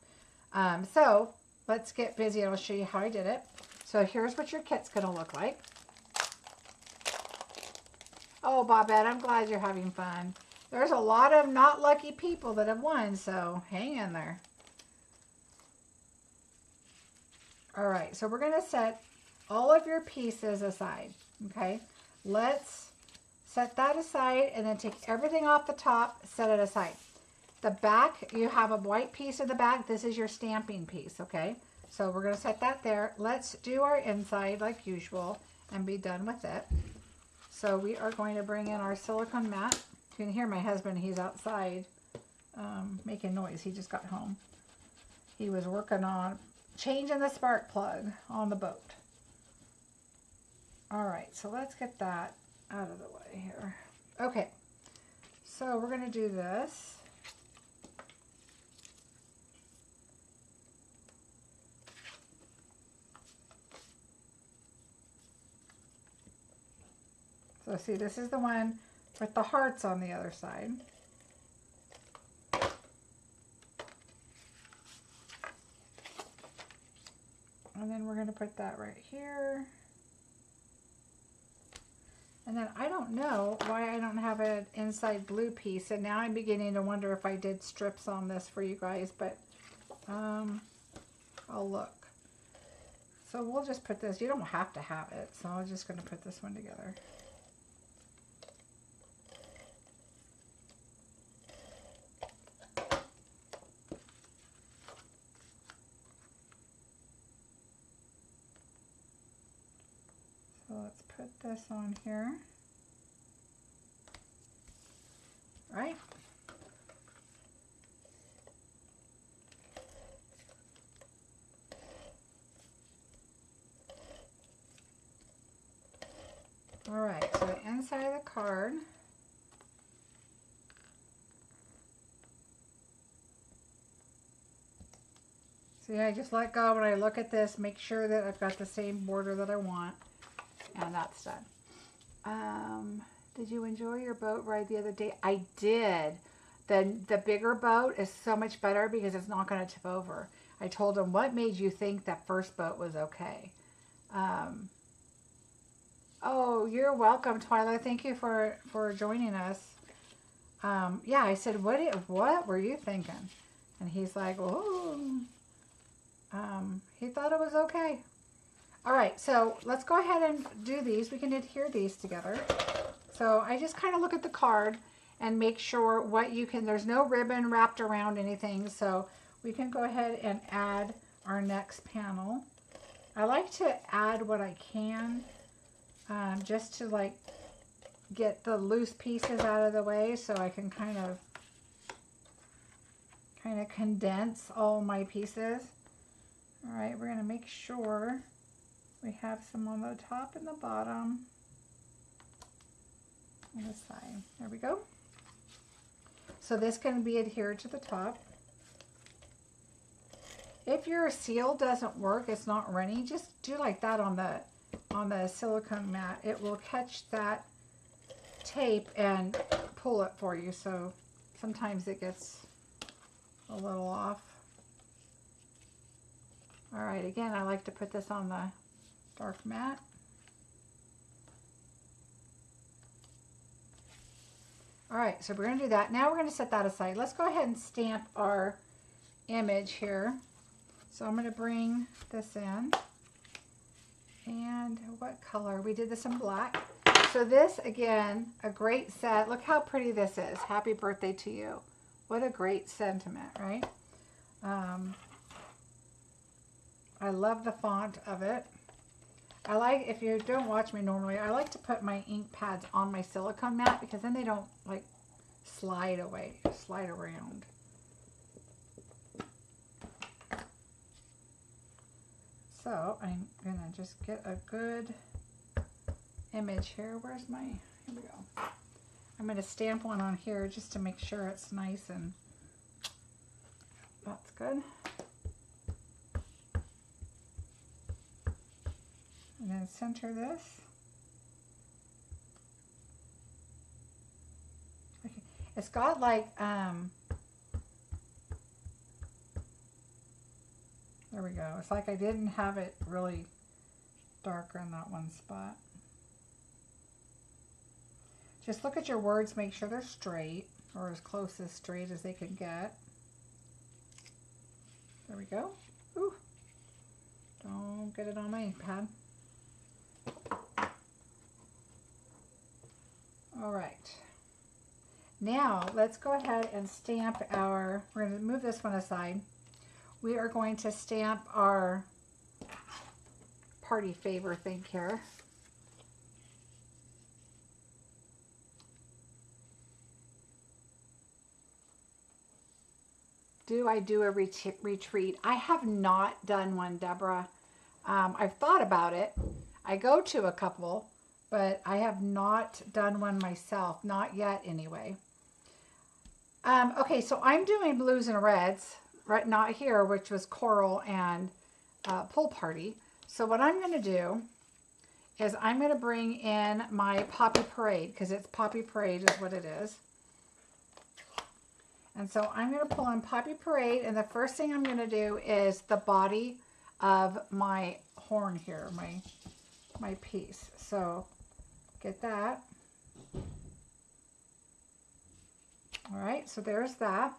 Speaker 1: So let's get busy and I'll show you how I did it. So here's what your kit's going to look like. Oh, Bobette, I'm glad you're having fun. There's a lot of not lucky people that have won, so hang in there. All right, so we're going to set all of your pieces aside, okay? Let's set that aside and then take everything off the top, set it aside. The back, you have a white piece of the back. This is your stamping piece, okay? So we're going to set that there. Let's do our inside like usual and be done with it. So we are going to bring in our silicone mat. You can hear my husband, he's outside making noise. He just got home. He was working on changing the spark plug on the boat. All right, so let's get that out of the way here. Okay, so we're going to do this. So see, this is the one with the hearts on the other side. And then we're going to put that right here. And then I don't know why I don't have an inside blue piece. And now I'm beginning to wonder if I did strips on this for you guys, but I'll look. So we'll just put this. You don't have to have it. So I'm just going to put this one together. So let's put this on here. Right? All right, so the inside of the card. See, I just let go when I look at this, make sure that I've got the same border that I want. And that's done. Did you enjoy your boat ride the other day? I did. The bigger boat is so much better because it's not going to tip over. I told him, what made you think that first boat was okay? Oh, you're welcome, Twyla. Thank you for joining us. Yeah, I said, what were you thinking? And he's like, oh, he thought it was okay. All right, so let's go ahead and do these. We can adhere these together. So I just kind of look at the card and make sure what you can, there's no ribbon wrapped around anything, so we can go ahead and add our next panel. I like to add what I can just to like get the loose pieces out of the way so I can kind of condense all my pieces. All right, we're going to make sure we have some on the top and the bottom on the side. There we go. So this can be adhered to the top. If your seal doesn't work, it's not running, just do like that on the silicone mat. It will catch that tape and pull it for you. So sometimes it gets a little off. All right, again, I like to put this on the dark mat. All right, so we're going to do that. Now we're going to set that aside. Let's go ahead and stamp our image here. So I'm going to bring this in. And what color? We did this in black. So this, again, a great set. Look how pretty this is. Happy birthday to you. What a great sentiment, right? I love the font of it. I like, if you don't watch me normally, I like to put my ink pads on my silicone mat because then they don't like slide away, slide around. So I'm gonna just get a good image here. Where's my, here we go. I'm gonna stamp one on here just to make sure it's nice, and that's good. And then center this. Okay. It's got like, there we go. It's like I didn't have it really darker in that one spot. Just look at your words, make sure they're straight, or as close as straight as they can get. There we go. Ooh. Don't get it on my ink pad. All right. Now let's go ahead and stamp our, we're going to move this one aside. We are going to stamp our party favor thing here. Do I do a retreat? I have not done one, Deborah. I've thought about it. I go to a couple, but I have not done one myself. Not yet, anyway. Okay, so I'm doing blues and reds, right? Not here, which was coral and pool party. So what I'm going to do is I'm going to bring in my Poppy Parade, because it's Poppy Parade is what it is. And so I'm going to pull in Poppy Parade, and the first thing I'm going to do is the body of my horn here, my piece. So get that. All right, so there's that.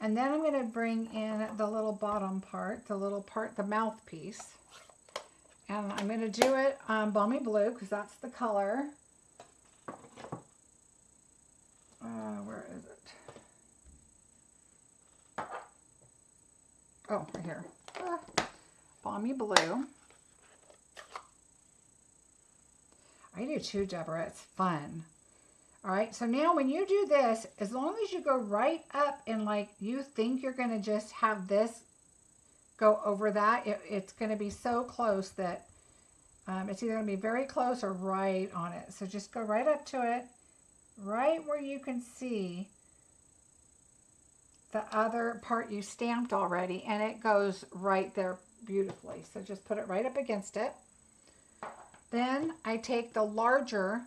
Speaker 1: And then I'm going to bring in the little bottom part, the mouthpiece. And I'm going to do it Balmy Blue, because that's the color. Where is it? Oh, right here. Balmy Blue. I do too, Deborah. It's fun. All right, so now when you do this, as long as you go right up and like you think you're going to just have this go over that, it's going to be so close that it's either going to be very close or right on it. So just go right up to it, right where you can see the other part you stamped already, and it goes right there beautifully. So just put it right up against it. Then I take the larger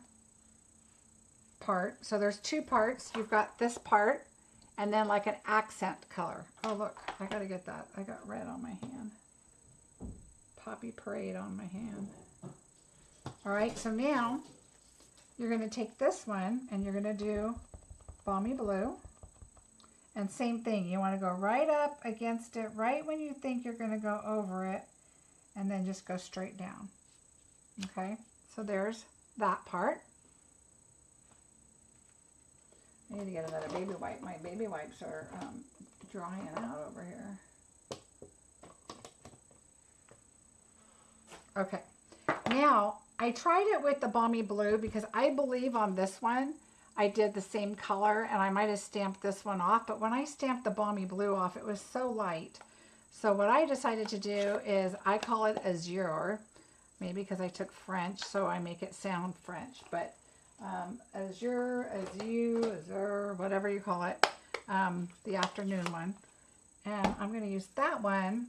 Speaker 1: part. So there's two parts. You've got this part and then like an accent color. Oh, look, I got to get that. I got red on my hand. Poppy Parade on my hand. All right, so now you're going to take this one and you're going to do Balmy Blue. And same thing, you want to go right up against it, right when you think you're going to go over it, and then just go straight down. Okay, so there's that part. I need to get another baby wipe. My baby wipes are drying out over here. Okay, now I tried it with the Balmy Blue because I believe on this one I did the same color, and I might have stamped this one off, but when I stamped the Balmy Blue off, it was so light. So what I decided to do is I call it Azure, maybe because I took French, so I make it sound French, but Azure, Azure, whatever you call it, the afternoon one. And I'm going to use that one,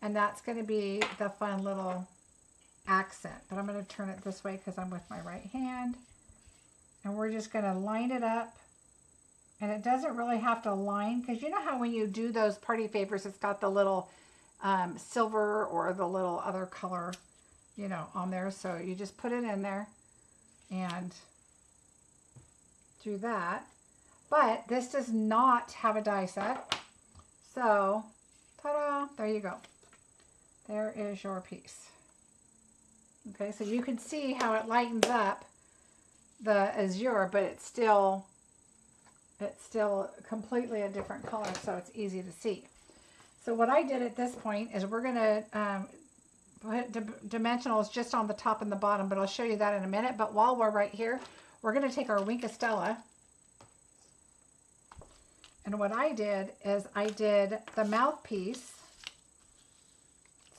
Speaker 1: and that's going to be the fun little accent. But I'm going to turn it this way because I'm with my right hand. And we're just going to line it up. And it doesn't really have to line, because you know how when you do those party favors, it's got the little silver or the little other color, you know, on there. So you just put it in there and do that. But this does not have a die set. So, ta-da, there you go. There is your piece. Okay, so you can see how it lightens up the Azure, but it's still completely a different color, so it's easy to see. So what I did at this point is we're going to put dimensionals just on the top and the bottom, but I'll show you that in a minute. But while we're right here, we're going to take our Wink of Stella. And what I did is I did the mouthpiece.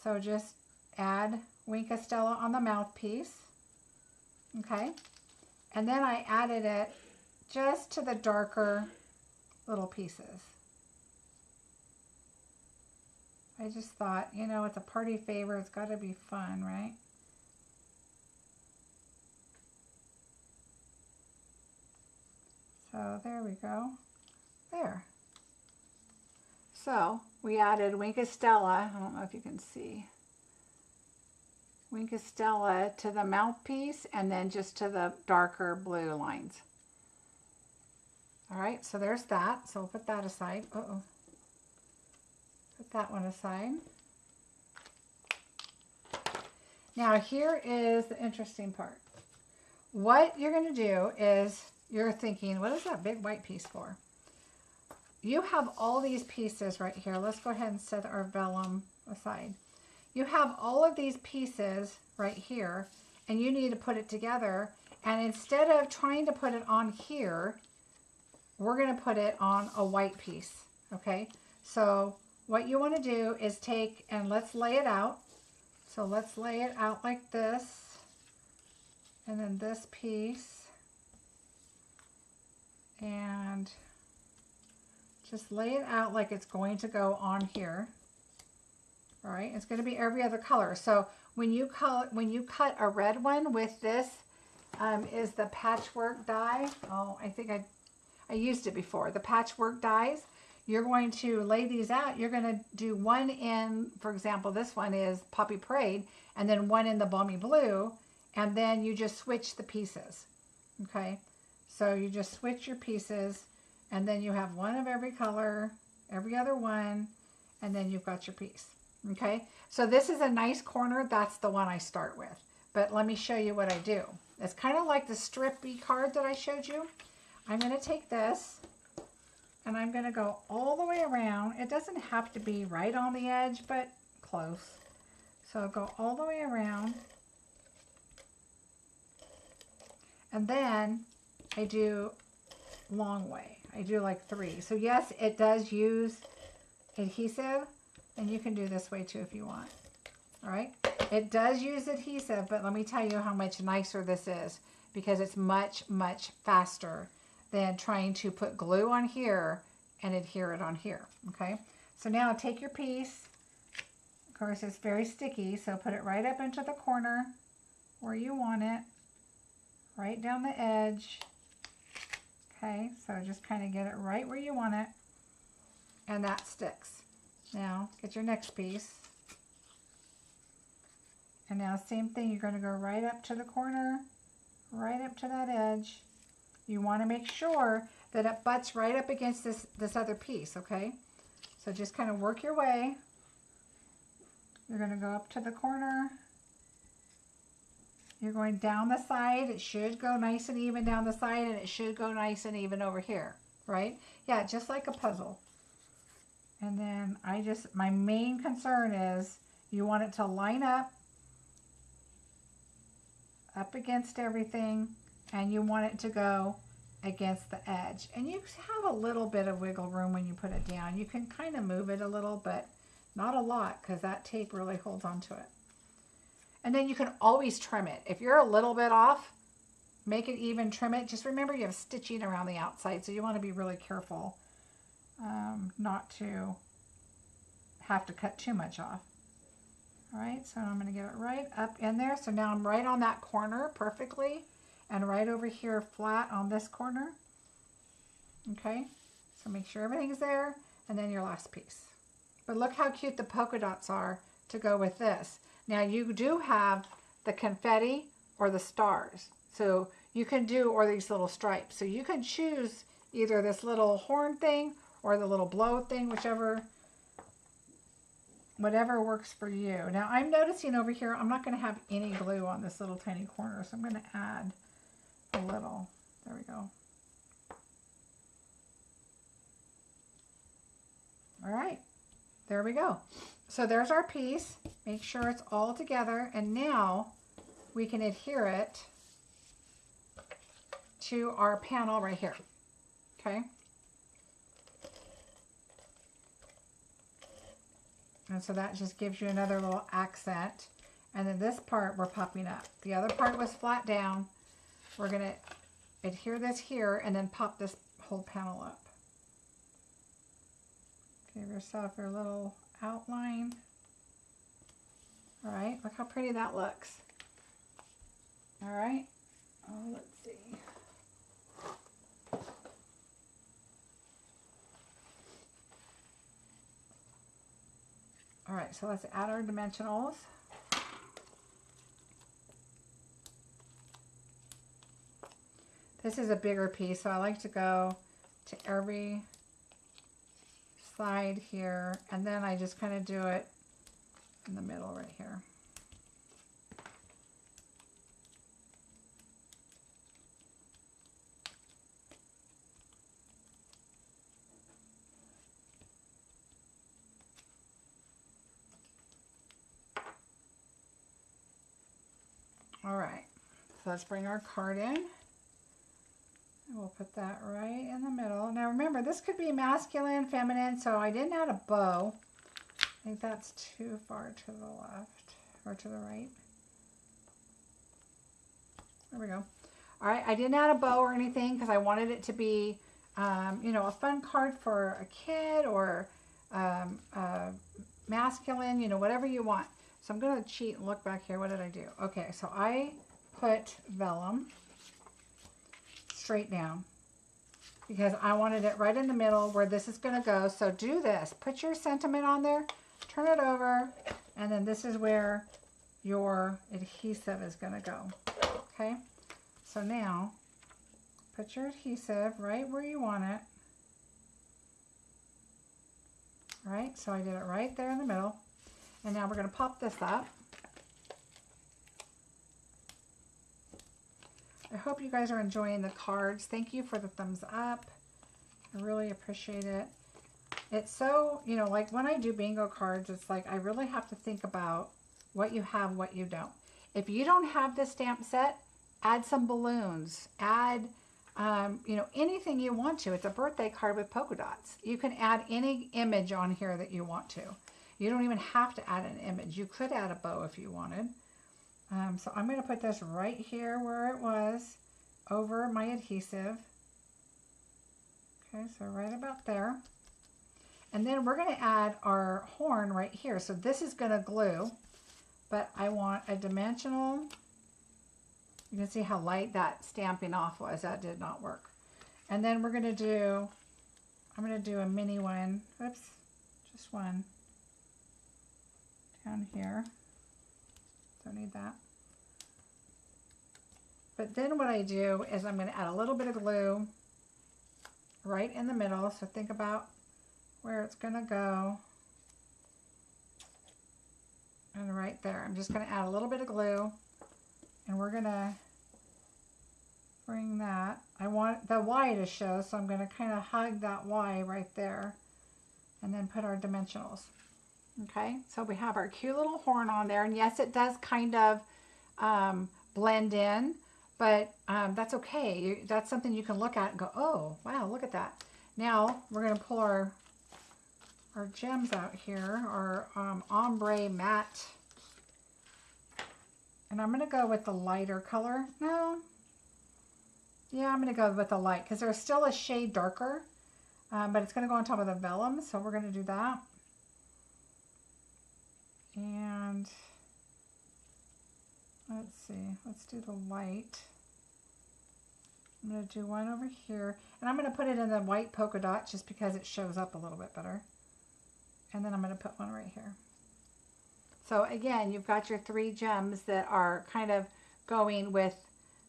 Speaker 1: So just add Wink of Stella on the mouthpiece. Okay. And then I added it just to the darker little pieces. I just thought, you know, it's a party favor. It's got to be fun, right? So there we go. There. So we added Wink of Stella. I don't know if you can see. Wink of Stella to the mouthpiece and then just to the darker blue lines. All right, so there's that. So we'll put that aside. Uh-oh. Put that one aside. Now here is the interesting part. What you're going to do is you're thinking, what is that big white piece for? You have all these pieces right here. Let's go ahead and set our vellum aside. You have all of these pieces right here, and you need to put it together. And instead of trying to put it on here, we're going to put it on a white piece, okay? So what you want to do is take and let's lay it out. So let's lay it out like this, and then this piece, and just lay it out like it's going to go on here. All right, it's going to be every other color. So when you cut a red one with this, is the patchwork die. Oh, I think I used it before. The patchwork dies. You're going to lay these out. You're going to do one in, for example, this one is Poppy Parade, and then one in the Balmy Blue, and then you just switch the pieces. Okay, so you just switch your pieces, and then you have one of every color, every other one, and then you've got your piece. Okay, so this is a nice corner. That's the one I start with. But let me show you what I do. It's kind of like the strippy card that I showed you. I'm going to take this, and I'm going to go all the way around. It doesn't have to be right on the edge, but close. So I'll go all the way around. And then I do long way. I do like 3. So yes, it does use adhesive, and you can do this way too if you want. All right. It does use adhesive, but let me tell you how much nicer this is, because it's much, much faster than trying to put glue on here and adhere it on here. Okay. So now take your piece. Of course, it's very sticky, so put it right up into the corner where you want it, right down the edge. Okay, so just kind of get it right where you want it, and that sticks. Now, get your next piece. And now, same thing, you're going to go right up to the corner, right up to that edge. You want to make sure that it butts right up against this other piece, okay? So just kind of work your way. You're going to go up to the corner. You're going down the side. It should go nice and even down the side, and it should go nice and even over here, right? Yeah, just like a puzzle. And then my main concern is you want it to line up against everything, and you want it to go against the edge. And you have a little bit of wiggle room when you put it down. You can kind of move it a little, but not a lot, because that tape really holds onto it. And then you can always trim it. If you're a little bit off, make it even, trim it. Just remember you have stitching around the outside, so you want to be really careful not to have to cut too much off. All right, so I'm going to get it right up in there. So now I'm right on that corner perfectly, and right over here flat on this corner. Okay, so make sure everything's there, and then your last piece. But look how cute the polka dots are to go with this. Now you do have the confetti or the stars. So you can do, or these little stripes. So you can choose either this little horn thing or the little blow thing, whatever works for you. Now I'm noticing over here, I'm not going to have any glue on this little tiny corner. So I'm going to add a little. There we go. All right. there we go. So there's our piece. Make sure it's all together, and now we can adhere it to our panel right here. Okay. And so that just gives you another little accent. And then this part we're popping up. The other part was flat down. We're going to adhere this here and then pop this whole panel up. Give yourself your little outline. All right, look how pretty that looks. All right, oh, let's see. All right, so let's add our dimensionals. This is a bigger piece, so I like to go to every side here, and then I just kind of do it in the middle right here. All right, so let's bring our card in. And we'll put that right in the middle. Now remember, this could be masculine, feminine, so I didn't add a bow. I think that's too far to the left or to the right. There we go. All right, I didn't add a bow or anything because I wanted it to be, you know, a fun card for a kid or masculine, you know, whatever you want. So I'm going to cheat and look back here. What did I do? Okay, so I put vellum straight down because I wanted it right in the middle where this is going to go. So do this. Put your sentiment on there, turn it over, and then this is where your adhesive is going to go. Okay, so now put your adhesive right where you want it. Right, so I did it right there in the middle. And now we're going to pop this up. I hope you guys are enjoying the cards. Thank you for the thumbs up. I really appreciate it. It's so, you know, like when I do bingo cards, it's like I really have to think about what you have, what you don't. If you don't have this stamp set, add some balloons. Add, you know, anything you want to. It's a birthday card with polka dots. You can add any image on here that you want to. You don't even have to add an image. You could add a bow if you wanted. So I'm going to put this right here where it was over my adhesive. Okay, so right about there. And then we're going to add our horn right here. So this is going to glue, but I want a dimensional. You can see how light that stamping off was. That did not work. And then we're going to do, I'm going to do a mini one. Oops, just one. Down here. Don't need that. But then what I do is I'm going to add a little bit of glue right in the middle. So think about where it's going to go. And right there. I'm just going to add a little bit of glue. And we're going to bring that. I want the Y to show, so I'm going to kind of hug that Y right there. And then put our dimensionals. Okay, so we have our cute little horn on there, and yes, it does kind of blend in, but that's okay. That's something you can look at and go, oh, wow, look at that. Now we're going to pull our gems out here, our ombre matte, and I'm going to go with the lighter color. No, yeah, I'm going to go with the light because there's still a shade darker, but it's going to go on top of the vellum, so we're going to do that. And let's see, let's do the light. I'm going to do one over here, and I'm going to put it in the white polka dot just because it shows up a little bit better. And then I'm going to put one right here. So again, you've got your 3 gems that are kind of going with,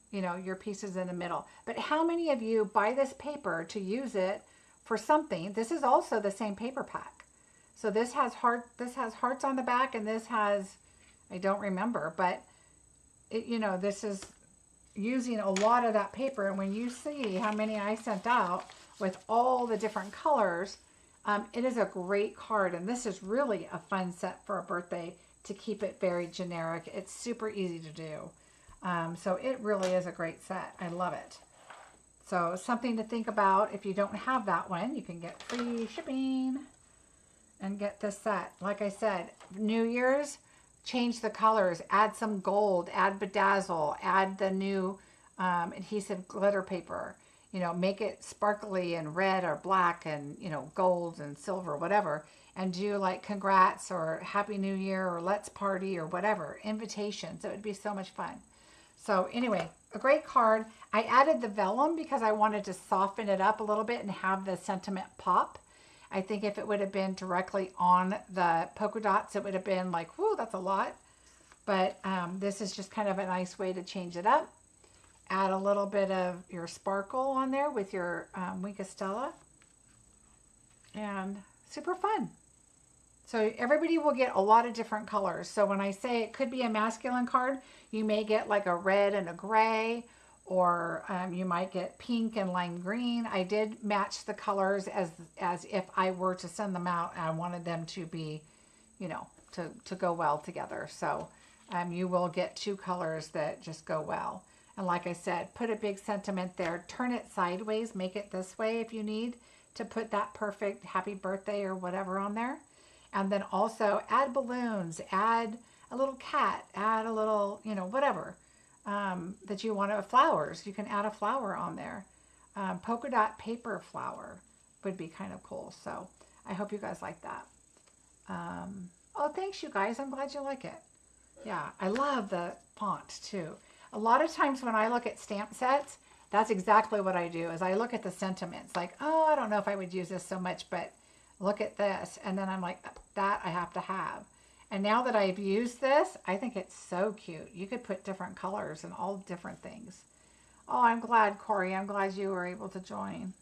Speaker 1: you know, your pieces in the middle. But how many of you buy this paper to use it for something? This is also the same paper pack. So this has hearts on the back, and this has, I don't remember, but it, you know, this is using a lot of that paper. And when you see how many I sent out with all the different colors, It is a great card, and this is really a fun set for a birthday to keep it very generic. It's super easy to do. So it really is a great set. I love it. So something to think about. If you don't have that one, you can get free shipping and get this set. Like I said, New Year's, change the colors, add some gold, add bedazzle, add the new adhesive glitter paper. You know, make it sparkly and red or black and, you know, gold and silver, whatever. And do like congrats or happy new year or let's party or whatever. Invitations. It would be so much fun. So anyway, a great card. I added the vellum because I wanted to soften it up a little bit and have the sentiment pop. I think if it would have been directly on the polka dots, it would have been like, whoo, that's a lot. But this is just kind of a nice way to change it up. Add a little bit of your sparkle on there with your Wink of Stella. And super fun. So everybody will get a lot of different colors. So when I say it could be a masculine card, you may get like a red and a gray, or you might get pink and lime green. I did match the colors as if I were to send them out. I wanted them to be, you know, to go well together. So you will get two colors that just go well. And like I said, put a big sentiment there. Turn it sideways. Make it this way if you need to put that perfect happy birthday or whatever on there. And then also add balloons, add a little cat, add a little, you know, whatever that you want to, flowers. You can add a flower on there. Polka dot paper flower would be kind of cool. So I hope you guys like that. Oh, thanks you guys. I'm glad you like it. Yeah, I love the font too. A lot of times when I look at stamp sets, that's exactly what I do is I look at the sentiments like, oh, I don't know if I would use this so much, but look at this. And then I'm like, that I have to have. And now that I've used this, I think it's so cute. You could put different colors and all different things. Oh, I'm glad, Corey. I'm glad you were able to join.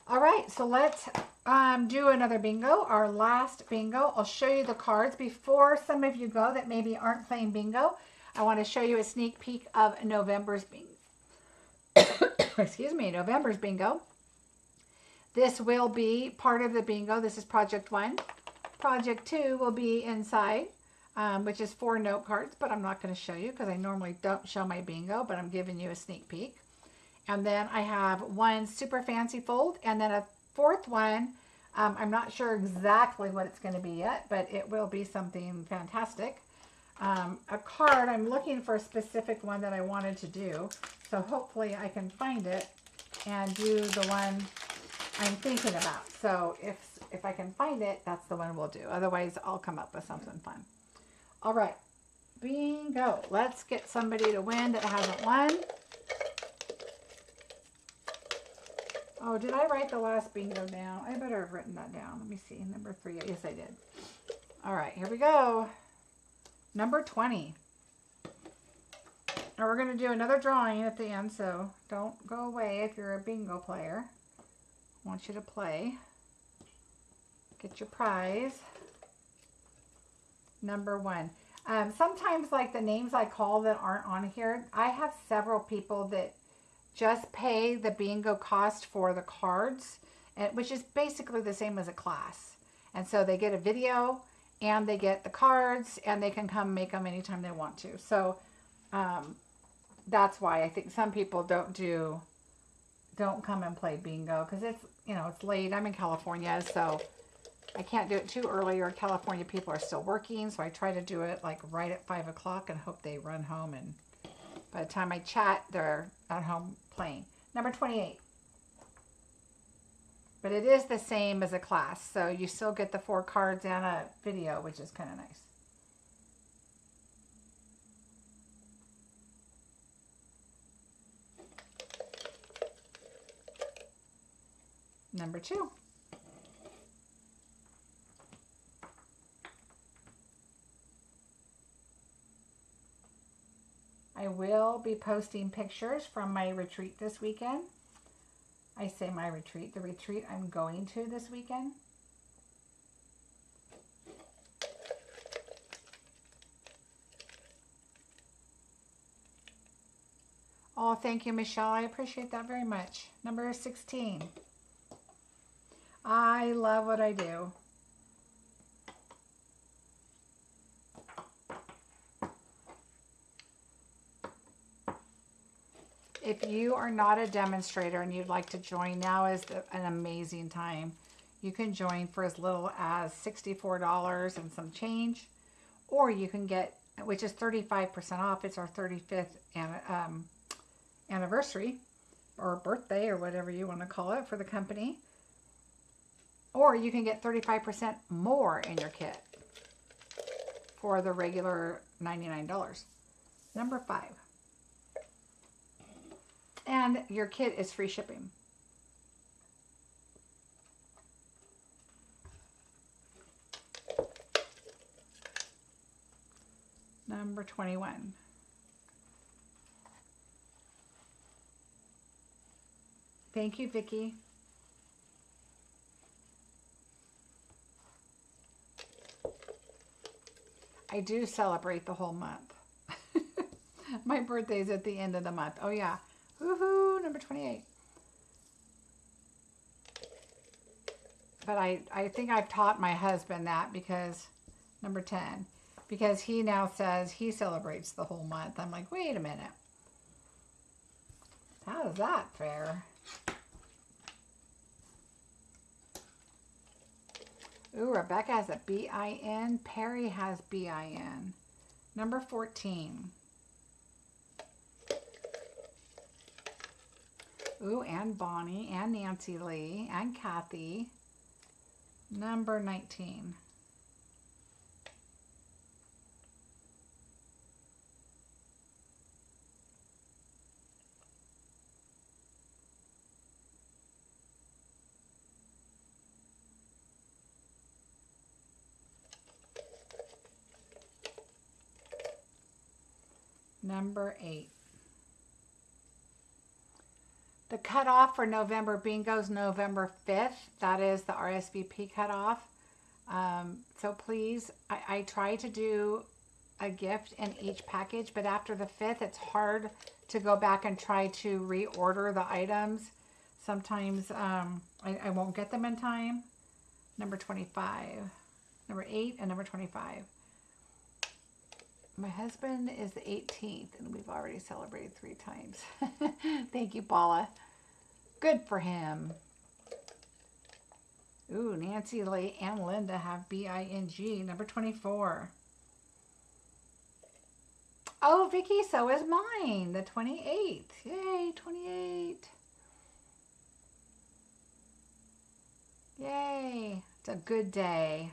Speaker 1: All right, so let's do another bingo, our last bingo. I'll show you the cards. Before some of you go that maybe aren't playing bingo, I want to show you a sneak peek of November's bingo. Excuse me, November's bingo. This will be part of the bingo. This is Project 1. Project 2 will be inside, which is 4 note cards, but I'm not going to show you because I normally don't show my bingo, but I'm giving you a sneak peek. And then I have one super fancy fold, and then a 4th one. I'm not sure exactly what it's going to be yet, but it will be something fantastic. A card, I'm looking for a specific one that I wanted to do, so hopefully I can find it and do the one I'm thinking about. So if I can find it, that's the one we'll do. Otherwise, I'll come up with something fun. All right, bingo. Let's get somebody to win that hasn't won. Oh, did I write the last bingo down? I better have written that down. Let me see. Number 3. Yes, I did. All right, here we go. Number 20. And we're going to do another drawing at the end, so don't go away if you're a bingo player. I want you to play. Get your prize. Number 1. Sometimes, like the names I call that aren't on here, I have several people that just pay the bingo cost for the cards, which is basically the same as a class. And so they get a video and they get the cards and they can come make them anytime they want to. So that's why I think some people don't come and play bingo because it's, you know, it's late. I'm in California, so I can't do it too early, or California people are still working. So I try to do it like right at 5 o'clock and hope they run home, and by the time I chat, they're at home playing. Number 28. But it is the same as a class, so you still get the 4 cards and a video, which is kind of nice. Number 2. I will be posting pictures from my retreat this weekend. I say my retreat, the retreat I'm going to this weekend. Oh, thank you, Michelle. I appreciate that very much. Number 16. I love what I do. If you are not a demonstrator and you'd like to join, now is an amazing time. You can join for as little as $64 and some change, or you can get, which is 35% off. It's our 35th anniversary or birthday or whatever you want to call it for the company. Or you can get 35% more in your kit for the regular $99. Number 5. And your kit is free shipping. Number 21. Thank you, Vicki. I do celebrate the whole month. My birthday's at the end of the month. Oh yeah. Woohoo, number 28. But I think I've taught my husband that, because number 10, because he now says he celebrates the whole month. I'm like, wait a minute. How is that fair? Ooh, Rebecca has a B-I-N. Perry has B-I-N. Number 14. Ooh, and Bonnie, and Nancy Lee, and Kathy. Number 19. Number 8. The cutoff for November bingo is November 5th. That is the RSVP cutoff. So please, I try to do a gift in each package, but after the 5th, it's hard to go back and try to reorder the items. Sometimes I won't get them in time. Number 25. Number 8 and number 25. My husband is the 18th, and we've already celebrated 3 times. Thank you, Paula. Good for him. Ooh, Nancy Lee and Linda have B-I-N-G. Number 24. Oh, Vicki, so is mine. The 28th. Yay, 28. Yay. It's a good day.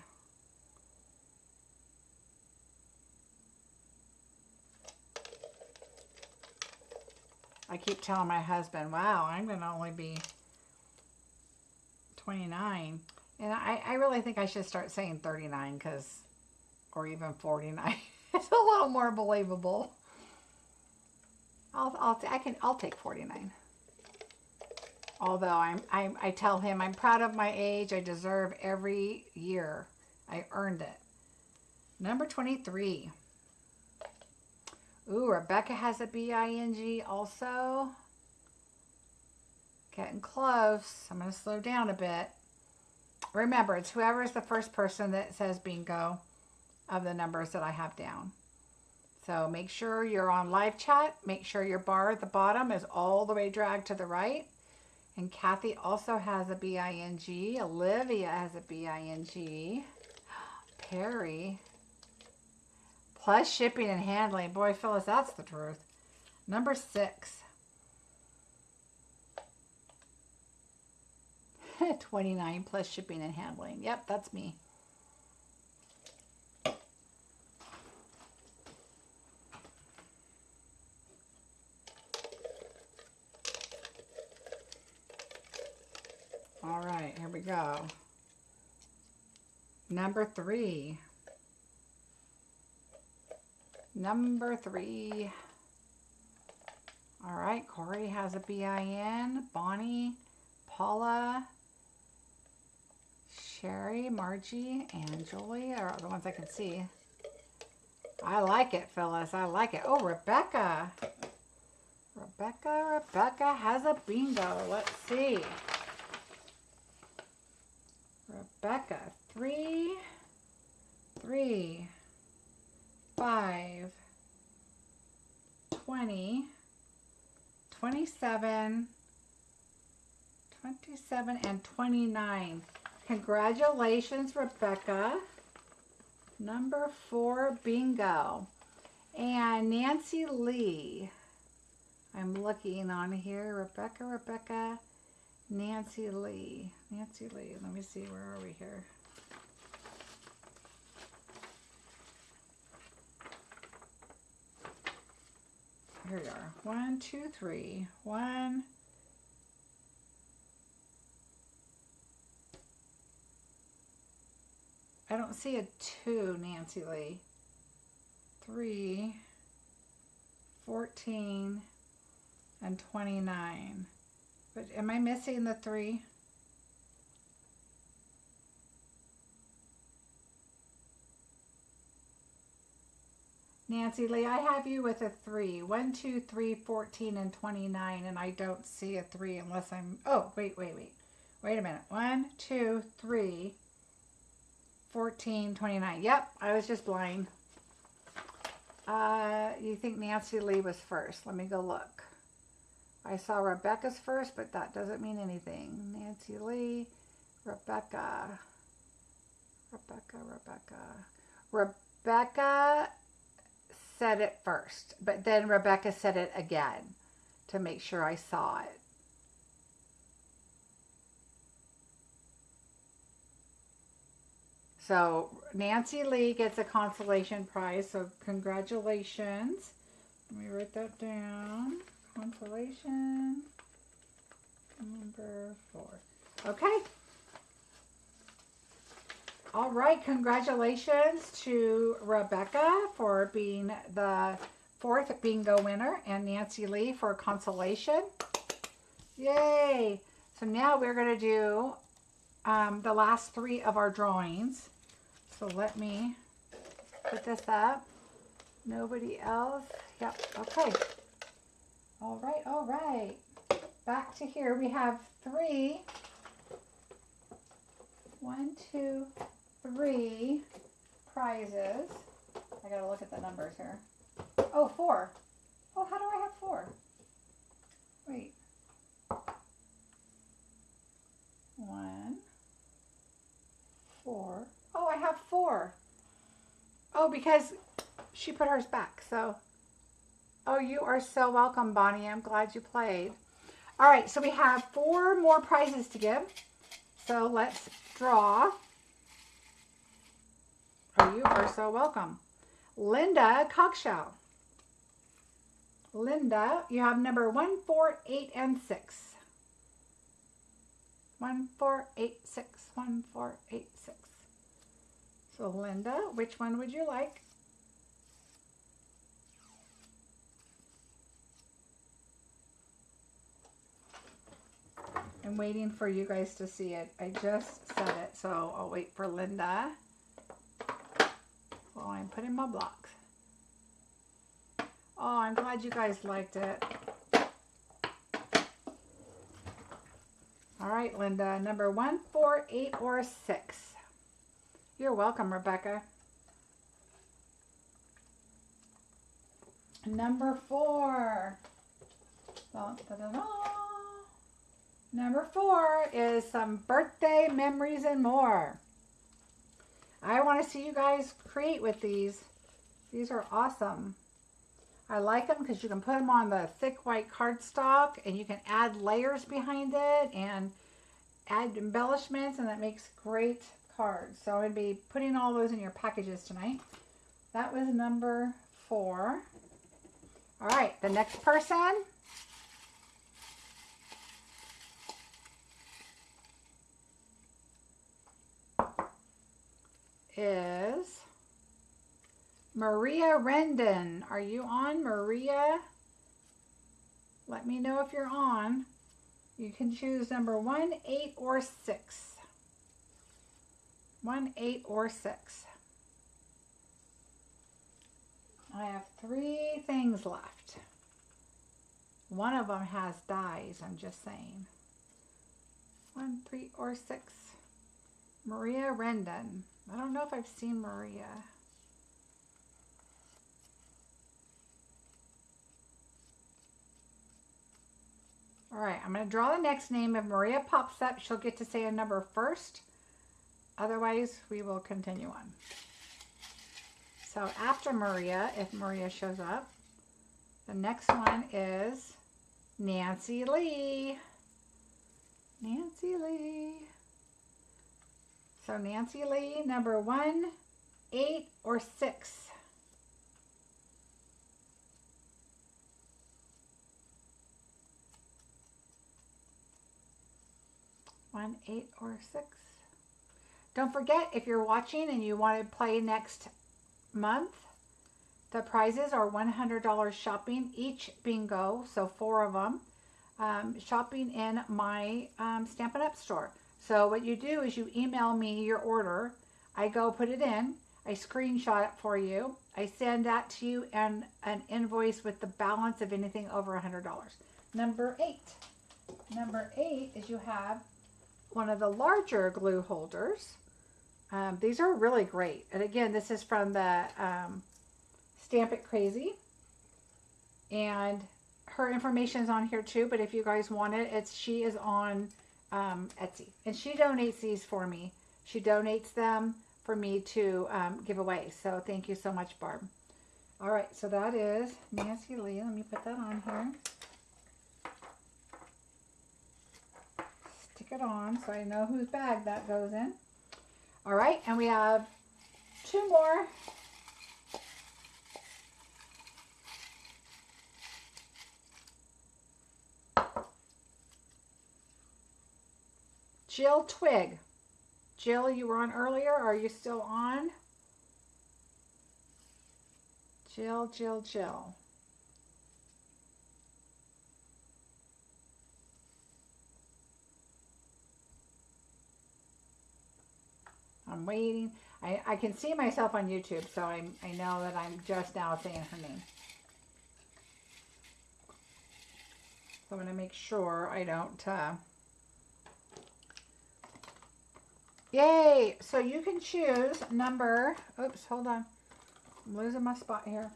Speaker 1: I keep telling my husband, wow, I'm going to only be 29. And I really think I should start saying 39, because, or even 49. It's a little more believable. I'll take 49. Although I tell him I'm proud of my age. I deserve every year. I earned it. Number 23. Ooh, Rebecca has a B-I-N-G also. Getting close. I'm going to slow down a bit. Remember, it's whoever is the first person that says bingo of the numbers that I have down. So make sure you're on live chat. Make sure your bar at the bottom is all the way dragged to the right. And Kathy also has a B-I-N-G. Olivia has a B-I-N-G. Perry. Plus shipping and handling. Boy, Phyllis, that's the truth. Number 6. 29 plus shipping and handling. Yep, that's me. All right, here we go. Number 3. Number 3. All right, Corey has a B-I-N. Bonnie, Paula, Sherry, Margie, and Julie are the ones I can see. I like it, Phyllis. I like it. Oh, Rebecca. Rebecca has a bingo. Let's see. Rebecca. 3, 3, 5, 20, 27, 27, and 29. Congratulations, Rebecca. Number 4, bingo. And Nancy Lee. I'm looking on here. Rebecca, Nancy Lee. Nancy Lee. Let me see. Where are we here? Here we are. 1, 2, 3. 1. I don't see a 2, Nancy Lee. 3, 14, and 29. But am I missing the 3? Nancy Lee, I have you with a 3. 1, 2, 3, 14, and 29, and I don't see a 3 unless I'm, oh, wait. Wait a minute. 1, 2, 3, 14, 29. Yep, I was just blind. You think Nancy Lee was first. Let me go look. I saw Rebecca's first, but that doesn't mean anything. Nancy Lee, Rebecca. Rebecca said it first, but then Rebecca said it again to make sure I saw it. So Nancy Lee gets a consolation prize, so congratulations. Let me write that down. Consolation number 4. Okay. All right, congratulations to Rebecca for being the 4th bingo winner and Nancy Lee for consolation. Yay! So now we're going to do the last 3 of our drawings. So let me put this up. Nobody else? Yep, okay. All right. Back to here. We have 3. 1, 2, 3 prizes. I gotta look at the numbers here. Oh, 4. Oh, how do I have 4? Wait. 1, 4. Oh, I have 4. Oh, because she put hers back. So, oh, you are so welcome, Bonnie. I'm glad you played. All right, so we have 4 more prizes to give. So let's draw. Oh, you are so welcome. Linda Cockshell. Linda, you have number 1, 4, 8, and 6. 1, 4, 8, 6. 1, 4, 8, 6. So Linda, which one would you like? I'm waiting for you guys to see it. I just said it, so I'll wait for Linda while I'm putting my blocks. Oh, I'm glad you guys liked it. All right, Linda, number 1, 4, 8, or 6. You're welcome, Rebecca. Number 4. Dun, dun, dun, dun. Number 4 is some birthday memories and more. I want to see you guys create with these. These are awesome. I like them because you can put them on the thick white cardstock and you can add layers behind it and add embellishments, and that makes great cards. So I'm going to be putting all those in your packages tonight. That was number 4. All right, the next person is Maria Rendon. Are you on, Maria? Let me know if you're on. You can choose number 1, 8, or 6. 1, 8, or 6. I have 3 things left. One of them has dies, I'm just saying. 1, 3, or 6. Maria Rendon. I don't know if I've seen Maria. All right, I'm going to draw the next name. If Maria pops up, she'll get to say a number first. Otherwise, we will continue on. So after Maria, if Maria shows up, the next one is Nancy Lee. Nancy Lee. So Nancy Lee, number 1, 8, or 6. 1, 8, or 6. Don't forget, if you're watching and you want to play next month, the prizes are $100 shopping each bingo, so 4 of them, shopping in my Stampin' Up! Store. So what you do is you email me your order, I go put it in, I screenshot it for you, I send that to you and an invoice with the balance of anything over $100. Number 8. Number 8 is you have one of the larger glue holders. These are really great. And again, this is from the Stamp It Crazy. And her information is on here too, but if you guys want it, she is on Etsy. And she donates these for me. She donates them for me to give away. So thank you so much, Barb. All right, so that is Nancy Lee. Let me put that on here. Stick it on so I know whose bag that goes in. All right, and we have 2 more. Jill Twig. Jill, you were on earlier. Are you still on? Jill, Jill, Jill. I'm waiting. I can see myself on YouTube, so I know that I'm just now saying her name. So I'm going to make sure I don't... Yay! So you can choose number... Oops, hold on. I'm losing my spot here.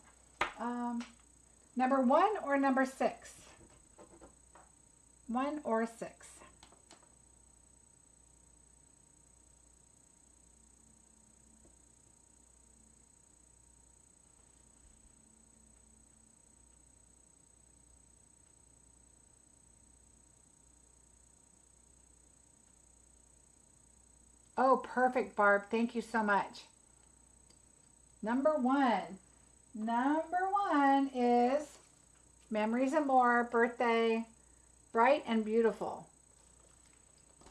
Speaker 1: Number 1 or number 6? 1 or 6. Oh, perfect, Barb. Thank you so much. Number 1. Number 1 is Memories and More, birthday, Bright and Beautiful.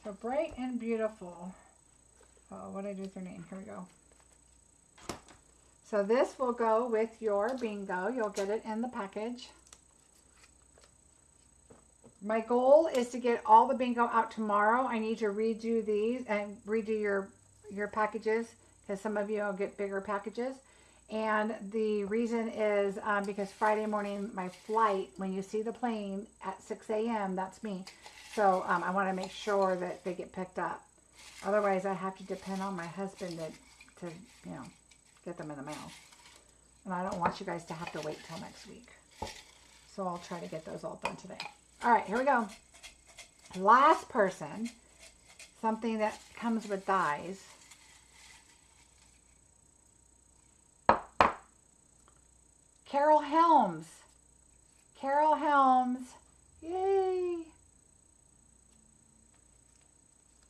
Speaker 1: So Bright and Beautiful. Oh, what did I do with her name? Here we go. So this will go with your bingo. You'll get it in the package. My goal is to get all the bingo out tomorrow. I need to redo these and redo your packages because some of you will get bigger packages. And the reason is because Friday morning, my flight, when you see the plane at 6 a.m., that's me. So I want to make sure that they get picked up. Otherwise, I have to depend on my husband to you know, get them in the mail. And I don't want you guys to have to wait till next week. So I'll try to get those all done today. All right, here we go. Last person, something that comes with dies. Carol Helms. Carol Helms. Yay.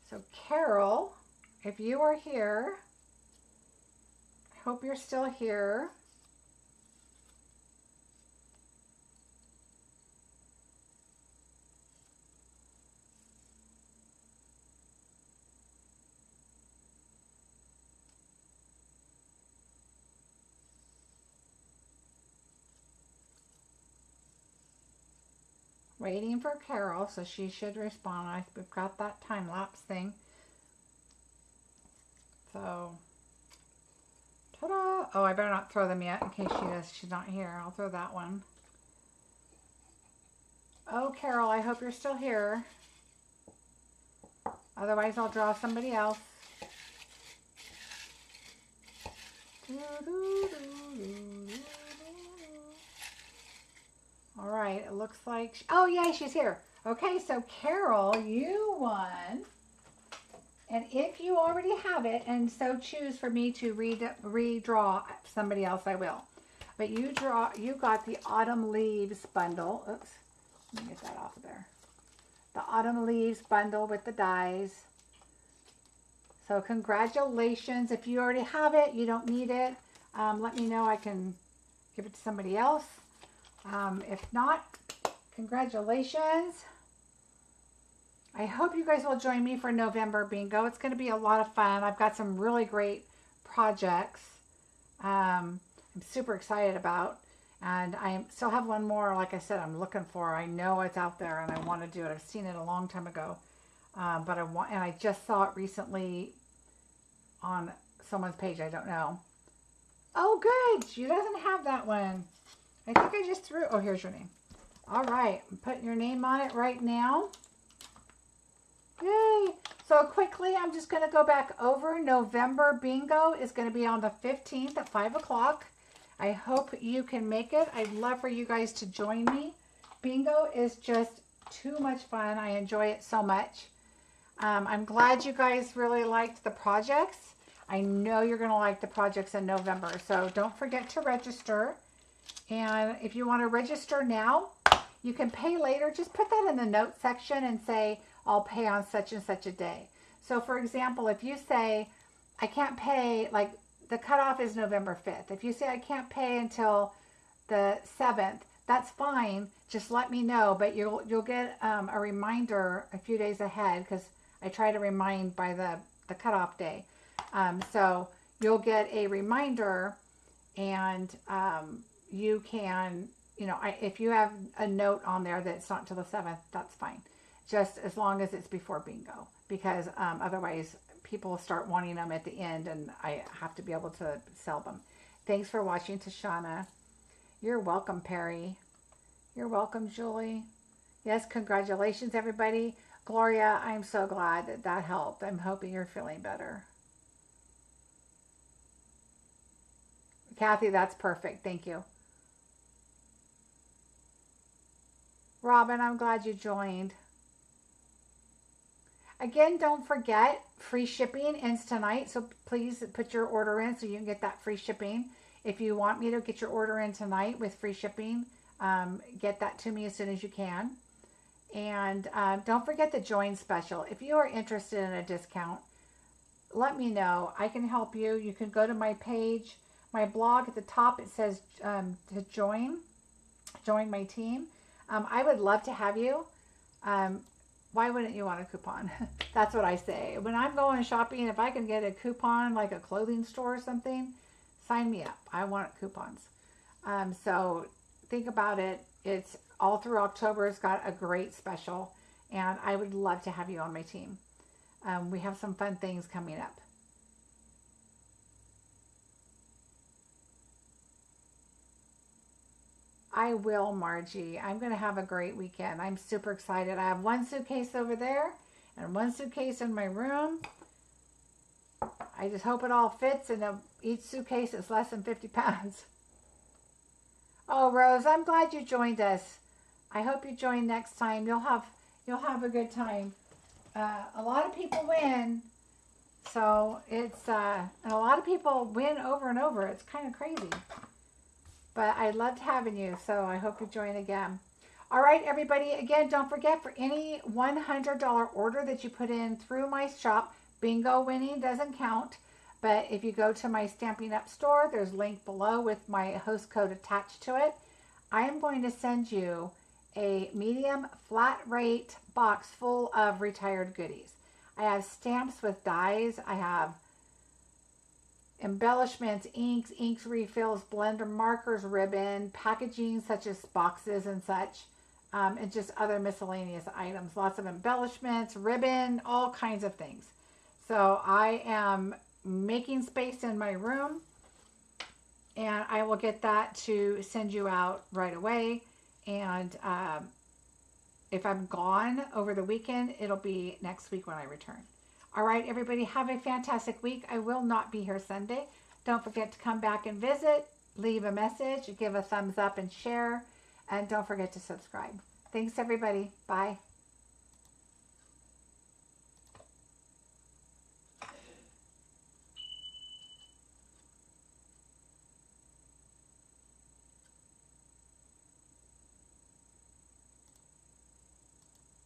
Speaker 1: So Carol, if you are here, I hope you're still here. Waiting for Carol, so she should respond. We've got that time-lapse thing. So, ta-da! Oh, I better not throw them yet in case she's not here. I'll throw that one. Oh, Carol, I hope you're still here. Otherwise, I'll draw somebody else. All right, it looks like, oh yeah, she's here. Okay, so Carol, you won. And if you already have it and so choose for me to redraw somebody else, I will. But you got the Autumn Leaves bundle. Oops, let me get that off of there. The Autumn Leaves bundle with the dies. So congratulations. If you already have it, you don't need it. Let me know. I can give it to somebody else. If not, congratulations. I hope you guys will join me for November Bingo. It's going to be a lot of fun. I've got some really great projects I'm super excited about. And I still have one more, like I said, I'm looking for. I know it's out there and I want to do it. I've seen it a long time ago. But I just saw it recently on someone's page. I don't know. Oh, good. She doesn't have that one. I think I just threw, oh, here's your name. All right. I'm putting your name on it right now. Yay. So quickly, I'm just going to go back over. November Bingo is going to be on the 15th at 5 o'clock. I hope you can make it. I'd love for you guys to join me. Bingo is just too much fun. I enjoy it so much. I'm glad you guys really liked the projects. I know you're going to like the projects in November. So don't forget to register. And if you want to register now, you can pay later. Just put that in the notes section and say, I'll pay on such and such a day. So for example, if you say, I can't pay, like the cutoff is November 5th. If you say I can't pay until the 7th, that's fine. Just let me know, but you'll get a reminder a few days ahead because I try to remind by the cutoff day. So you'll get a reminder and you can, if you have a note on there that it's not till the 7th, that's fine. Just as long as it's before Bingo, because otherwise people start wanting them at the end and I have to be able to sell them. Thanks for watching, Tashana. You're welcome, Perry. You're welcome, Julie. Yes, congratulations, everybody. Gloria, I'm so glad that helped. I'm hoping you're feeling better. Kathy, that's perfect. Thank you. Robin, I'm glad you joined. Again, don't forget, free shipping ends tonight, so please put your order in so you can get that free shipping. If you want me to get your order in tonight with free shipping, get that to me as soon as you can. And don't forget the join special. If you are interested in a discount, let me know. I can help you. You can go to my page, my blog at the top. It says to join my team. I would love to have you. Why wouldn't you want a coupon? That's what I say. When I'm going shopping, if I can get a coupon, like a clothing store or something, sign me up. I want coupons. So think about it. It's all through October. It's got a great special, and I would love to have you on my team. We have some fun things coming up. I will, Margie. I'm going to have a great weekend. I'm super excited. I have one suitcase over there and one suitcase in my room. I just hope it all fits, and each suitcase is less than 50 pounds. Oh, Rose, I'm glad you joined us. I hope you join next time. You'll have a good time. A lot of people win, so it's and a lot of people win over and over. It's kind of crazy. But I loved having you, so I hope you join again. All right, everybody. Again, don't forget, for any $100 order that you put in through my shop, bingo winning doesn't count. But if you go to my Stampin' Up store, there's a link below with my host code attached to it. I am going to send you a medium flat rate box full of retired goodies. I have stamps with dies. I have embellishments, inks refills, blender markers, ribbon, packaging such as boxes and such, and just other miscellaneous items. Lots of embellishments, ribbon, all kinds of things. So I am making space in my room, and I will get that to send you out right away. And if I'm gone over the weekend, it'll be next week when I return. All right, everybody, have a fantastic week. I will not be here Sunday. Don't forget to come back and visit, leave a message, give a thumbs up and share, and don't forget to subscribe. Thanks everybody. Bye.